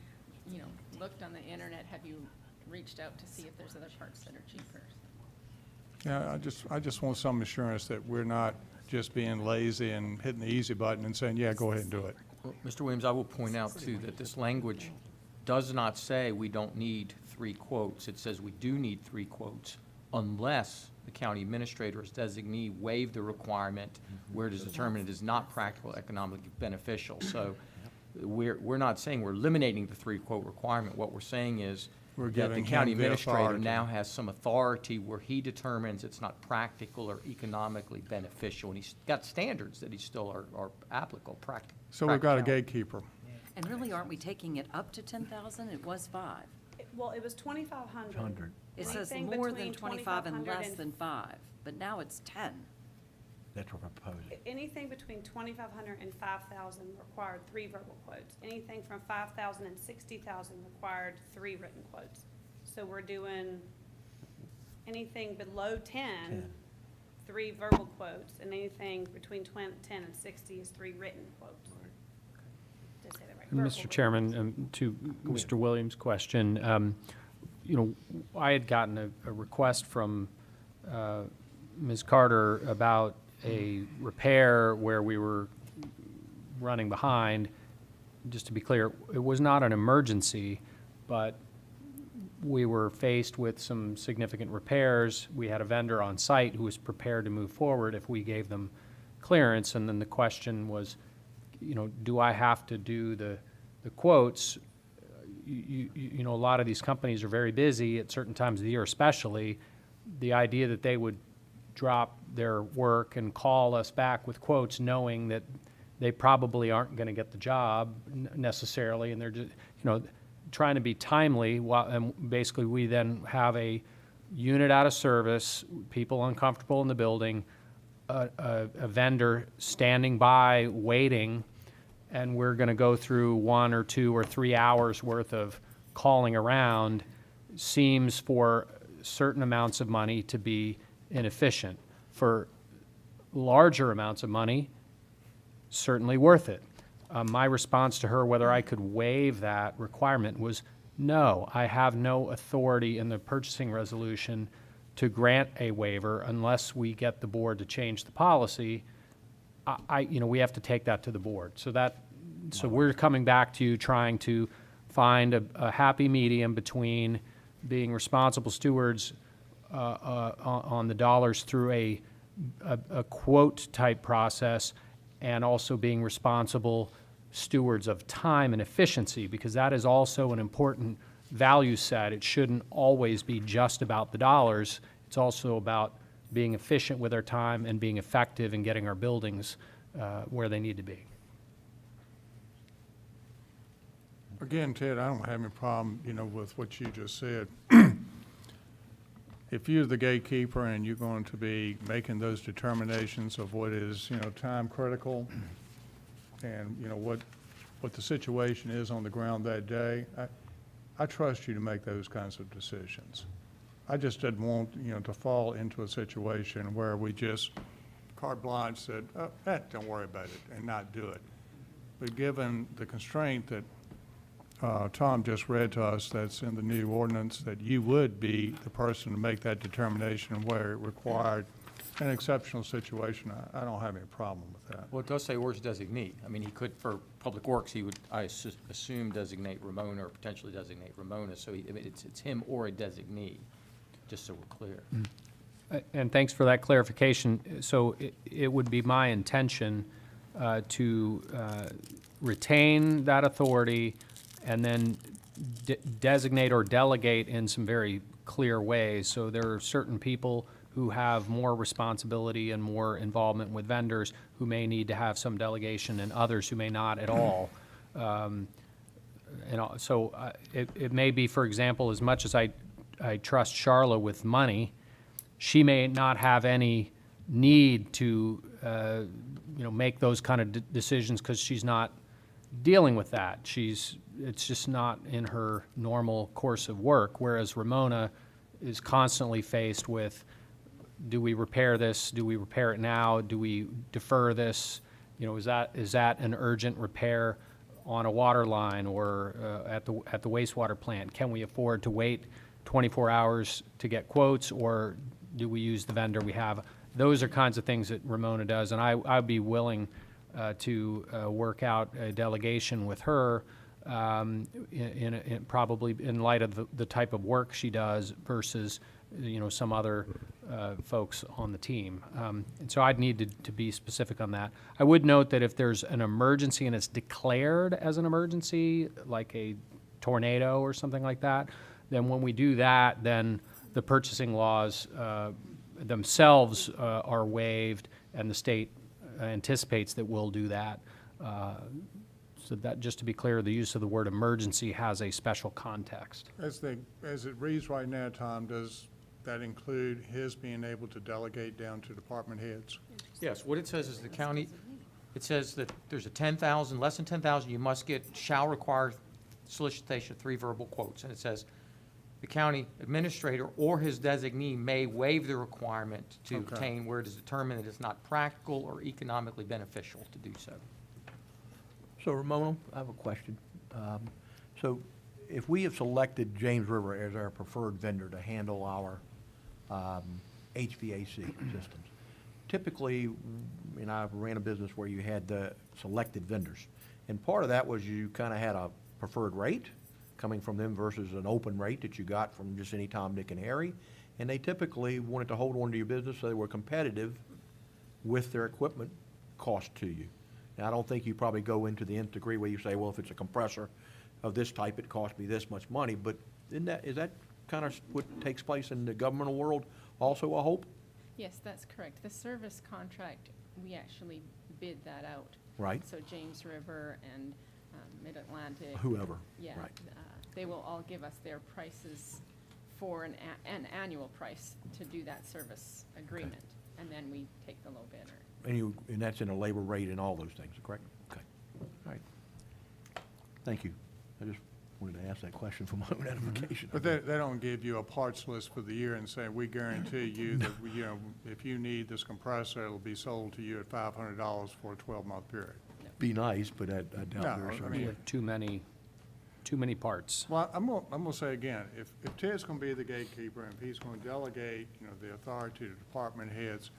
you know, looked on the internet? Have you reached out to see if there's other parts that are cheaper? Yeah, I just want some assurance that we're not just being lazy and hitting the easy button and saying, yeah, go ahead and do it. Well, Mr. Williams, I will point out too that this language does not say we don't need 3 quotes. It says we do need 3 quotes unless the county administrator's designee waive the requirement where it is determined it is not practical, economically beneficial. So we're not saying we're eliminating the 3-quote requirement. What we're saying is We're that the giving county him the administrator authority. now has some authority where he determines it's not practical or economically beneficial. And he's got standards that he still are applicable, practical. So we've got a gatekeeper. And really, aren't we taking it up to 10,000? It was 5. Well, it was 2,500. It says Anything more than between 25 and 2,500 less than 5, but now it's 10. That's what we're proposing. Anything between 2,500 and 5,000 required 3 verbal quotes. Anything from 5,000 and 60,000 required 3 written quotes. So we're doing anything below 10, 3 verbal quotes, and anything between 10 and 60 is 3 written quotes. Did I say that right? Verbal Mr. written. Chairman, to Mr. Williams' question, you know, I had gotten a request from Ms. Carter about a repair where we were running behind. Just to be clear, it was not an emergency, but we were faced with some significant repairs. We had a vendor on site who was prepared to move forward if we gave them clearance, and then the question was, you know, do I have to do the quotes? You know, a lot of these companies are very busy at certain times of the year, especially. The idea that they would drop their work and call us back with quotes knowing that they probably aren't going to get the job necessarily, and they're just, you know, trying to be timely, and basically we then have a unit out of service, people uncomfortable in the building, a vendor standing by waiting, and we're going to go through 1 or 2 or 3 hours worth of calling around, seems for certain amounts of money to be inefficient. For larger amounts of money, certainly worth it. My response to her, whether I could waive that requirement, was no. I have no authority in the purchasing resolution to grant a waiver unless we get the board to change the policy. You know, we have to take that to the board. So we're coming back to you trying to find a happy medium between being responsible stewards on the dollars through a quote type process, and also being responsible stewards of time and efficiency, because that is also an important value set. It shouldn't always be just about the dollars. It's also about being efficient with our time and being effective in getting our buildings where they need to be. Again, Ted, I don't have any problem, you know, with what you just said. If you're the gatekeeper and you're going to be making those determinations of what is, you know, time critical and, you know, what the situation is on the ground that day, I trust you to make those kinds of decisions. I just didn't want, you know, to fall into a situation where we just carte blanche said, oh, don't worry about it, and not do it. But given the constraint that Tom just read to us that's in the new ordinance, that you would be the person to make that determination where it required an exceptional situation. I don't have any problem with that. Well, it does say where's designee. I mean, he could, for Public Works, he would, I assume, designate Ramona or potentially designate Ramona. So I mean, it's him or a designee, just so we're clear. And thanks for that clarification. So it would be my intention to retain that authority and then designate or delegate in some very clear ways. So there are certain people who have more responsibility and more involvement with vendors who may need to have some delegation and others who may not at all. So it may be, for example, as much as I trust Charla with money, she may not have any need to, make those kind of decisions because she's not dealing with that. It's just not in her normal course of work, whereas Ramona is constantly faced with, do we repair this? Do we repair it now? Do we defer this? Is that an urgent repair on a water line or at the wastewater plant? Can we afford to wait 24 hours to get quotes, or do we use the vendor we have? Those are kinds of things that Ramona does, and I'd be willing to work out a delegation with her probably in light of the type of work she does versus some other folks on the team. And so I'd need to be specific on that. I would note that if there's an emergency and it's declared as an emergency, like a tornado or something like that, then when we do that, then the purchasing laws themselves are waived, and the state anticipates that we'll do that. So that, just to be clear, the use of the word emergency has a special context. As it reads right now, Tom, does that include his being able to delegate down to department heads? Yes, what it says is the county, it says that there's less than 10,000, you shall require solicitation of 3 verbal quotes. And it says, the county administrator or his designee may waive the requirement to obtain where it is determined that it's not practical or economically beneficial to do so. So Ramona, I have a question. So if we have selected James River as our preferred vendor to handle our HVAC systems, typically, and I ran a business where you had the selected vendors, and part of that was you kind of had a preferred rate coming from them versus an open rate that you got from just any Tom, Dick, and Harry, and they typically wanted to hold on to your business so they were competitive with their equipment cost to you. Now, I don't think you probably go into the nth degree where you say, well, if it's a compressor of this type, it cost me this much money, but is that kind of what takes place in the governmental world also, I hope? Yes, that's correct. The service contract, we actually bid that out. Right. So James River and Mid-Atlantic. Whoever, Yeah. right. They will all give us their prices for an annual price to do that service agreement, and then we take the low bidder. And that's in a labor rate and all those things, correct? Okay, all right. Thank you. I just wanted to ask that question for my own edification. But they don't give you a parts list for the year and say, we guarantee you that, if you need this compressor, it'll be sold to you at $500 for a 12-month period. Be nice, but I doubt No, there's I mean- Too many parts. Well, I'm gonna say again, if Ted's gonna be the gatekeeper, and if he's gonna delegate, the authority to department heads,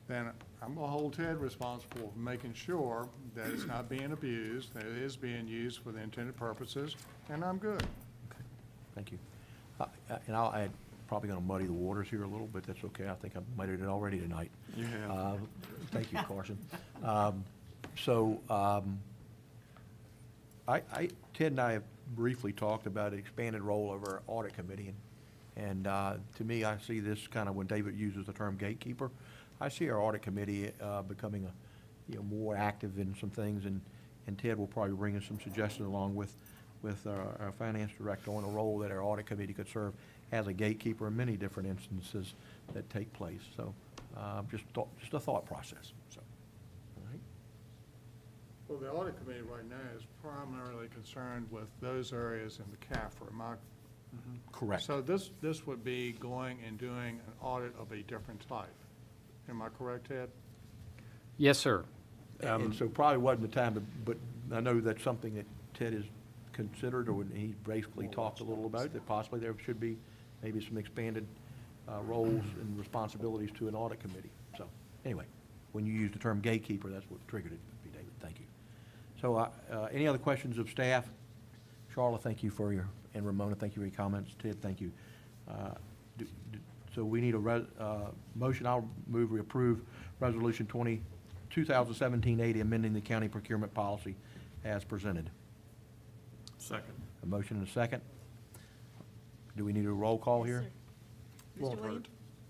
then I'm gonna hold Ted responsible for making sure that it's not being abused, that it is being used for the intended purposes, and I'm good. Thank you. And I'm probably going to muddy the waters here a little, but that's okay. I think I've muddied it already tonight. You have. Thank you, Carson. Ted and I have briefly talked about an expanded role of our audit committee, and to me, I see this kind of, when David uses the term gatekeeper, I see our audit committee becoming more active in some things, and Ted will probably bring us some suggestions along with our finance director on a role that our audit committee could serve as a gatekeeper in many different instances that take place. So just a thought process. So, all right. Well, the audit committee right now is primarily concerned with those areas in the CAFR, am I? Correct. So this would be going and doing an audit of a different type. Am I correct, Ted? Yes, sir. And so probably wasn't the time, but I know that's something that Ted has considered, or he basically talked a little about, that possibly there should be maybe some expanded roles and responsibilities to an audit committee. So Anyway, when you use the term gatekeeper, that's what triggered it, David, thank you. So, any other questions of staff? Charlotte, thank you for your, and Ramona, thank you for your comments. Ted, thank you. So we need a motion. I'll move we approve Resolution 2017-80, amending the county procurement policy as presented. Second. A motion and a second. Do we need a roll call here? Mr. Williams?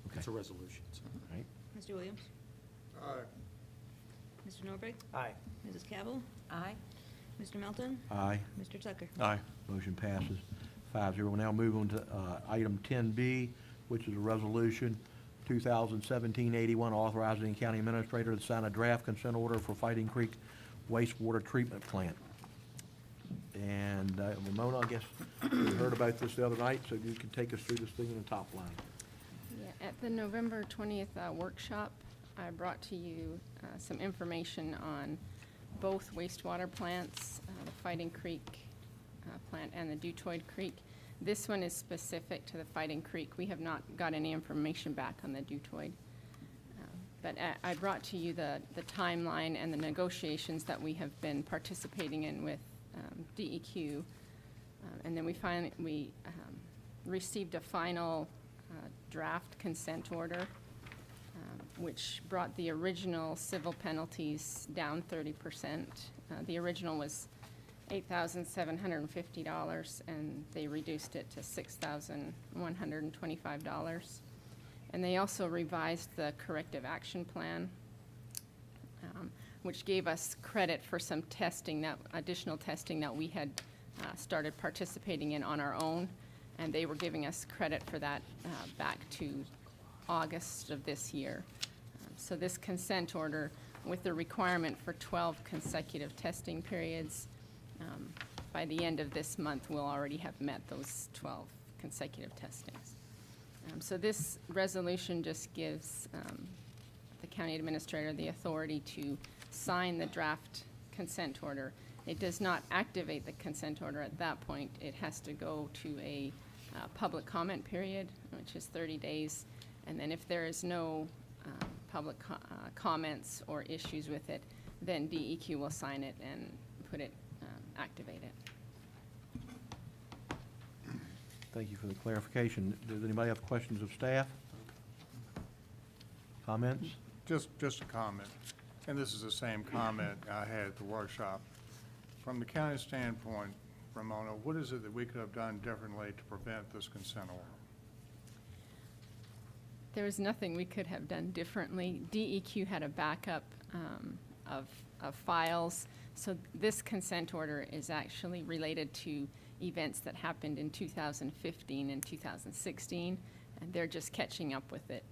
Okay. It's a resolution. so. All right. Mr. Williams? Mr. Nordvig? Aye. Mrs. Cabell? Aye. Mr. Melton? Aye. Mr. Tucker? Aye. Motion passes 5-0. We'll now move on to item 10B, which is a resolution 2017-81, authorizing the county administrator to sign a draft consent order for Fighting Creek wastewater treatment plant. And Ramona, I guess we heard about this the other night, so you can take us through this thing in the top line. Yeah, at the November 20th workshop, I brought to you some information on both wastewater plants, the Fighting Creek plant and the Dutoid Creek. This one is specific to the Fighting Creek. We have not got any information back on the Dutoid. But I brought to you the timeline and the negotiations that we have been participating in with DEQ. And then we received a final draft consent order, which brought the original civil penalties down 30%. The original was $8,750, and they reduced it to $6,125. And they also revised the corrective action plan, which gave us credit for some testing, additional testing that we had started participating in on our own, and they were giving us credit for that back to August of this year. So this consent order, with the requirement for 12 consecutive testing periods, by the end of this month, we'll already have met those 12 consecutive testings. So this resolution just gives the county administrator the authority to sign the draft consent order. It does not activate the consent order at that point. It has to go to a public comment period, which is 30 days. And then if there is no public comments or issues with it, then DEQ will sign it and put it, activate it. Thank you for the clarification. Does anybody have questions of staff? Comments? Just a comment, and this is the same comment I had at the workshop. From the county standpoint, Ramona, what is it that we could have done differently to prevent this consent order? There was nothing we could have done differently. DEQ had a backup of files, so this consent order is actually related to events that happened in 2015 and 2016, and they're just catching up with it.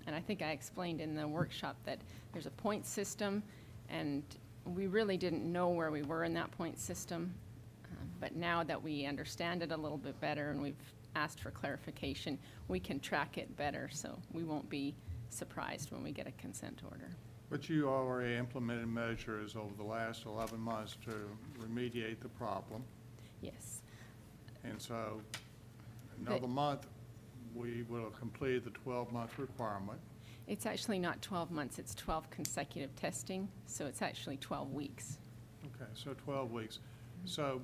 And I think I explained in the workshop that there's a point system, and we really didn't know where we were in that point system. But now that we understand it a little bit better and we've asked for clarification, we can track it better, so we won't be surprised when we get a consent order. But you already implemented measures over the last 11 months to remediate the problem. Yes. And so another month, we will have completed the 12-month requirement. It's actually not 12 months, it's 12 consecutive testing, so it's actually 12 weeks. Okay, so 12 weeks. So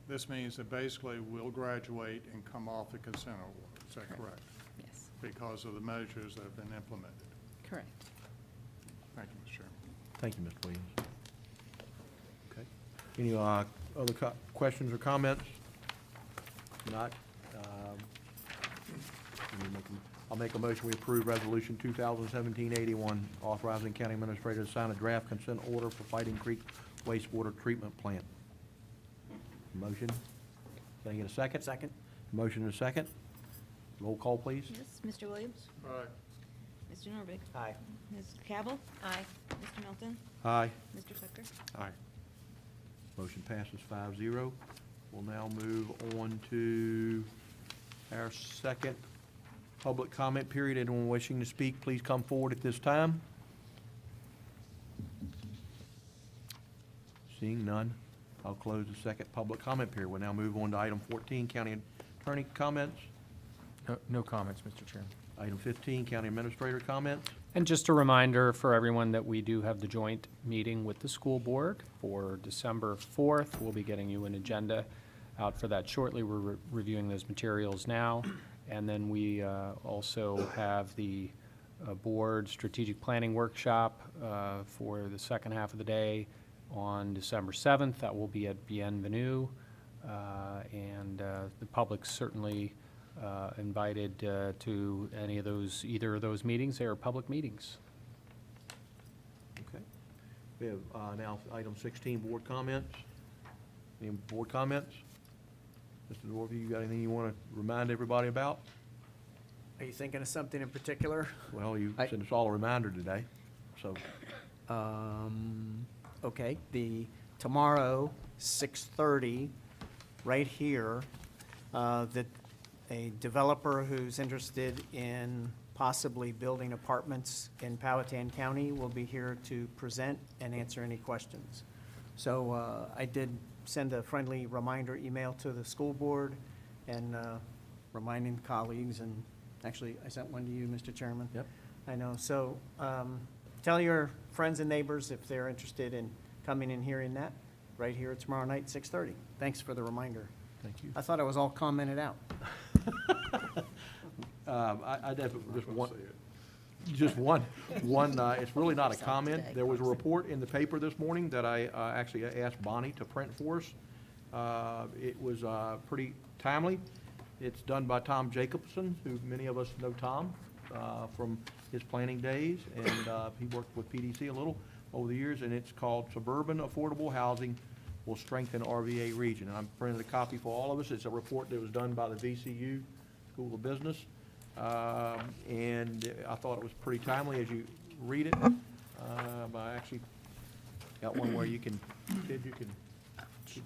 this means that basically we'll graduate and come off the consent order. Is that correct? Yes. Because of the measures that have been implemented. Correct. Thank you, Mr. Chairman. Thank you, Mr. Williams. Okay. Any other questions or comments? Not? I'll make a motion we approve Resolution 2017-81, authorizing county administrator to sign a draft consent order for Fighting Creek wastewater treatment plant. Motion? Can I get a second? Second. Motion and a second. Roll call, please. Yes, Mr. Williams? Aye. Mr. Nordvig? Aye. Ms. Cabell? Aye. Mr. Melton? Aye. Mr. Tucker? Aye. Motion passes 5-0. We'll now move on to our second public comment period. Anyone wishing to speak, please come forward at this time. Seeing none, I'll close the second public comment period. We'll now move on to item 14, county attorney comments. No comments, Mr. Chairman. Item 15, county administrator comments. And just a reminder for everyone that we do have the joint meeting with the school board for December 4th. We'll be getting you an agenda out for that shortly. We're reviewing those materials now. And then we also have the board strategic planning workshop for the second half of the day on December 7th. That will be at Bienvenue. And the public's certainly invited to any of those, either of those meetings. They are public meetings. Okay. We have now item 16, board comments. Any board comments? Mr. Norby, you got anything you want to remind everybody about? Are you thinking of something in particular? Well, you sent us all a reminder today, so. Okay, tomorrow, 6:30, right here, that a developer who's interested in possibly building apartments in Powhatan County will be here to present and answer any questions. So I did send a friendly reminder email to the school board and reminding colleagues, and actually, I sent one to you, Mr. Chairman. Yep. I know. So tell your friends and neighbors if they're interested in coming and hearing that, right here tomorrow night, 6:30. Thanks for the reminder. Thank you. I thought it was all commented out. I definitely, just one, it's really not a comment. There was a report in the paper this morning that I actually asked Bonnie to print for us. It was pretty timely. It's done by Tom Jacobson, who many of us know Tom from his planning days, and he worked with PDC a little over the years, and it's called Suburban Affordable Housing Will Strengthen RVA Region. And I'm printing a copy for all of us. It's a report that was done by the VCU School of Business, and I thought it was pretty timely as you read it. I actually got one where you can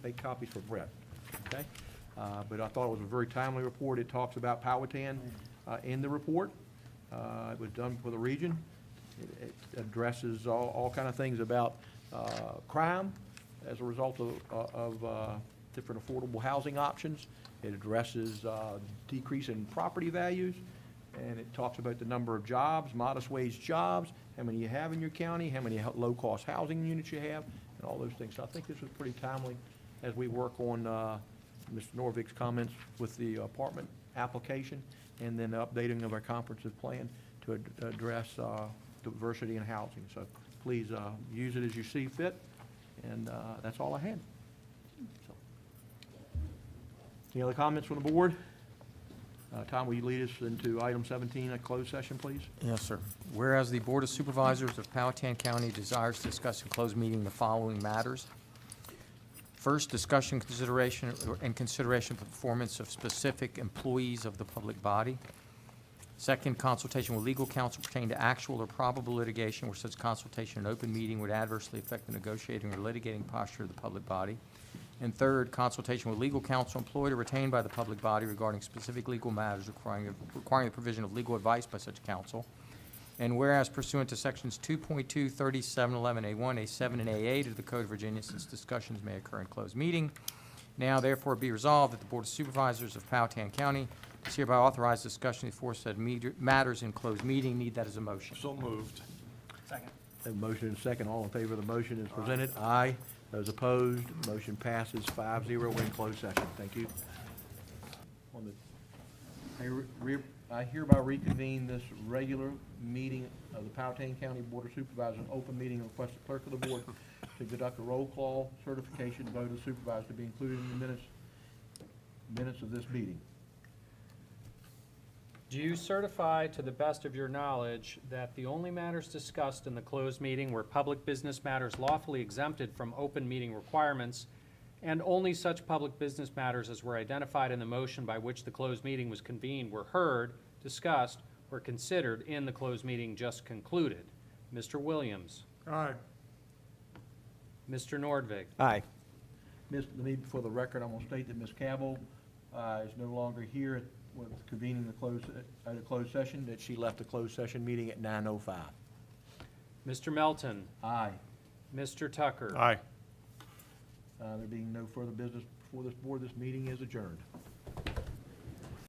make copies for Brett, okay? But I thought it was a very timely report. It talks about Powhatan in the report. It was done for the region. It addresses all kind of things about crime as a result of different affordable housing options. It addresses decrease in property values, and it talks about the number of jobs, modest wage jobs, how many you have in your county, how many low-cost housing units you have, and all those things. So I think this was pretty timely as we work on Mr. Norvik's comments with the apartment application, and then the updating of our comprehensive plan to address diversity in housing. So please use it as you see fit, and that's all I had. So, any other comments from the board? Tom, will you lead us into item 17, a closed session, please? Yes, sir. Whereas the Board of Supervisors of Powhatan County desires to discuss in closed meeting the following matters. First, discussion, consideration of the performance of specific employees of the public body. Second, consultation with legal counsel pertaining to actual or probable litigation where such consultation in open meeting would adversely affect the negotiating or litigating posture of the public body. And third, consultation with legal counsel employed or retained by the public body regarding specific legal matters requiring the provision of legal advice by such counsel. And whereas pursuant to sections 2.2, 3711A1, A7, and A8 of the Code of Virginia, since discussions may occur in closed meeting, now therefore be resolved that the Board of Supervisors of Powhatan County is hereby authorized discussion of the aforesaid matters in closed meeting. Need that as a motion. So moved. Second. Have a motion and a second. All in favor of the motion as presented? Aye. Those opposed, motion passes 5-0. We're in closed session. Thank you. I hereby reconvene this regular meeting of the Powhatan County Board of Supervisors, an open meeting, and request the clerk of the board to conduct a roll call certification vote of supervisors to be included in the minutes of this meeting. Do you certify to the best of your knowledge that the only matters discussed in the closed meeting were public business matters lawfully exempted from open meeting requirements, and only such public business matters as were identified in the motion by which the closed meeting was convened were heard, discussed, or considered in the closed meeting just concluded? Mr. Williams. Aye. Mr. Nordvig. Aye. For the record, I'm going to state that Ms. Cabell is no longer here with convening the closed session, that she left the closed session meeting at 9:05. Mr. Melton. Aye. Mr. Tucker. Aye. There being no further business before this board, this meeting is adjourned.